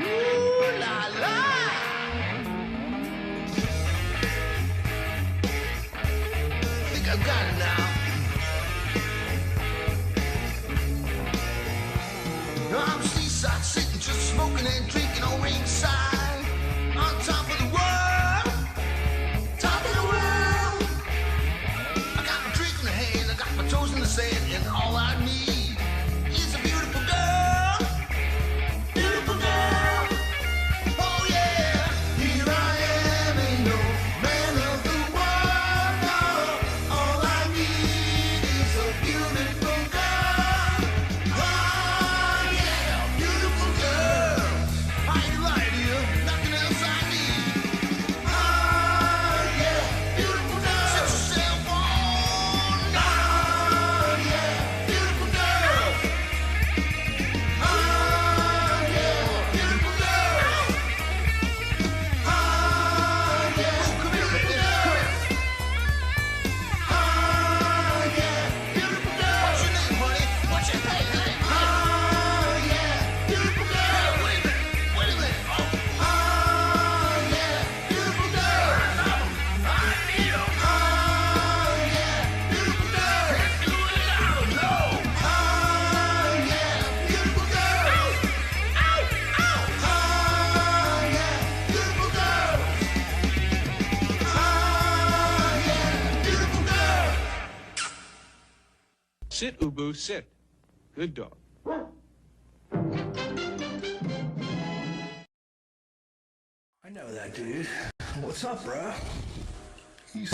Ooh la la. I think I've got it now. I'm seaside sitting, just smoking and drinking on ringside, on top of the world, top of the world. I got my drink in the hand, I got my toes in the sand, and all I need is a beautiful girl, beautiful girl. Oh yeah, here I am, ain't no man of the world, no. All I need is a beautiful girl. Oh yeah, beautiful girl. I ain't lying to you, nothing else I need. Oh yeah, beautiful girl. Set yourself on. Oh yeah, beautiful girl. Oh yeah, beautiful girl. Oh yeah, come here, baby, come here. Oh yeah, beautiful girl. What's your name, honey? What's your name? Oh yeah, beautiful girl. Wait a minute, wait a minute. Oh yeah, beautiful girl. I need 'em. Oh yeah, beautiful girl. Can't do it out, no. Oh yeah, beautiful girl. Ow, ow, ow. Oh yeah, beautiful girl. Oh yeah, beautiful girl. Sit, Ubu, sit. Good dog. I know that dude. What's up, bro? He's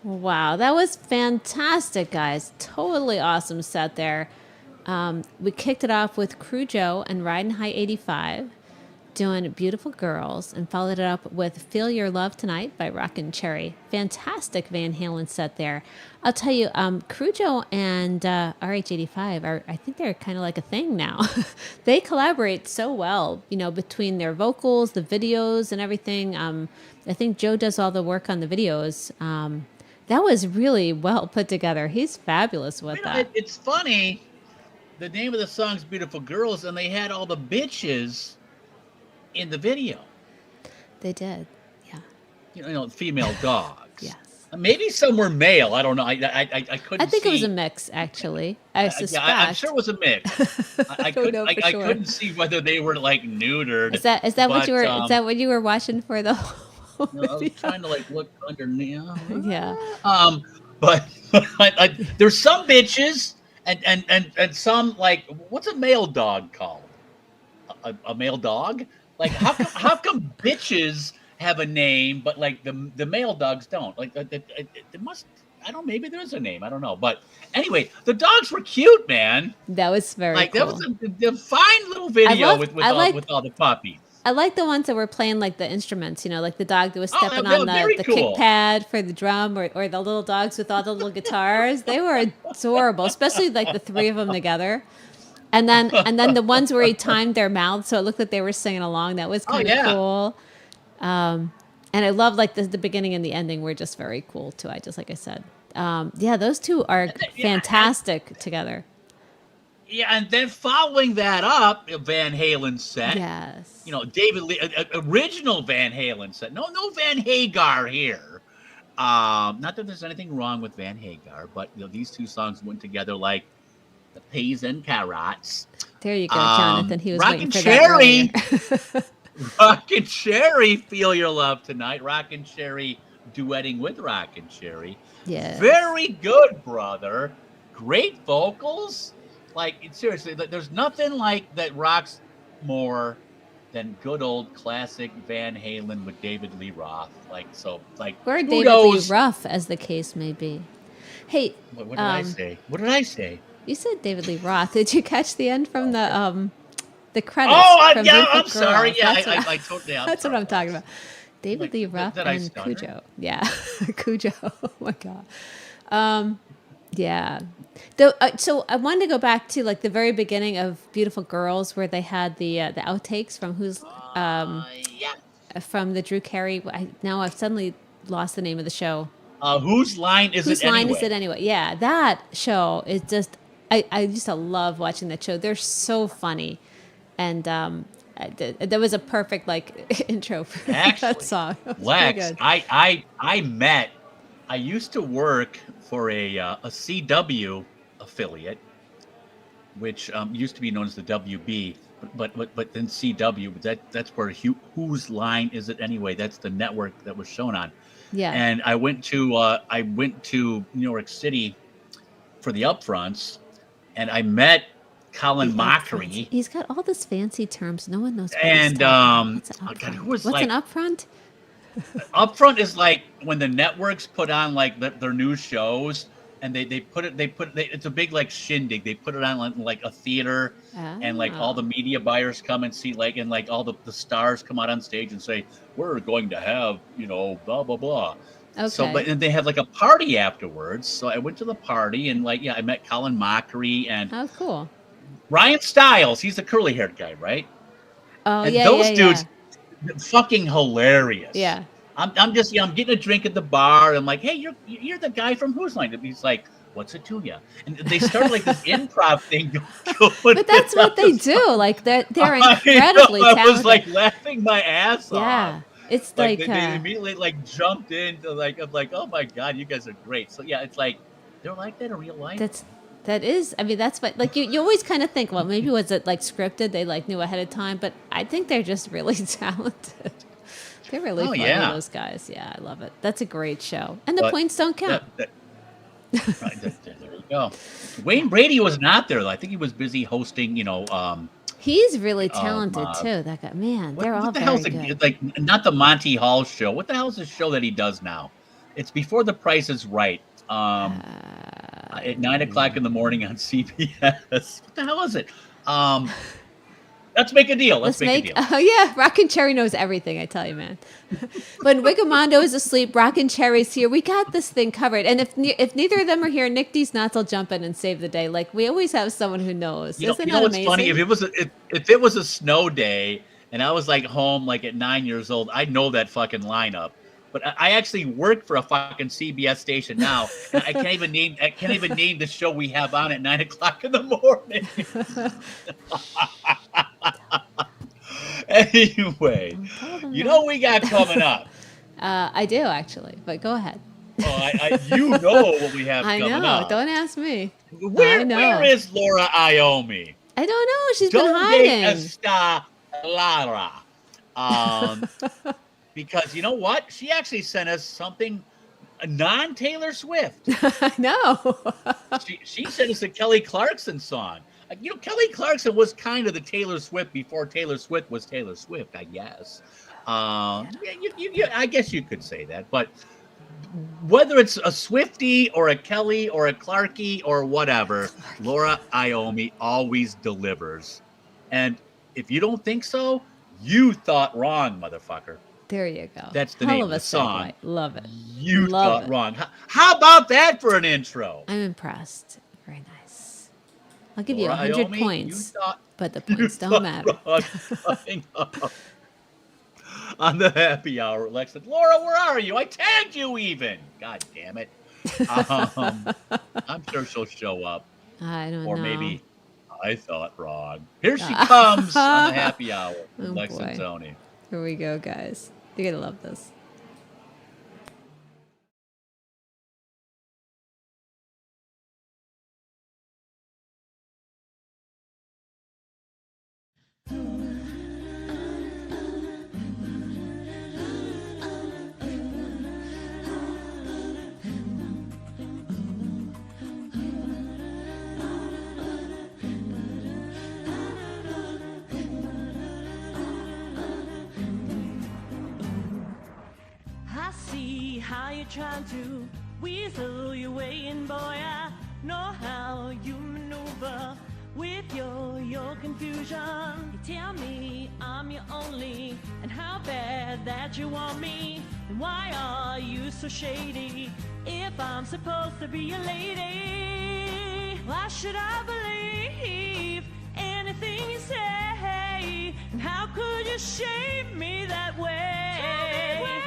Wow, that was fantastic, guys. Totally awesome set there. We kicked it off with Crew Joe and Riding High 85 doing Beautiful Girls, and followed it up with Feel Your Love Tonight by Rockin' Cherry. Fantastic Van Halen set there. I'll tell you, Crew Joe and RH85 are, I think they're kind of like a thing now. They collaborate so well, you know, between their vocals, the videos, and everything. I think Joe does all the work on the videos. That was really well put together. He's fabulous with that. It's funny. The name of the song's Beautiful Girls, and they had all the bitches in the video. They did, yeah. You know, female dogs. Yes. Maybe some were male. I don't know. I couldn't. I think see. It was a mix, actually. I suspect. Yeah, I'm sure it was a mix. I couldn't see whether they were like neutered. Is that what you were? Is that what you were watching for the whole I was trying to like look underneath. Yeah. But there's some bitches and some, like, what's a male dog called? A male dog? Like, how come bitches have a name, but like the male dogs don't. Like it must. I don't know. Maybe there is a name. I don't know. But anyway, the dogs were cute, man. That was very cool. That was a fine little video with all the puppies. I like the ones that were playing like the instruments, like the dog that was stepping they were on the cool. kick pad for the drum, or the little dogs with all the little guitars. They were adorable, especially like the three of them together. And then the ones where he timed their mouths so it looked like they were singing along. That was kind of cool. And I love like the beginning and the ending were just very cool too. Like I said, those two are fantastic together. Yeah, and then following that up, Van Halen set. Yes. David Lee, original Van Halen set. No Van Hagar here. Not that there's anything wrong with Van Hagar, but these two songs went together like the peas and carrots. There you go, Jonathan. He was Rock waiting and for Cherry. that. Rock and Cherry, Feel Your Love Tonight. Rock and Cherry duetting with Rock and Cherry. Yeah. Very good, brother. Great vocals. Like, seriously, there's nothing like that rocks more than good old classic Van Halen with David Lee Roth. Or David Lee Roth, as the case may be. Hey, what did I say? What did I say? You said David Lee Roth. Did you catch the end from the credits? I'm sorry. Yeah, I totally. That's what I'm talking about. David Lee Roth and Cujo. Yeah, Cujo. Oh my god. Yeah. So I wanted to go back to like the very beginning of Beautiful Girls, where they had the outtakes from from the Drew Carey. Now I've suddenly lost the name of the show. Whose line is it anyway? Yeah, that show is just. I used to love watching that show. They're so funny, and there was a perfect like intro for that song. Lex, I used to work for a CW affiliate, which used to be known as the WB, but then CW. That's where Whose Line Is It Anyway? That's the network that was shown on. Yeah. And I went to New York City for the upfronts, and I met Colin Mockery. He's got all these fancy terms. No one knows. And what's an upfront? Upfront is like when the networks put on like their new shows, and they put it. It's a big like shindig. They put it on like a theater, and like all the media buyers come and see and all the stars come out on stage and say, "We're going to have blah blah blah." Okay. So, and they had like a party afterwards. So I went to the party and I met Colin Mockery and cool. Ryan Stiles. He's the curly haired guy, right? Oh, and yeah. Those dudes, fucking hilarious. Yeah. I'm getting a drink at the bar. I'm like, hey, you're the guy from Whose Line? And he's like, what's it to you? And they started like this improv thing going. But that's what they do. Like they're incredibly talented. I was like laughing my ass off. Yeah. It's like they immediately like jumped into I'm like, oh my god, you guys are great. So yeah, it's like they're like that in real life. That is. I mean, that's what you always kind of think. Well, maybe was it like scripted? They like knew ahead of time, but I think they're just really talented. They're really funny, those guys. Yeah, I love it. That's a great show, and the points don't count. Right, there you go. Wayne Brady was not there though. I think he was busy hosting. He's really talented too. That guy, man, they're all very good. Like not the Monty Hall show. What the hell is the show that he does now? It's Before the Price is Right. At 9 o'clock in the morning on CBS. What the hell is it? Let's make a deal. Let's make a deal. Oh yeah, Rock and Cherry knows everything. I tell you, man. When Wigamondo is asleep, Rock and Cherry's here. We got this thing covered. And if neither of them are here, Nick D's Nuts will jump in and save the day. Like we always have someone who knows. Isn't that amazing? What's funny? If it was a snow day and I was like home like at 9 years old, I know that fucking lineup. But I actually work for a fucking CBS station now, and I can't even name the show we have on at 9 o'clock in the morning. Anyway, we got coming up. I do actually, but go ahead. You know what we have coming up. I know. Don't ask me. Where is Laura Iomi? I don't know. She's been hiding. Está Lara. Because you know what? She actually sent us something non-Taylor Swift. No. she sent us a Kelly Clarkson song. Kelly Clarkson was kind of the Taylor Swift before Taylor Swift was Taylor Swift, I guess. I guess you could say that, but whether it's a Swiftie or a Kelly or a Clarkie or whatever, Laura Iommi always delivers. And if you don't think so, you thought wrong, motherfucker. There you go. That's the Hell name of of a the song. segue. Love it. You Love thought it. wrong. How about that for an intro? I'm impressed. Very nice. I'll give you Laura 100 Iommi, points, but the You points don't thought matter. wrong coming up on the happy hour. Lex said, Laura, where are you? I tagged you even. God damn it. I'm sure she'll show up. I don't know. Or maybe I thought wrong. Here she comes on the happy hour with Oh, Lex boy. and Tony. Here we go, guys. You're going to love this. I see how you're trying to weasel your way in, boy. I know how you maneuver with your confusion. You tell me I'm your only, and how bad that you want me. And why are you so shady if I'm supposed to be your lady? Why should I believe anything you say? And how could you shame me that way? Tell me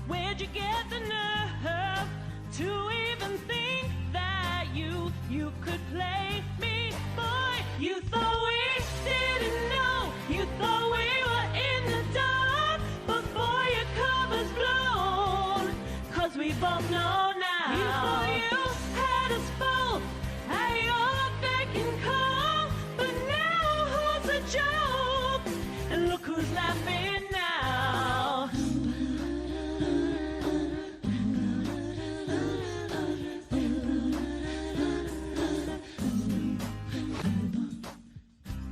where'd you get the nerve to even think that you could play me? Boy, you thought we didn't know. You thought we were in the dark before your cover's blown. 'Cause we both know now. You thought you had us both at your beck and call, but now who's the joke? And look who's laughing now.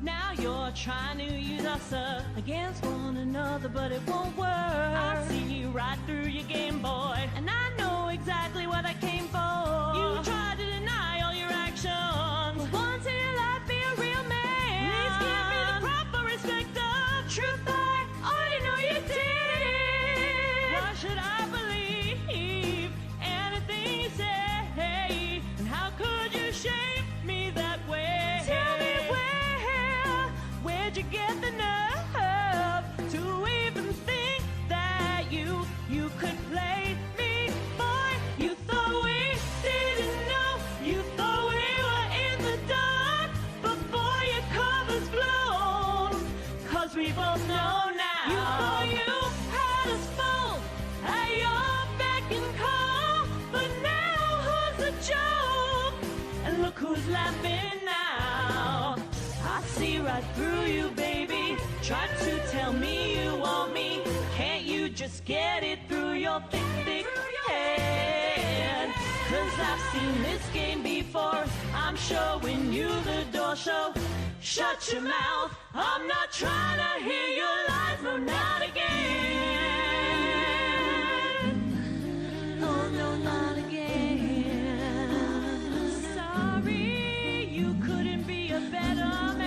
Now you're trying to use us against one another, but it won't work. I see right through your game, boy, and I know exactly what I came for. You tried to deny all your actions. For once in your life, be a real man. Please give me the proper respect of truth. I already know you did. Why should I believe anything you say? And how could you shame me that way? Tell me where'd you get the nerve to even think that you could play me? Boy, you thought we didn't know. You thought we were in the dark before your cover's blown. 'Cause we both know now. You thought you had us both at your beck and call, but now who's the joke? And look who's laughing now. I see right through you, baby. Try to tell me you want me. Can't you just get it through your thick head? 'Cause I've seen this game before. I'm showing you the door, so shut your mouth. I'm not trying to hear your lies, no, not again. Oh, no, not again. Sorry, you couldn't be a better man.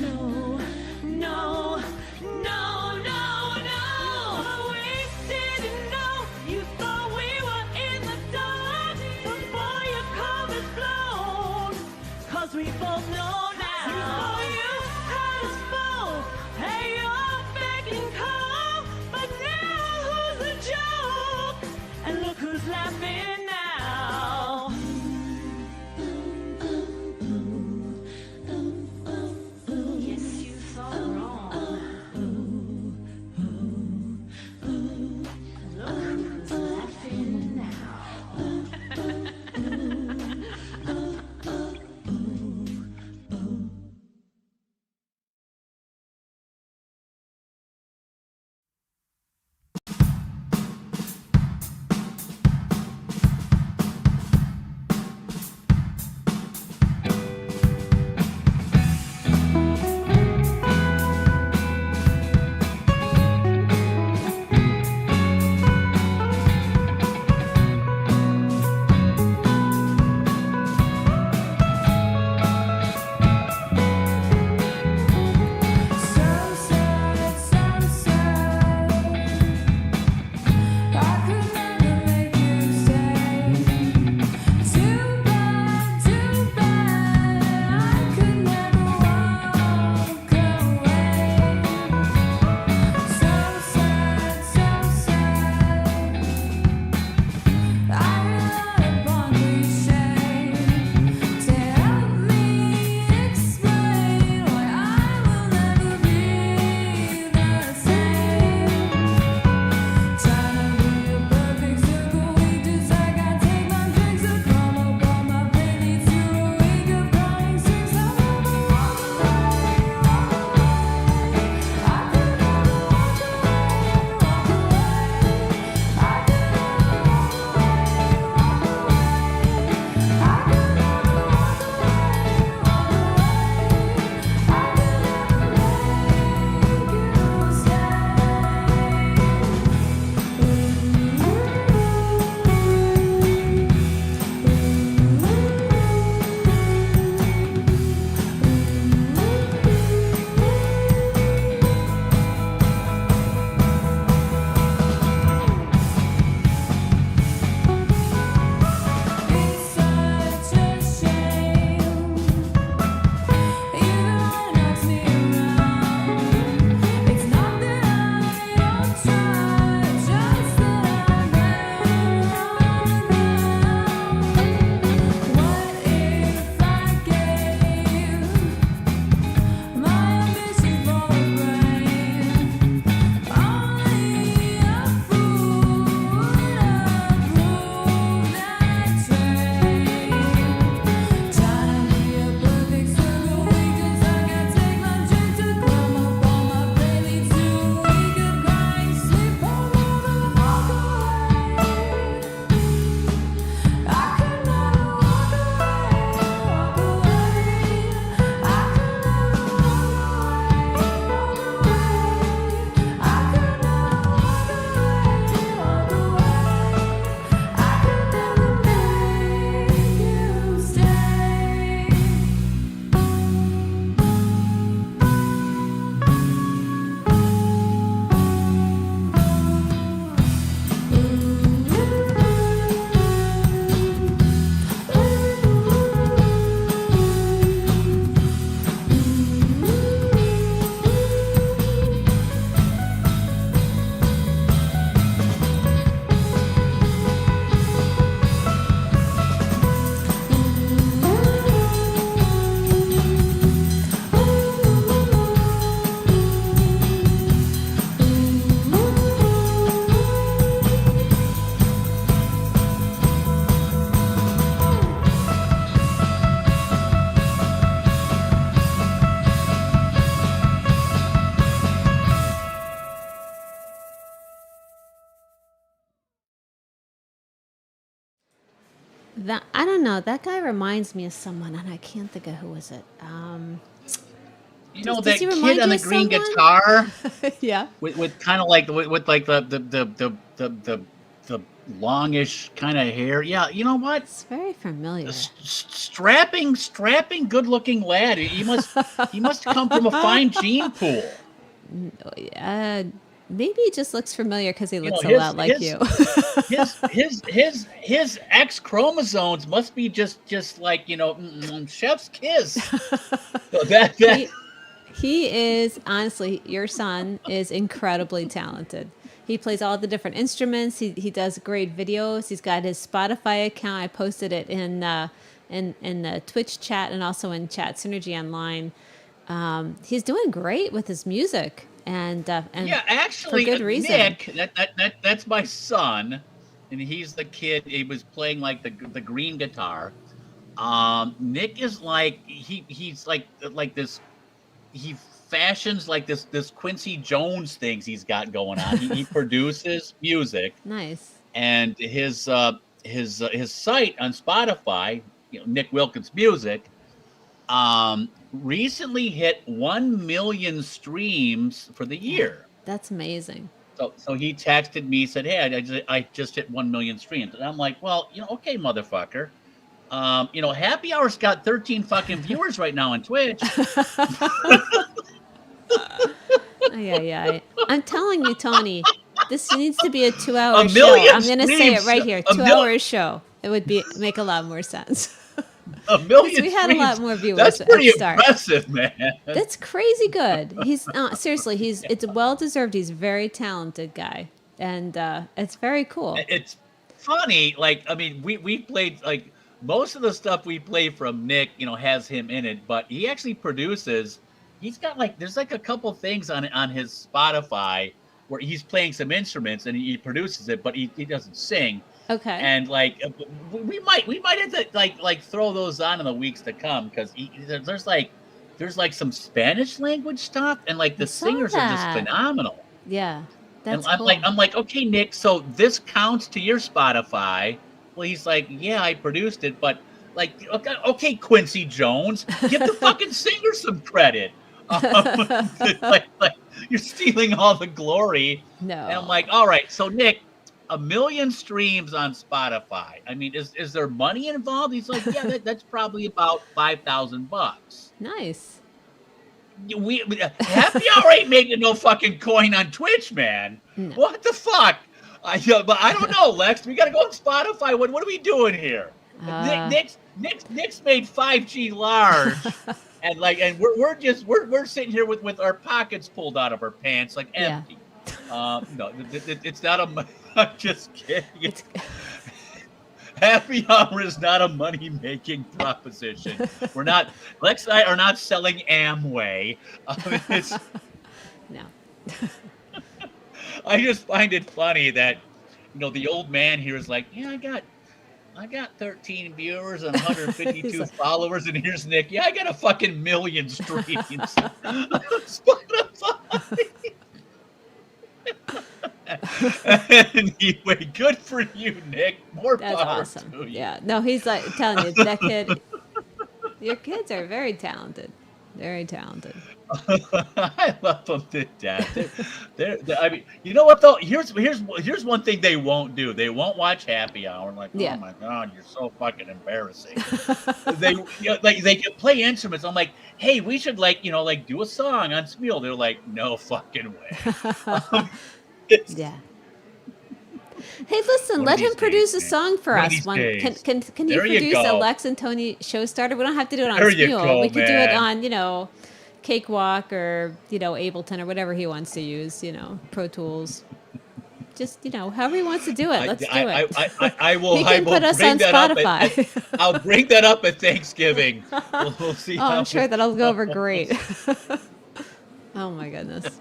No, no, no, no, no. We didn't know. You thought we were in the dark before your cover's blown. 'Cause we both know now. You thought you had us both That I don't know. That guy reminds me of someone, and I can't think of who is it. You know does that he kid remind on you the of green someone? guitar Yeah. with kind of like with like the longish kind of hair. Yeah, you know what? It's very familiar. Strapping, good-looking lad. He must come from a fine gene pool. Maybe he just looks familiar because he You know, looks a lot like you. his X chromosomes must be just like chef's kiss. So that He is, honestly, your son is incredibly talented. He plays all the different instruments. He does great videos. He's got his Spotify account. I posted it in the Twitch chat and also in Chat Synergy Online. He's doing great with his music, and yeah, actually, for good reason. Nick, that's my son, and he's the kid. He was playing like the green guitar. Nick is like he's like this. He fashions like this Quincy Jones things he's got going on. He produces music. Nice. And his site on Spotify, Nick Wilkins Music, recently hit 1 million streams for the year. That's amazing. So he texted me, said, "Hey, I just hit 1 million streams," and I'm like, "Well, okay, motherfucker." Happy Hour's got 13 fucking viewers right now on Twitch. Yeah. I'm telling you, Tony, this needs to be a 2-hour show. I'm going to say it right here. 2-hour show. It would make a lot more sense. 1 million we had a lot more viewers. That's pretty at start. impressive, man. That's crazy good. He's seriously. It's well deserved. He's a very talented guy, and it's very cool. It's funny. Like, I mean, we played like. Most of the stuff we play from Nick, has him in it, but he actually produces. He's got there's a couple things on his Spotify where he's playing some instruments and he produces it, but he doesn't sing. Okay. And we might have to throw those on in the weeks to come because there's some Spanish language stuff and the singers are just phenomenal. Yeah, that's and cool. I'm like, okay, Nick, so this counts to your Spotify. Well, he's like, yeah, I produced it, but okay, Quincy Jones, give the fucking singer some credit. You're stealing all the glory. No. And I'm like, all right, so Nick, 1 million streams on Spotify. I mean, is there money involved? He's like, yeah, that's probably about $5,000. Nice. Happy Hour ain't making no fucking coin on Twitch, man. No. What the fuck? But I don't know, Lex. We got to go on Spotify. What are we doing here? Nick's made 5G large, and we're sitting here with our pockets pulled out of our pants, empty. Yeah. No, it's not a. I'm just kidding. Happy Hour is not a money-making proposition. We're not. Lex and I are not selling Amway. No. I just find it funny that, the old man here is like, yeah, I got 13 viewers and 152 followers, and here's Nick. Yeah, I got a fucking million streams. Anyway, good for you, Nick. More That's power awesome. to you. Yeah. No, he's like telling you that kid. Your kids are very talented. Very talented. I love them to death. They're, I mean, you know what though? Here's one thing they won't do. They won't watch Happy Hour. Like, Yeah. oh my god, you're so fucking embarrassing. They can play instruments. I'm like, hey, we should do a song on Spiel. They're like, no fucking way. Yeah. Hey, listen, let him produce a song for us. Can he produce a Lex and Tony show starter? We don't have to do it on Spiel. We could do it on, Cakewalk or, Ableton or whatever he wants to use, Pro Tools. Just, however he wants to do it. Let's do it. I will. He can put us on Spotify. I'll bring that up at Thanksgiving. We'll see. I'm sure that'll go over great. Oh my goodness.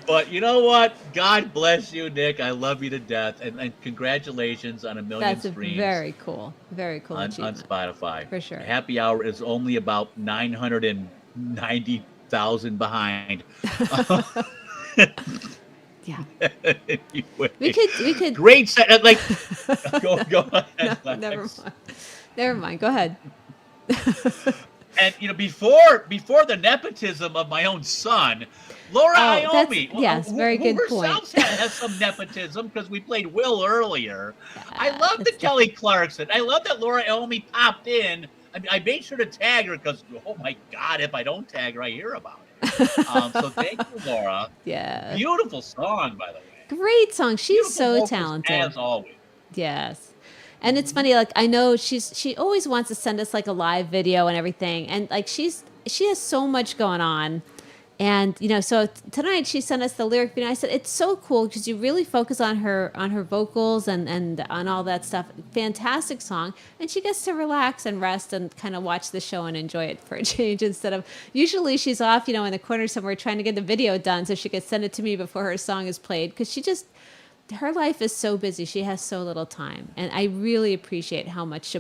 But you know what? God bless you, Nick. I love you to death, and congratulations on 1 million streams. That's very cool. Very cool on Spotify. For sure. Happy Hour is only about 990,000 behind. Yeah. Anyway, We could. Great set. Like, go ahead. No, never mind. Go ahead. And before the nepotism of my own son, Laura Iommi. Yes, very good point. Herself has some nepotism because we played Will earlier. I love the Kelly Clarkson. I love that Laura Iommi popped in. I mean, I made sure to tag her because, oh my God, if I don't tag her, I hear about it. So thank you, Laura. Yeah. Beautiful song, by the way. Great song. She's Beautiful so vocals, talented. as always. Yes. And it's funny, like I know she always wants to send us like a live video and everything. And like she has so much going on. And so tonight she sent us the lyric video. I said it's so cool because you really focus on her vocals and on all that stuff. Fantastic song, and she gets to relax and rest and kind of watch the show and enjoy it for a change instead of usually she's off in the corner somewhere trying to get the video done so she could send it to me before her song is played because her life is so busy. She has so little time, and I really appreciate how much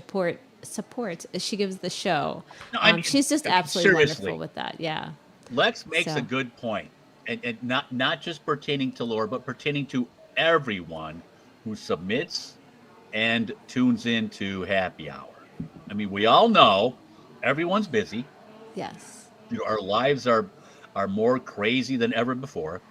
support she gives the show. No, she's just absolutely wonderful with that. Yeah. Lex makes a good point, and not just pertaining to Laura, but pertaining to everyone who submits and tunes into Happy Hour. I mean, we all know everyone's busy. Yes. Our lives are more crazy than ever before.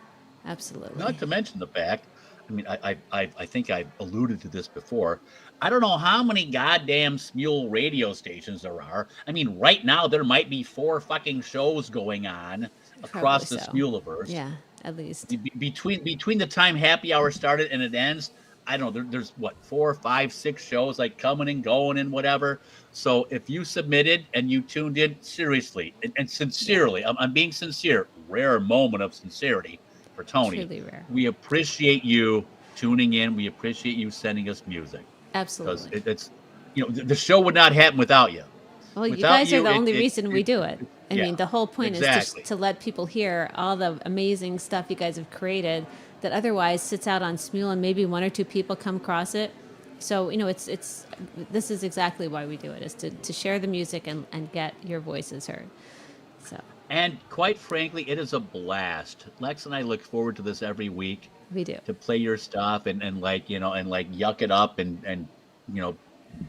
Absolutely. Not to mention the fact, I mean, I think I alluded to this before. I don't know how many goddamn Smule radio stations there are. I mean, right now there might be 4 fucking shows going on across the Smuleverse. Yeah, at least. Between the time Happy Hour started and it ends, I don't know, there's what, 4, 5, 6 shows like coming and going and whatever. So if you submitted and you tuned in, seriously and sincerely, I'm being sincere, rare moment of sincerity for Tony. Truly rare. We appreciate you tuning in. We appreciate you sending us music. Absolutely. Because it's, the show would not happen without you. Well, you guys are the only reason we do it. I mean, the whole point is just to let people hear all the amazing stuff you guys have created that otherwise sits out on Smule and maybe 1 or 2 people come across it. So, this is exactly why we do it, is to share the music and get your voices heard. So. And quite frankly, it is a blast. Lex and I look forward to this every week. We do. To play your stuff and yuck it up and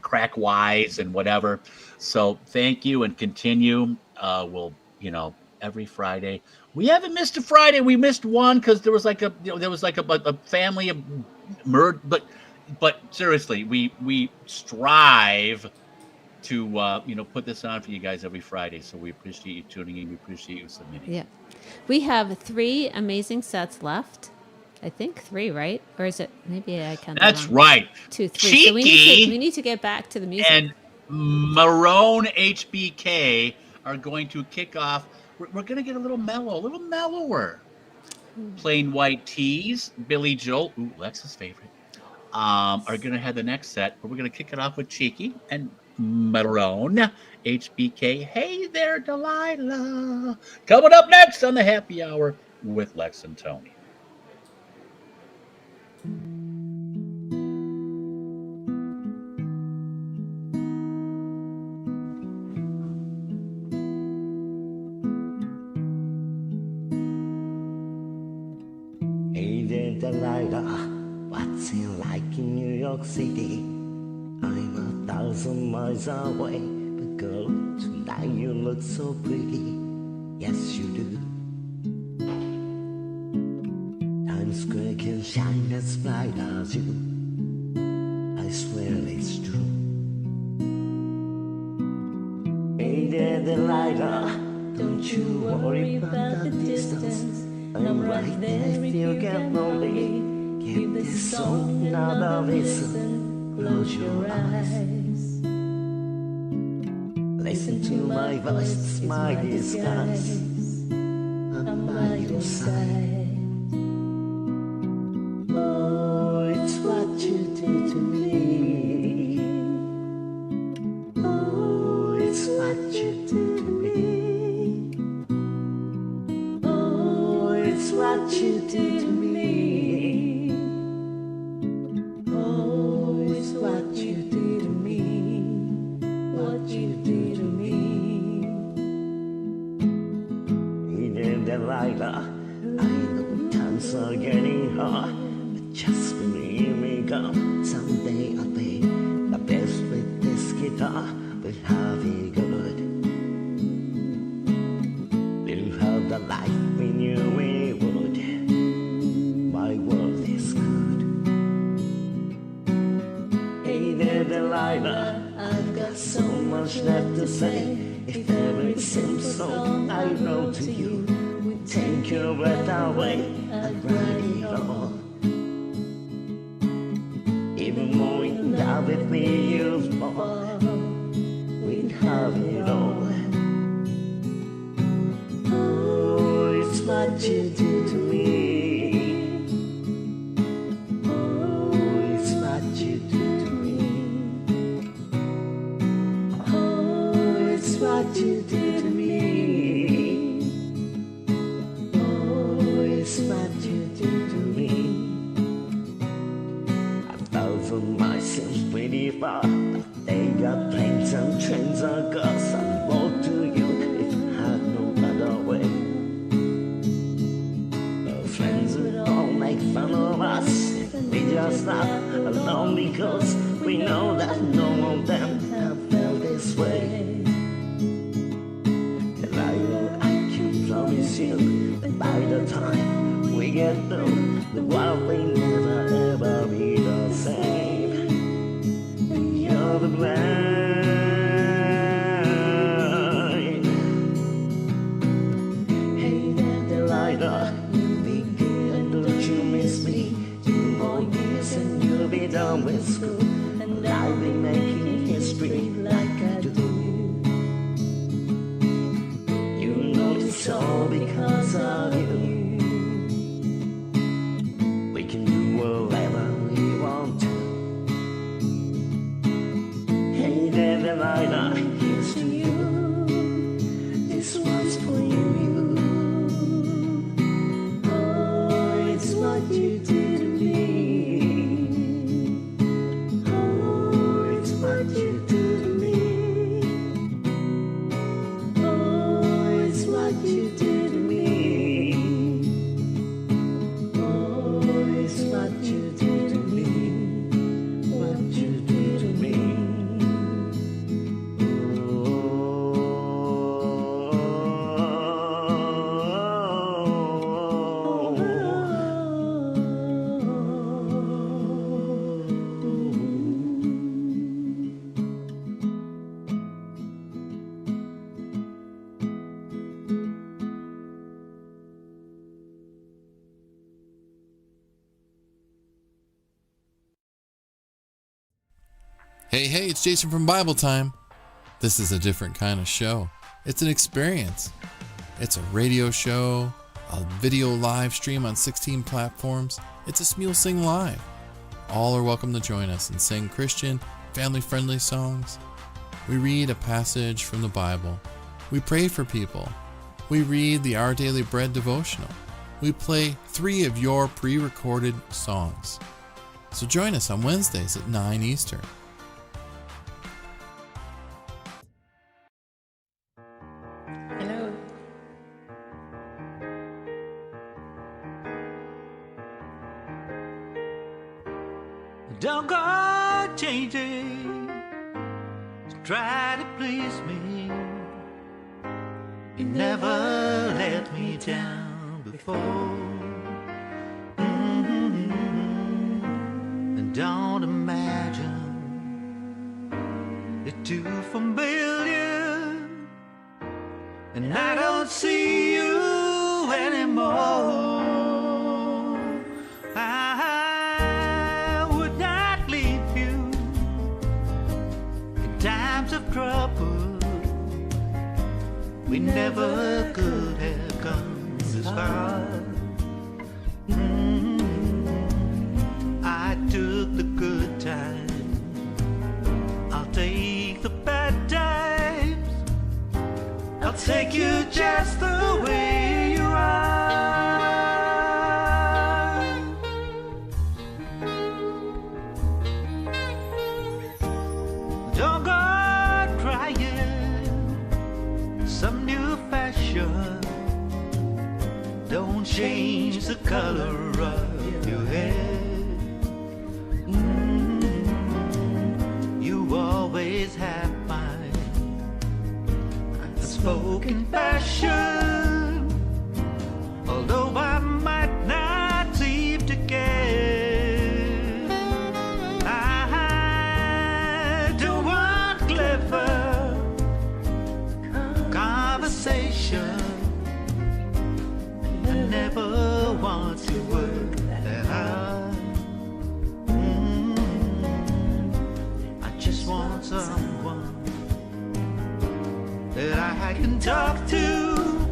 crack wise and whatever. So thank you and continue. We'll every Friday. We haven't missed a Friday. We missed one because there was like a family murder. But seriously, we strive to put this on for you guys every Friday. So we appreciate you tuning in. We appreciate you submitting. Yeah, we have 3 amazing sets left. I think 3, right? Or is it maybe I counted That's wrong. right. 2, 3. Cheeky, so we need to get back to the music. And Marone HBK are going to kick off. We're going to get a little mellower. Plain White Tees, Billy Joel, Lex's favorite, are going to have the next set. But we're going to kick it off with Cheeky and Marone HBK. Hey there, Delilah. Coming up next on the Happy Hour with Lex and Tony. Hey there, Delilah, what's it like in New York City? I'm 1,000 miles away, but girl, tonight you look so pretty. Yes, you do. Times Square can shine as bright as you. I swear it's true. Hey there, Delilah, don't you worry about the distance. I'm right there if you get lonely. Give this song another listen. Close your eyes. Listen to my voice, it's my disguise. I'm by your side. Oh, it's what you do to me. Oh, it's what you do to me. Oh, it's what you do to me. Oh, it's what you do to me. What you do to me. Hey there, Delilah, I know times are getting hard, but just believe me, girl, someday I'll be the best with this guitar. We'll have it good. We'll have the life we knew we would. My world is good. Hey there, Delilah, I've got so much left to say. If every simple song I wrote to you would take your breath away, I'd write it all. Even more in love with me, you've more. We'd have it all. Oh, it's what you do to me. Oh, it's what you do to me. Oh, it's what you do to me. Oh, it's what you do to me. I fell from my sins pretty far. They got planes and trains and cars. I'd walk to you if I had no other way. Our friends would all make fun of us. We just laugh alone because we know that none of them have felt this way. I can promise you that by the time we get through, the world will never ever be the same. And you're the blind. Hey there, Delilah, you'll be good and don't you miss me? 2 more years and you'll be done with school, and I'll be making history like I do. It's all because of you. We can do whatever we want to. Hey there, Delilah, here's to you. This one's for you. Oh, it's what you do to me. Oh, it's what you do to me. What you do to me. Oh, it's what you do to me. What you do to me. Hey, it's Jason from Bible Time. This is a different kind of show. It's an experience. It's a radio show, a video live stream on 16 platforms. It's a Smule Sing Live. All are welcome to join us and sing Christian, family-friendly songs. We read a passage from the Bible. We pray for people. We read the Our Daily Bread devotional. We play 3 of your pre-recorded songs. So join us on Wednesdays at 9 Eastern. Hello. Don't go changing to try to please me. You never let me down before. And don't imagine you're too familiar, and I don't see you anymore. I would not leave you in times of trouble. We never could have come this far. I took the good times, I'll take the bad times. I'll take you just the way you are. Don't go trying some new fashion. Don't color of your hair. You always have my unspoken passion, although I might not seem to care. I don't want clever conversation. I never want to work that hard. I just want someone that I can talk to.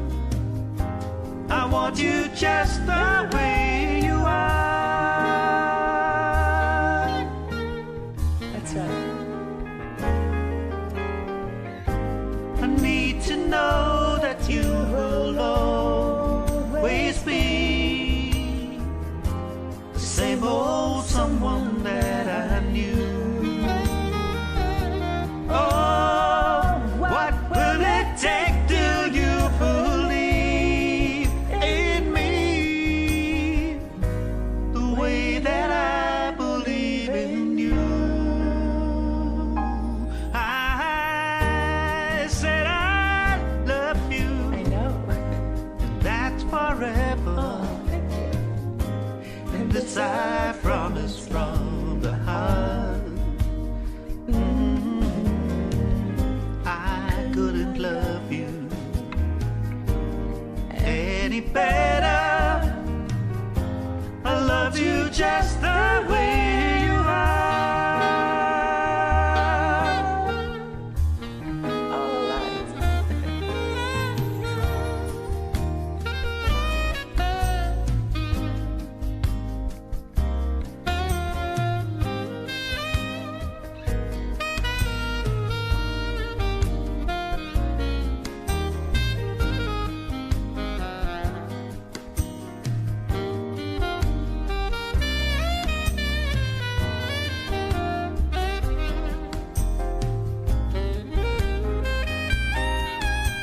I want you just the way you are. That's right. I need to know that you will always be the same old someone that I knew. Oh, what will it take till you believe in me the way that I believe in you? I said I love you. I know. That's forever. Oh, thank you. And this I promise from the heart. I couldn't love you any better. I love you just the way you are. All right.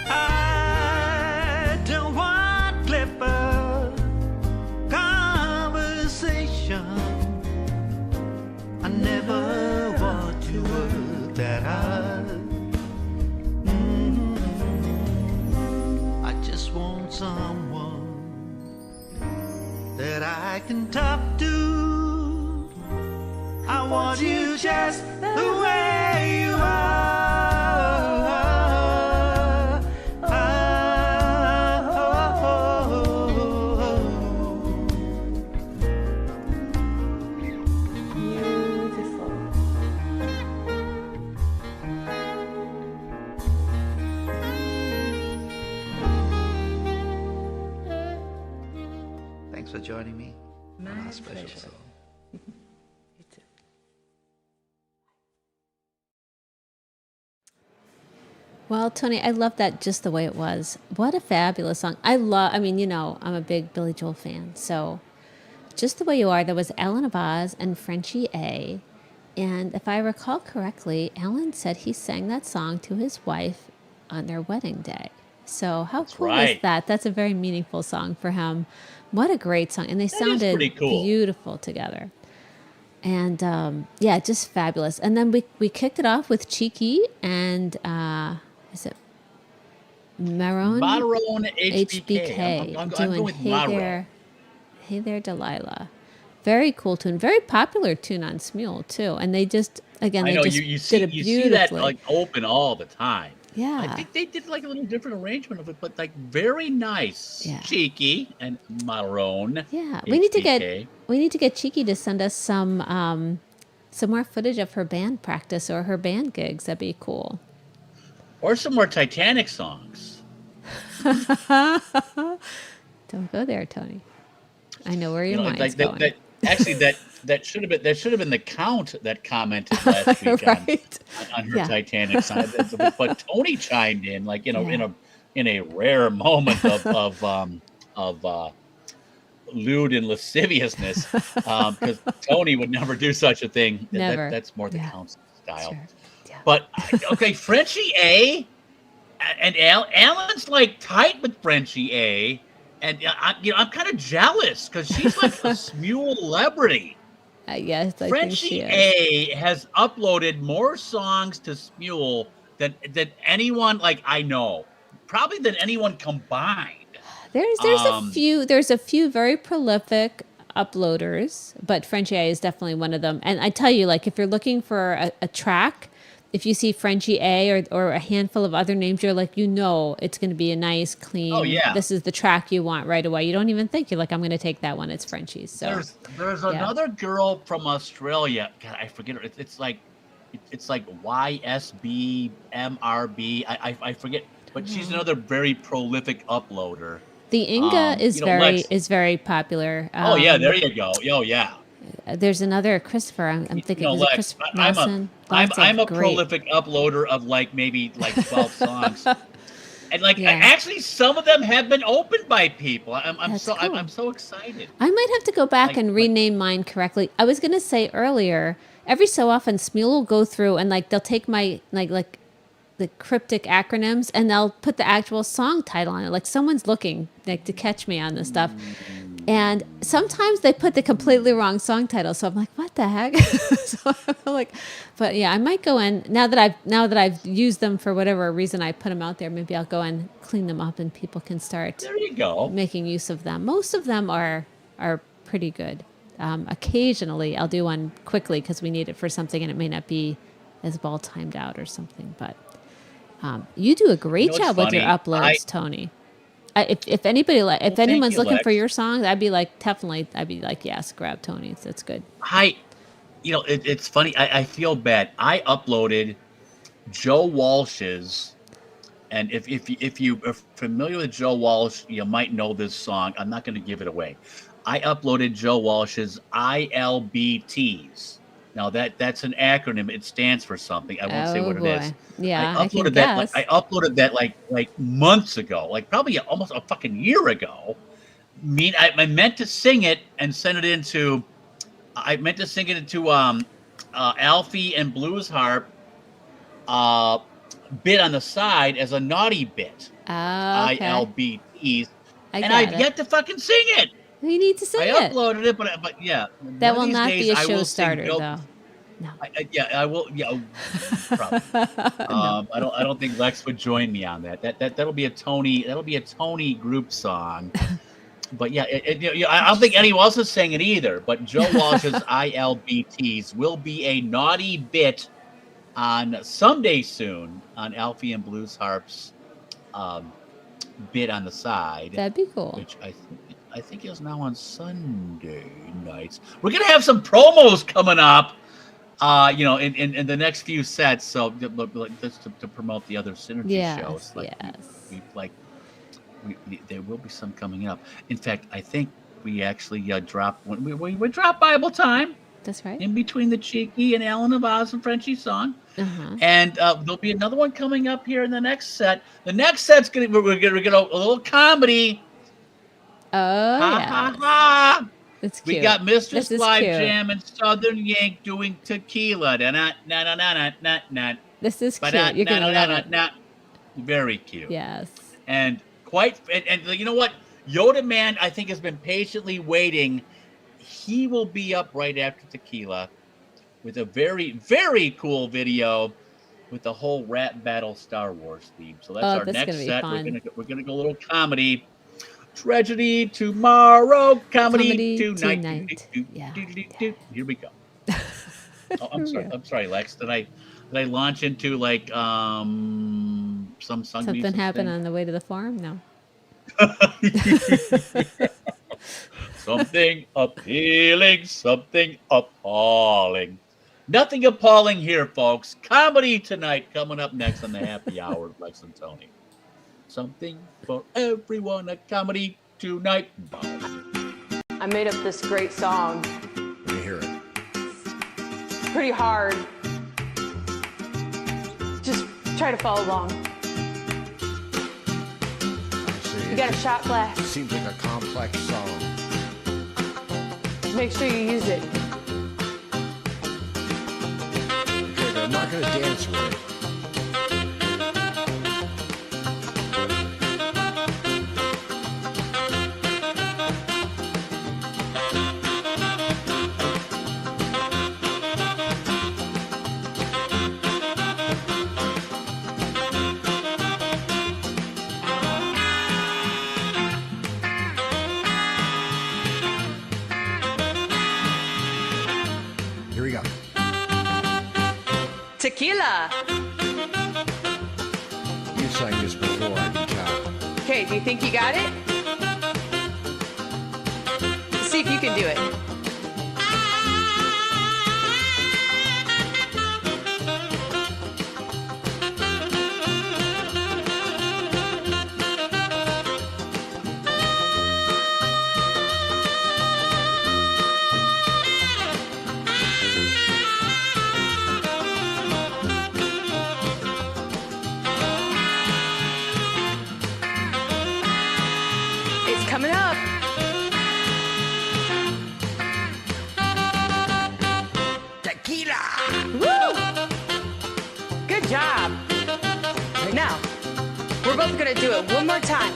I don't want clever conversation. I never want to work that hard. I just want someone that I can talk to. I want you just the way you are. Beautiful. Thanks for joining me. My on our special pleasure. song. You too. Well, Tony, I love that just the way it was. What a fabulous song. I mean, you know, I'm a big Billy Joel fan. So just the way you are, there was Alan Abaz and Frenchie A. And if I recall correctly, Alan said he sang that song to his wife on their wedding day. So how cool is right. that? That's a very meaningful song for him. What a great song. And they sounded pretty cool. beautiful together. And yeah, just fabulous. And then we kicked it off with Cheeky and is it Marone? Marone HBK. I'm doing going with Hey Marone. There, Hey There Delilah. Very cool tune. Very popular tune on Smule too. And they just again I they know just you did it see beautifully. that like open all the time. Yeah. I think they did like a little different arrangement of it, but like very nice. Yeah. Cheeky and Marone. Yeah, HBK. we need to get Cheeky to send us some more footage of her band practice or her band gigs. That'd be cool. Or some more Titanic songs. Don't go there, Tony. I know where your mind's going. Actually, that should have been the Count that commented last week Right. on her Yeah. Titanic side, but Tony chimed in like in a rare moment of lewd and lasciviousness, because Tony would never do such a thing. Never. That's more the Yeah. Count's style. Sure. Yeah. But okay, Frenchie A. And Alan's like tight with Frenchie A. And I'm kind of jealous because she's like a smule celebrity. Yes, I Frenchie think she is. A has uploaded more songs to Smule than anyone I know, probably than anyone combined. There's a few very prolific uploaders, but Frenchie A is definitely one of them. And I tell you, if you're looking for a track, if you see Frenchie A or a handful of other names, you're it's going to be a nice, clean, this is the track you want right away. You don't even think. You're I'm going to take that one. It's Frenchie's. So there's another girl from Australia. God, I forget her. It's like YSBMRB. I forget, but she's another very prolific uploader. The Inga is very popular. Oh yeah, there you go. Oh yeah. There's another Christopher. I'm thinking of Lex, Christopher Nelson. I'm a prolific uploader of maybe 12 songs, and actually some of them have been opened by people. I'm so excited. I might have to go back and rename mine correctly. I was gonna say earlier, every so often Smule will go through and they'll take my the cryptic acronyms and they'll put the actual song title on it. Someone's looking to catch me on this stuff. And sometimes they put the completely wrong song title. So I'm what the heck? So I'm but yeah, I might go in now that I've used them for whatever reason I put them out there. Maybe I'll go and clean them up and people can start there you go making use of them. Most of them are pretty good. Occasionally I'll do one quickly because we need it for something and it may not be as well timed out or something. But you do a great job with your uploads, Tony. If anyone's looking for your song, I'd be yes, grab Tony's. That's good. It's funny. I feel bad. I uploaded Joe Walsh's, and if you are familiar with Joe Walsh, you might know this song. I'm not going to give it away. I uploaded Joe Walsh's ILBTs. Now that's an acronym. It stands for something. I won't say what it is. Yeah, I uploaded that. I uploaded that like months ago, probably almost a fucking year ago. I meant to sing it and send it into. I meant to sing it into Alfie and Blues Harp bit on the side as a naughty bit. Okay. ILBTs, and I've yet to fucking sing it. You need to sing it. I uploaded it, but yeah. That will not be a show starter, though. No. I will. Yeah, probably. No. I don't think Lex would join me on that. That'll be a Tony. That'll be a Tony group song. But yeah, I don't think anyone else is saying it either. But Joe Walsh's ILBTs will be a naughty bit on someday soon on Alfie and Blues Harp's bit on the side. That'd be cool. Which I think is now on Sunday nights. We're gonna have some promos coming up, in the next few sets. So just to promote the other Synergy shows. There will be some coming up. In fact, I think we actually dropped we dropped Bible Time. That's right. In between the Cheeky and Alan of Oz and Frenchie song, and there'll be another one coming up here in the next set. The next set's we're gonna get a little comedy. Oh, ha, ha. That's cute. We got Mr. Slide Jam and Southern Yank doing tequila. This is cute. You're gonna love it. Very cute. Yes. And you know what? Yoda Man, I think, has been patiently waiting. He will be up right after tequila with a very, very cool video with the whole rap battle Star Wars theme. So that's our next set. We're gonna go a little comedy. Tragedy tomorrow, comedy tonight. Here we go. I'm sorry, Lex. Did I launch into some something happened on the way to the farm? No. Something appealing, something appalling. Nothing appalling here, folks. Comedy tonight coming up next on the Happy Hour with Lex and Tony. Something for everyone, a comedy tonight. I made up this great song. Let me hear it. It's pretty hard. Just try to follow along. You got a shot glass. It seems like a complex song. Make sure you use it. Okay, I'm not going to dance with it. Tequila. You sang this before, I can tell. Okay, do you think you got it? See if you can do it. It's coming up. Tequila! Woo! Good job. Now, we're both gonna do it one more time.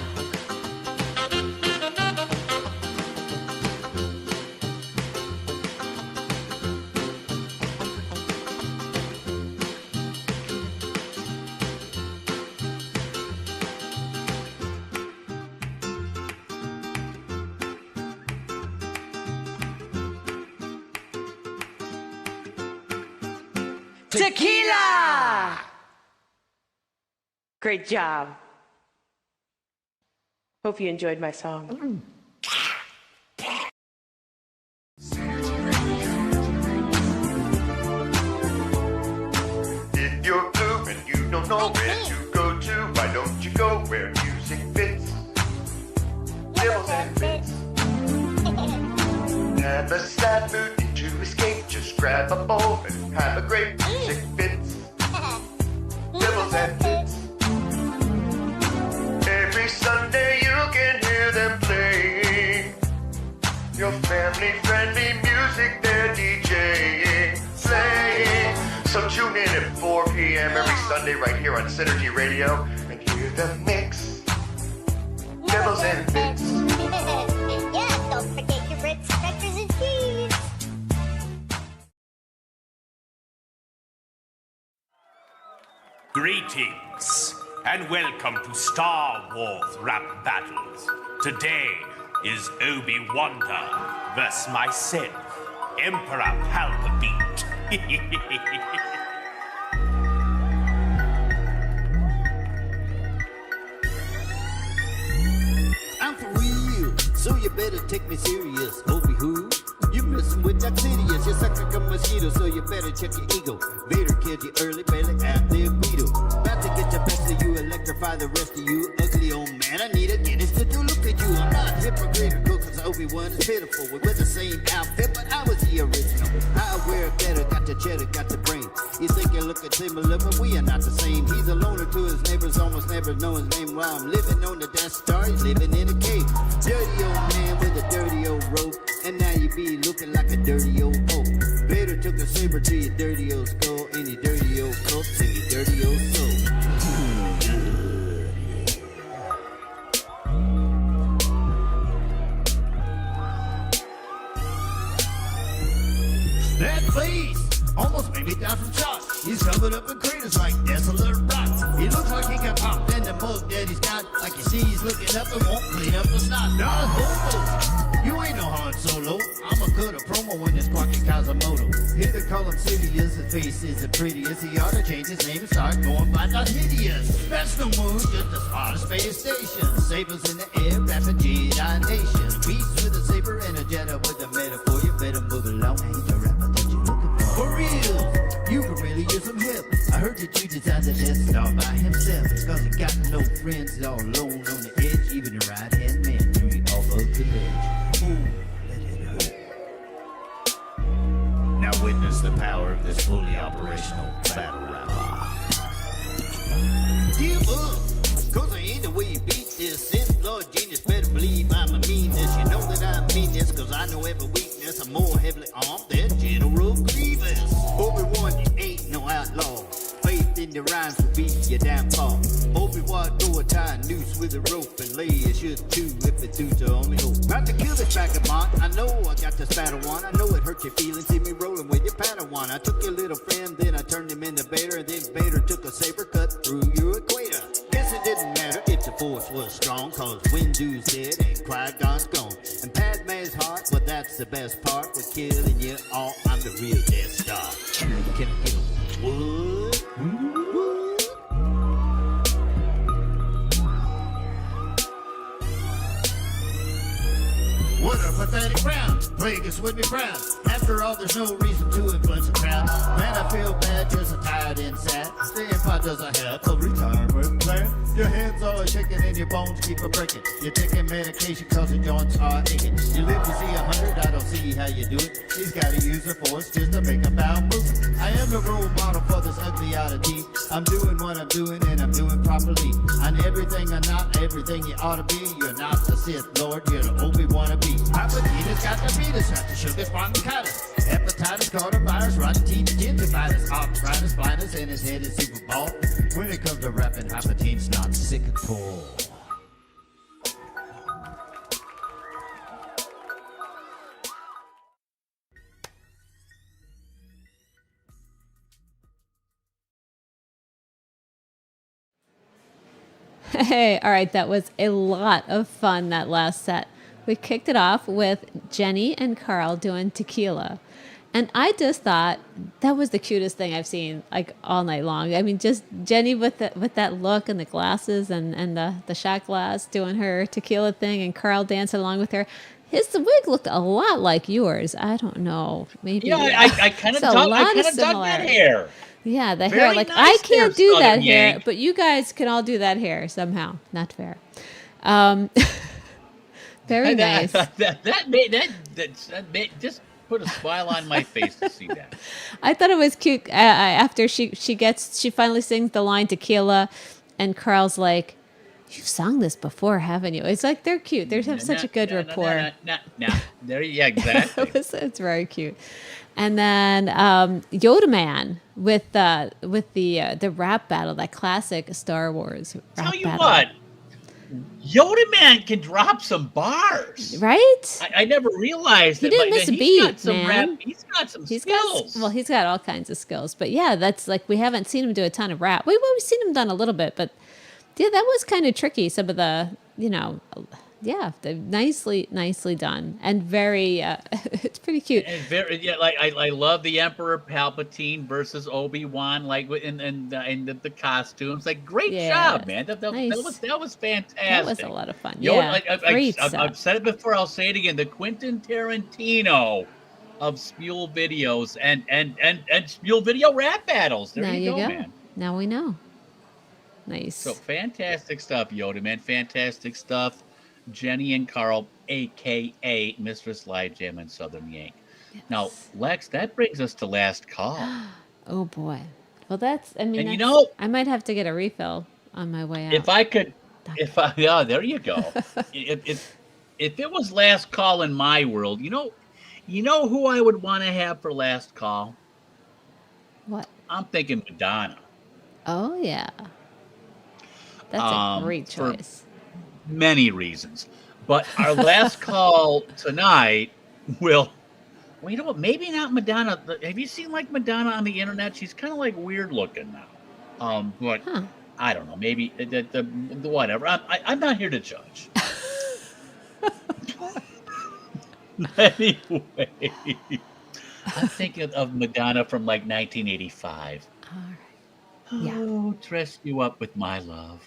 Tequila! Great job. Hope you enjoyed my song. If you're blue and you don't know where to go to, why don't you go where music fits? Nibbles and bits. Have a sad mood, need to escape, just grab a bowl and have a great music fits. Nibbles and bits. Every Sunday you can hear them playing your family-friendly music they're DJing, playing. So tune in at 4 p.m. every Sunday right here on Synergy Radio and hear the mix. Nibbles and bits. Yeah, don't forget your Ritz crackers and cheese. Greetings, and welcome to Star Wars Rap Battles. Today is Obi-Wanda versus myself, Emperor Palpatine. I'm for real, so you better take me serious. Obi who? You messing with that Sidious. You suck like a mosquito, so you better check your ego. Vader killed you early, barely at the Guido. About to get the best of you, electrify the rest of you. Ugly old man, I need a Guinness to do look at you. I'm not hypocritical, cause Obi-Wan is pitiful. We wear the same outfit, but I was the original. I wear better, got the cheddar, got the brain. You think you look similar, but we are not the same. He's a loner to his neighbors, almost never know his name. While I'm living on the Death Star, he's living in a cave. Dirty old man with a dirty old robe, and now you be looking like a dirty old pope. Vader took a saber to your dirty old skull, and your dirty old corpse, and your dirty old soul. That face almost made me die from shock. He's covered up in craters like desolate rocks. He looks like he got popped in the mug that he's got. Like you see, he's looking up and won't clean up the snot. Nah, homo, you ain't no Han Solo. I'ma cut a promo when it's Quacky Kazamoto. Here to call him Sidious, his face isn't prettiest. He ought to change his name and start going by not hideous. That's no move, just a smart space station. Sabers in the air, rapid Jedi nation. Beast with a saber and a Jedi with a metaphor. You better move along, ain't the rapper that you looking for. For real, you can really use some help. I heard that you designed the Death Star by himself. Cause he got no friends, all alone on the edge. Even the right-hand man threw you off of the ledge. Ooh, let it hurt. Now witness the power of this fully operational battle rapper. Give up, cause I ain't the way you beat this. Sith Lord Genius better believe I'm a meanness. You know that I mean this, cause I know every weakness. I'm more heavily armed than General Grievous. Obi-Wan, you ain't no outlaw. Faith in the rhymes will be your downfall. Obi-Wan, go a tie a noose with a rope and lay a should too if it do to only hope. About to kill this vagabond. I know I got this battle one. I know it hurt your feelings. See me rolling with your Padawan. I took your little friend, then I turned him into Vader, and then Vader took a saber cut through your equator. Guess it didn't matter if the force was strong, cause Windu's dead and Qui-Gon's gone. And Padme's heart, but that's the best part. We're killing you all. I'm the real Death Star. Can I get him? What a pathetic round. Playing us with me proud. After all, there's no reason to influence a crowd. Man, I feel bad, just so tired and sad. Staying fine doesn't have a retirement plan. Your hands always shaking and your bones keep a breaking. You're taking medication cause your joints are aching. You live to see 100, I don't see how you do it. He's gotta use the force just to make a foul move. I am the role model for this ugly oddity. I'm doing what I'm doing and I'm doing properly. I'm everything I'm not, everything you ought to be. You're not the Sith Lord, you're the Obi-Wan to be. Palpatine's got diabetes, not the sugar spondylitis. Hepatitis, coronavirus, rotten teeth, gingivitis, arthritis, blindness, and his head is super bald. When it comes to rapping, Palpatine's not sick at all. Hey, all right, that was a lot of fun, that last set. We kicked it off with Jenny and Carl doing Tequila. And I just thought that was the cutest thing I've seen like all night long. I mean, just Jenny with that look and the glasses and the shot glass doing her tequila thing, and Carl dancing along with her. His wig looked a lot like yours. I don't know. Maybe. Yeah, I kind of dug that hair. Yeah, the Very hair. Like, nice I can't do there, that Southern hair, Yank. but you guys can all do that hair somehow. Not fair. Very nice. That made just put a smile on my face to see that. I thought it was cute. After she finally sings the line Tequila, and Carl's like, "You've sung this before, haven't you?" It's like they're cute. They have such a good rapport. There, yeah, exactly. It's very cute. And then Yoda Man with the rap battle, that classic Star Wars rap Tell you battle. what, Yoda Man can drop some bars, right? I never realized He that. didn't miss a beat, man. He's got some skills. He's got all kinds of skills. But yeah, that's like, we haven't seen him do a ton of rap. We've seen him done a little bit, but yeah, that was kind of tricky. Some of the, nicely done, and very. It's pretty cute. And very, yeah, like I love the Emperor Palpatine versus Obi-Wan, like in the costumes. Like, great job, man. That was fantastic. That was a lot of fun. I've said it before. I'll say it again. The Quentin Tarantino of Spule videos and Spule video rap battles. There you go, man. Now we know. Nice. So fantastic stuff, Yoda Man. Fantastic stuff. Jenny and Carl, a.k.a. Mistress Live Jam and Southern Yank. Yes. Now, Lex, that brings us to last call. Oh, boy. Well, I might have to get a refill on my way out. There you go. if it was last call in my world, you know who I would want to have for last call? What? I'm thinking Madonna. Oh, yeah. That's a great choice. Many reasons, but our last call tonight will. Well, you know what? Maybe not Madonna. Have you seen like Madonna on the internet? She's kind of like weird looking now. But I don't know. Maybe the whatever. I'm not here to judge. Anyway, I'm thinking of Madonna from like 1985. All right. Yeah. Oh, dress you up with my love.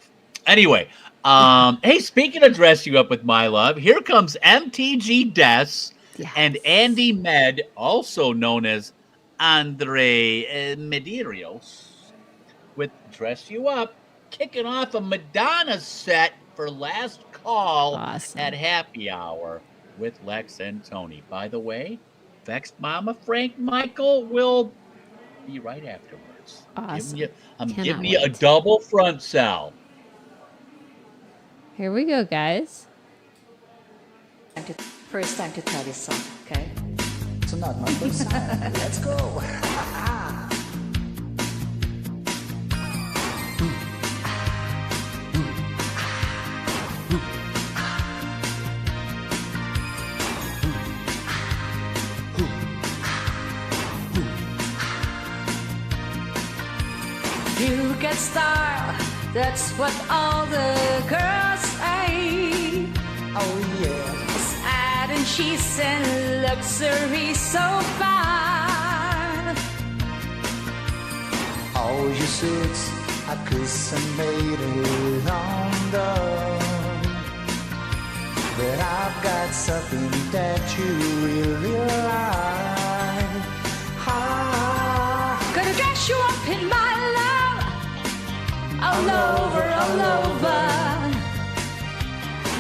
Anyway, hey, speaking of dress you up with my love, here comes MTG Des and Andy Med, also known as Andre Medeiros, with Dress You Up, kicking off a Madonna set for last call at happy hour with Lex and Tony. By the way, Vexed Mama Frank Michael will be right afterwards. Awesome. I'm giving you a double front cell. Here we go, guys. First time to tell you something, okay? So not my first time. Let's go. You got style, that's what all the girls say. Oh yeah. It's ad and cheese and luxury so fine. 6, I kiss and made it undone. But I've got something that you really like. Gonna dress you up in my love, all over, all over.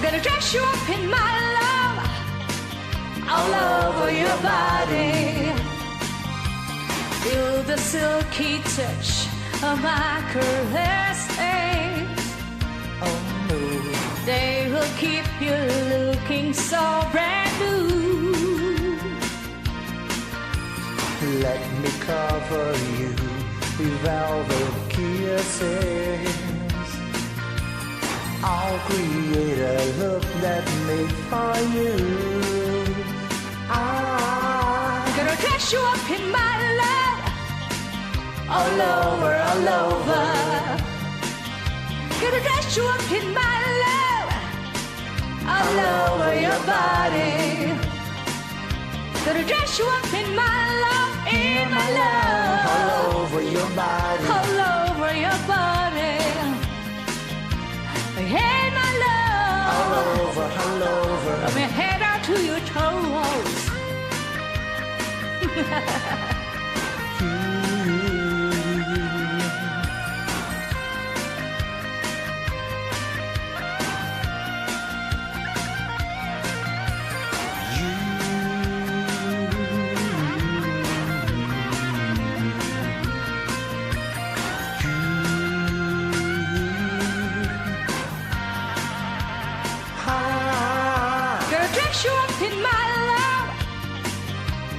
Gonna dress you up in my love, all over your body. Feel the silky touch of my caresses. Oh no, they will keep you looking so brand new. Let me cover you with velvet kisses. I'll create a look that made for you. I'm gonna dress you up in my love, all over, all over. Gonna dress you up in my love, all over your body. Gonna dress you up in my love, in my love, all over your body, all over your body. Hey, my love, all over, all over. From your head out to your toes.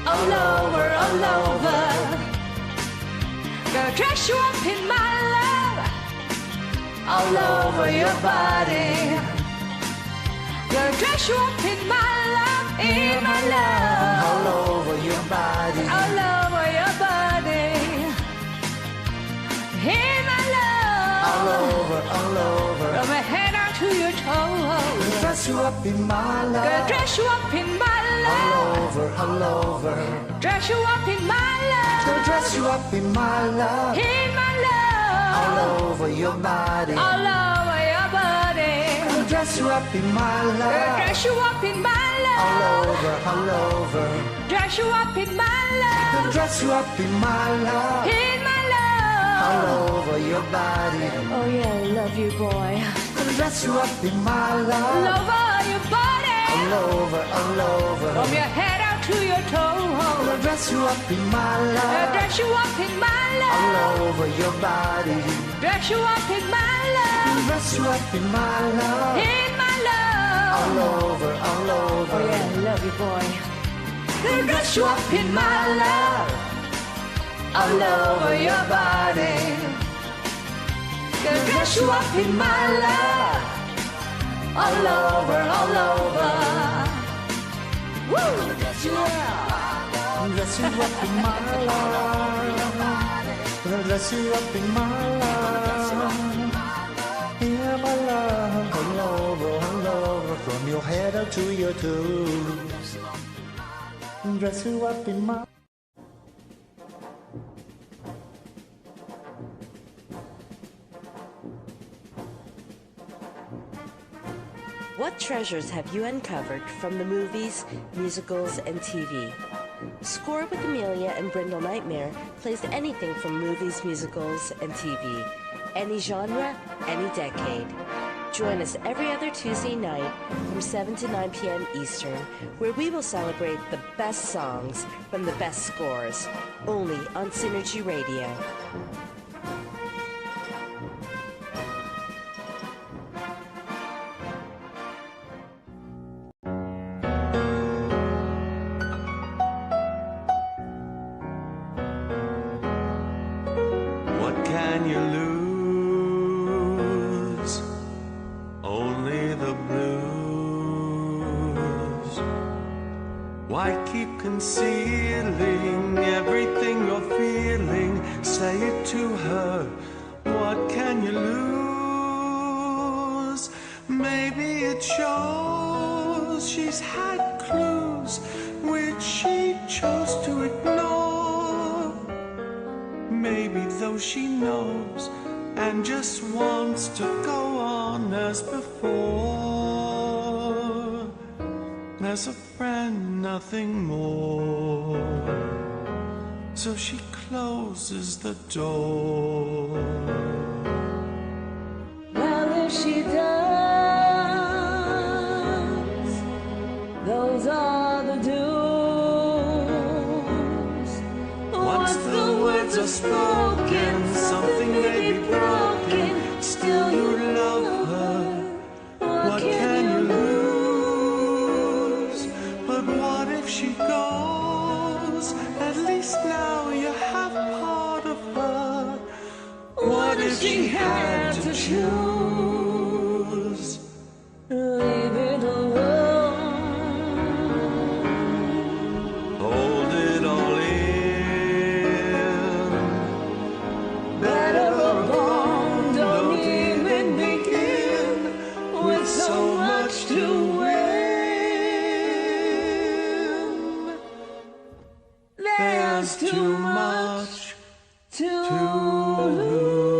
All over, all over. Gonna dress you up in my love, all over your body. Gonna dress you up in my love, in my love, all over your body, all over your body. In my love, all over, all over. From my head out to your toes. Gonna dress you up in my love. Gonna dress you up in my love. All over, all over. Dress you up in my love. Gonna dress you up in my love. In my love. All over your body. All over your body. Gonna dress you up in my love. Gonna dress you up in my love. All over, all over. Dress you up in my love. Gonna dress you up in my love. In my love. All over your body. Oh yeah, I love you, boy. Gonna dress you up in my love. All over your body. All over, all over. From your head out to your toes. Gonna dress you up in my love. Dress you up in my love. All over your body. Dress you up in my love. Gonna dress you up in my love. In my love. All over, all over. Oh yeah, I love you, boy. Gonna dress you up in my love. All over your body. Gonna dress you up in my love. All over, all over. Woo! Dress you up in my love. Gonna dress you up in my love. Yeah, my love. All over. From your head up to your toes. Dress you up in my. What treasures have you uncovered from the movies, musicals, and TV? Score with Amelia and Brindle Nightmare plays anything from movies, musicals, and TV. Any genre, any decade. Join us every other Tuesday night from 7 to 9 p.m. Eastern, where we will celebrate the best songs from the best scores, only on Synergy Radio. Concealing everything you're feeling, say it to her. What can you lose? Maybe it shows she's had clues which she chose to ignore. Maybe those she knows and just wants to go on as before. As a friend, nothing more. So she closes the door. Well, if she does, those are the do's. Once the words are spoken, something may be broken. Still you love her. What can you lose? But what if she goes? At least now you have part of her. What if she had to choose? Leave it alone. Hold it all in. Better alone, don't even begin with so much to win. There's too much to lose.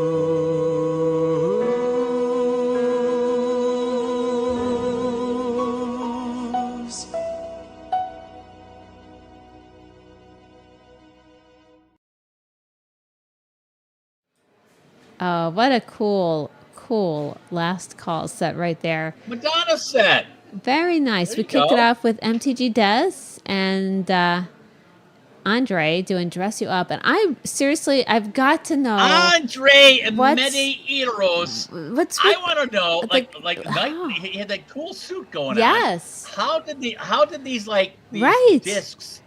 Oh, what a cool last call set right there. Madonna set. Very nice. There We you kicked go. it off with MTG Des and Andre doing Dress You Up. And I've got to know. Andre what's- Medeiros. What's I with- want to know, like, he had that cool suit going Yes. on. How did these Right. discs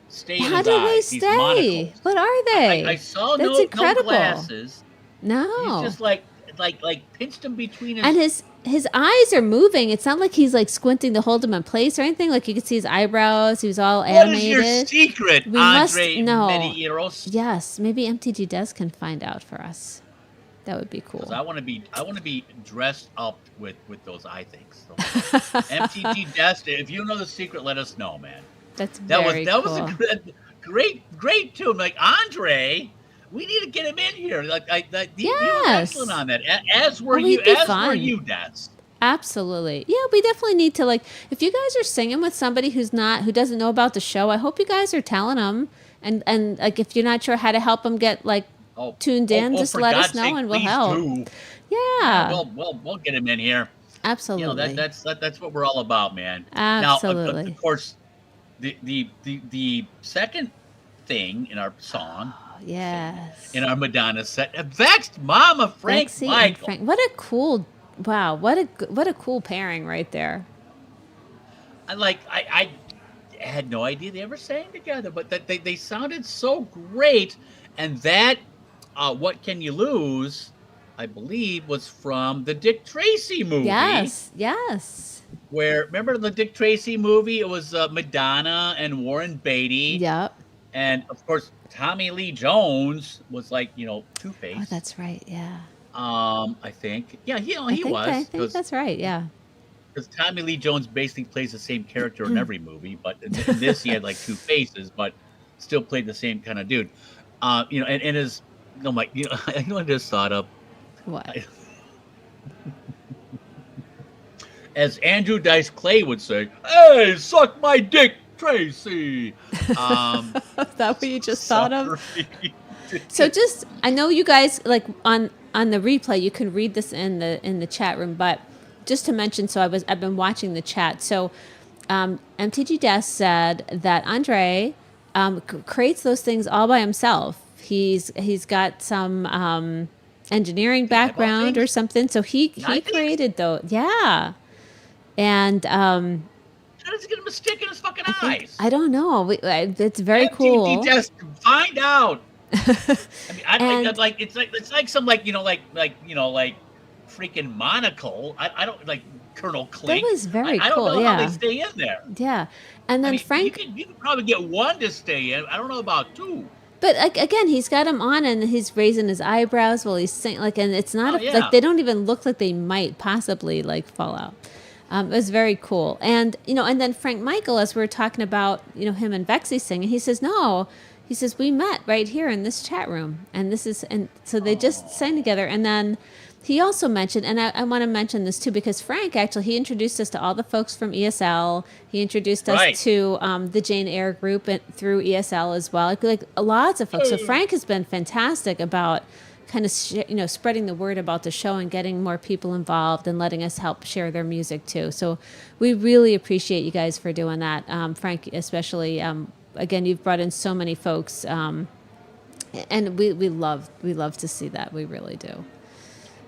stay in How his did they eyes? These stay? monocles? What are they? I saw That's no incredible. glasses. No. He's just like pinched him between his. And his eyes are moving. It's not like he's like squinting to hold him in place or anything. Like you could see his eyebrows. He was all What is animated. your secret, We must Andre know. Medeiros? Yes, maybe MTG Des can find out for us. That would be cool. 'Cause I want to be dressed up with those eye things. So, MTG Dest, if you know the secret, let us know, man. That's That very was cool. a great tune. Like Andre, we need to get him in here. He was excellent on that. As were Oh, you, he'd be as were fun. you, Des. Absolutely. Yeah, we definitely need to if you guys are singing with somebody who doesn't know about the show, I hope you guys are telling them and like if you're not sure how to help them get tuned in, just for let us God's know sake, and we'll please help. do. Yeah. We'll get him in here. Absolutely. You know, that's what we're all about, man. Absolutely. Now, of course, the second thing in our song, yes, in our Madonna set, Vexed Mama Frank Lexi and Michael. Frank. What a cool what a cool pairing right there. I had no idea they ever sang together, but that they sounded so great, and that What Can You Lose, I believe, was from the Dick Tracy movie. Yes. Where, remember the Dick Tracy movie? It was Madonna and Warren Beatty. Yep. And of course, Tommy Lee Jones was Two-Face. Oh, that's right. Yeah. I think. Yeah, he was. I think that's right. Yeah. Because Tommy Lee Jones basically plays the same character in every movie, but in this he had like two faces, but still played the same kind of dude. And his, I just thought of what. As Andrew Dice Clay would say, "Hey, suck my dick, Tracy." Is that what you just thought of? So I know you guys on the replay you can read this in the chat room, but just to mention, I've been watching the chat. So MTG Des said that Andre creates those things all by himself. He's got some engineering background or something, so he created those. Yeah, and how does he get him a stick in his fucking eyes? I don't know. It's very MTG cool. Just find out. I mean, it's like some freaking monocle. I don't like Colonel Klink. That was very I don't cool. know Yeah. how they stay in there. Yeah, and then Frank. You could probably get one to stay in. I don't know about two. But again, he's got him on, and he's raising his eyebrows while he's singing. And it's not yeah. they don't even look like they might possibly fall out. It was very cool. And, and then Frank Michael, as we were talking about, him and Vexy singing, he says, no, he says, we met right here in this chat room. And so they just sang together. And then he also mentioned, and I want to mention this too, because Frank, actually, he introduced us to all the folks from ESL. He introduced us to the Jane Eyre group through ESL as well. Like lots of folks. So Frank has been fantastic about kind of spreading the word about the show and getting more people involved and letting us help share their music too. So we really appreciate you guys for doing that, Frank, especially. Again, you've brought in so many folks, and we love to see that. We really do.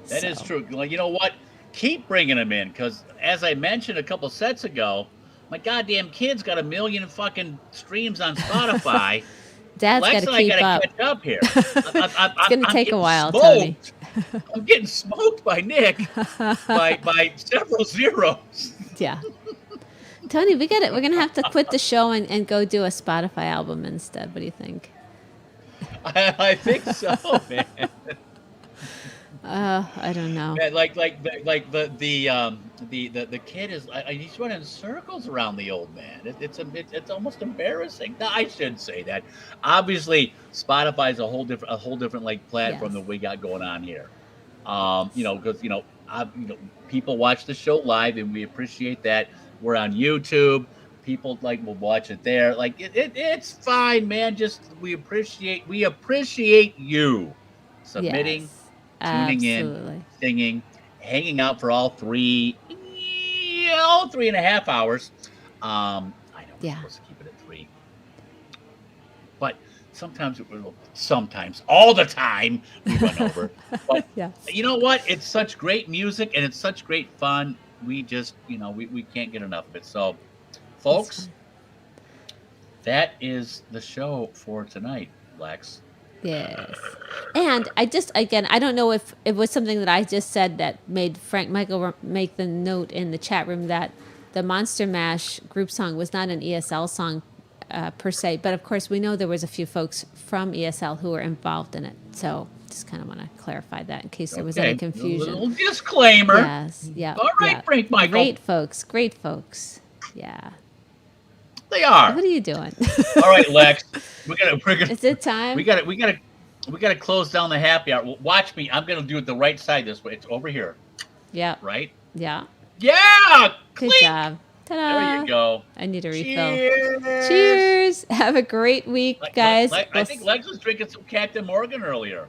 That is true. Like, you know what? Keep bringing them in, because as I mentioned a couple sets ago, my goddamn kid's got 1 million fucking streams on Spotify. Dad's got to keep up. Catch up here. It's going to take a while, smoked. Tony. I'm getting smoked by Nick by several zeros. Yeah. Tony, we're going to have to quit the show and go do a Spotify album instead. What do you think? I think so, man. I don't know. Man, like the kid is he's running circles around the old man. It's almost embarrassing. No, I shouldn't say that. Obviously, Spotify is a whole different like platform that we got going on here. Because people watch the show live and we appreciate that. We're on YouTube. People will watch it there. Like it's fine, man. Just we appreciate you submitting. Yes. Tuning in, singing, hanging out for all 3.5 hours. I know we're supposed to keep it at 3, but sometimes all the time we run over. But you know what? It's such great music and it's such great fun. We just, we can't get enough of it. So, folks, that is the show for tonight, Lex. Yes. And I don't know if it was something that I just said that made Frank Michael make the note in the chat room that the Monster Mash group song was not an ESL song per se, but of course we know there was a few folks from ESL who were involved in it. So just kind of want to clarify that in case there was any confusion. A little disclaimer. Yes. Yeah. All right, Frank Michael. Great folks. Yeah. They are. What are you doing? All right, Lex. We're gonna. Is it time? We gotta close down the happy hour. Watch me. I'm gonna do it the right side this way. It's over here. Yeah. Right. Yeah. Yeah. Good job. Ta-da. There you go. I need a refill. Cheers. Cheers. Have a great week, guys. I think Lex was drinking some Captain Morgan earlier.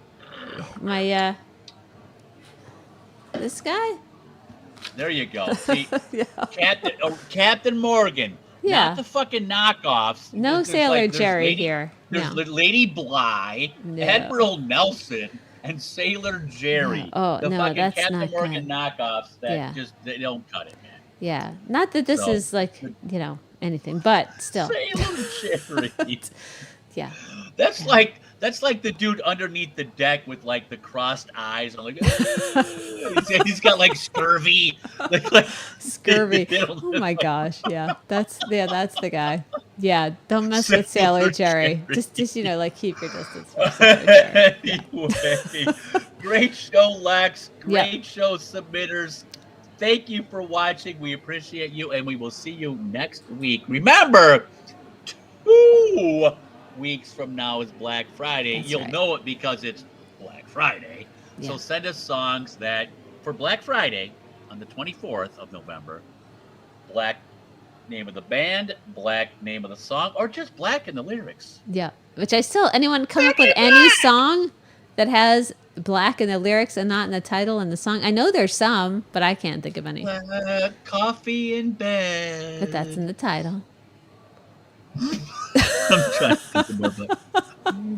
My this guy. There you go. See, Captain Morgan. Yeah. Not the fucking knockoffs. No Sailor Jerry here. There's Lady Bly, Admiral Nelson, and Sailor Jerry. No. Oh, the fucking that's Captain not Morgan good. knockoffs that they don't cut it, man. Yeah. Not that this is like, anything, but still. Sailor Jerry. Yeah. That's like the dude underneath the deck with like the crossed eyes. I'm like, he's got like scurvy. Scurvy. Oh my gosh. Yeah. That's the guy. Yeah. Don't mess with Sailor Jerry. Just keep your distance from Sailor Jerry. Anyway, great show, Lex. Great show, submitters. Thank you for watching. We appreciate you, and we will see you next week. Remember, 2 weeks from now is Black Friday. You'll know it because it's Black Friday. So send us songs that for Black Friday on the 24th of November, black name of the band, black name of the song, or just black in the lyrics. Yeah. Which anyone come up with any song that has black in the lyrics and not in the title and the song? I know there's some, but I can't think of any. Coffee in bed. But that's in the title. I'm trying to think about that.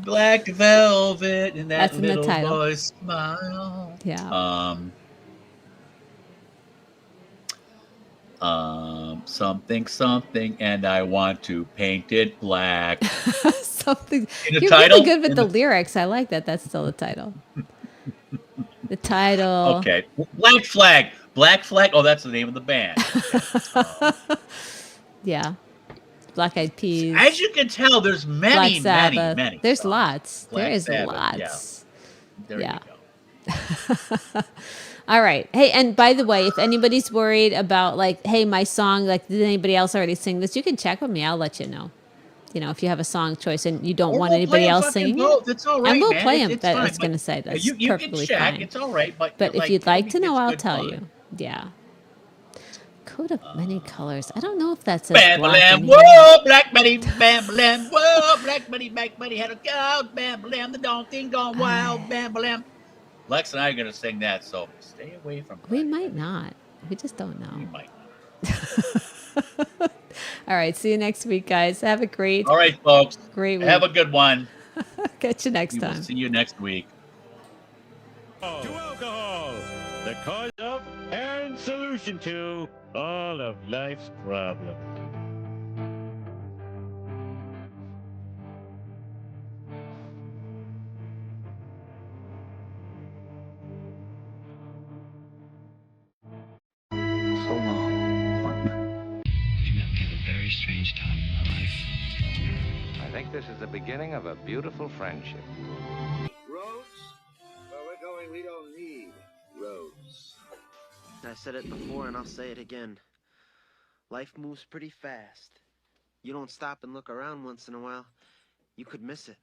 Black velvet and that little boy smile. Yeah. Something, and I want to paint it black. Something. You're really good with the lyrics. I like that. That's still the title. The title. Okay. Black Flag. Oh, that's the name of the band. Okay. Yeah. Black Eyed Peas. As you can tell, there's many. There's songs. lots. There is lots. Yeah. There you go. All right. Hey, and by the way, if anybody's worried about like, hey, my song, like, did anybody else already sing this? You can check with me. I'll let you know. You know, if you have a song choice and you don't want anybody else singing both. It's all right, and we'll man. play them. It's That I fine, was going to say that's you perfectly can check. fine. It's all right, but if you'd like to know, I'll tell fun. you. Yeah. Coat of many colors. I don't know if that says Bam, black. bam, whoa, Black Betty, bam, bam, whoa, Black Betty had a cow, bam, bam, the dong thing gone wild, bam, bam. Lex and I are going to sing that, so stay away from We might not. We just don't know. We might not. All right. See you next week, guys. Have a great. All right, folks. Great week. Have a good one. Catch you next time. We'll see you next week. To alcohol, the cause of and solution to all of life's problems. So long. We met at a very strange time in my life. I think this is the beginning of a beautiful friendship. Roads? Where we're going, we don't need roads. I said it before and I'll say it again. Life moves pretty fast. You don't stop and look around once in a while, you could miss it.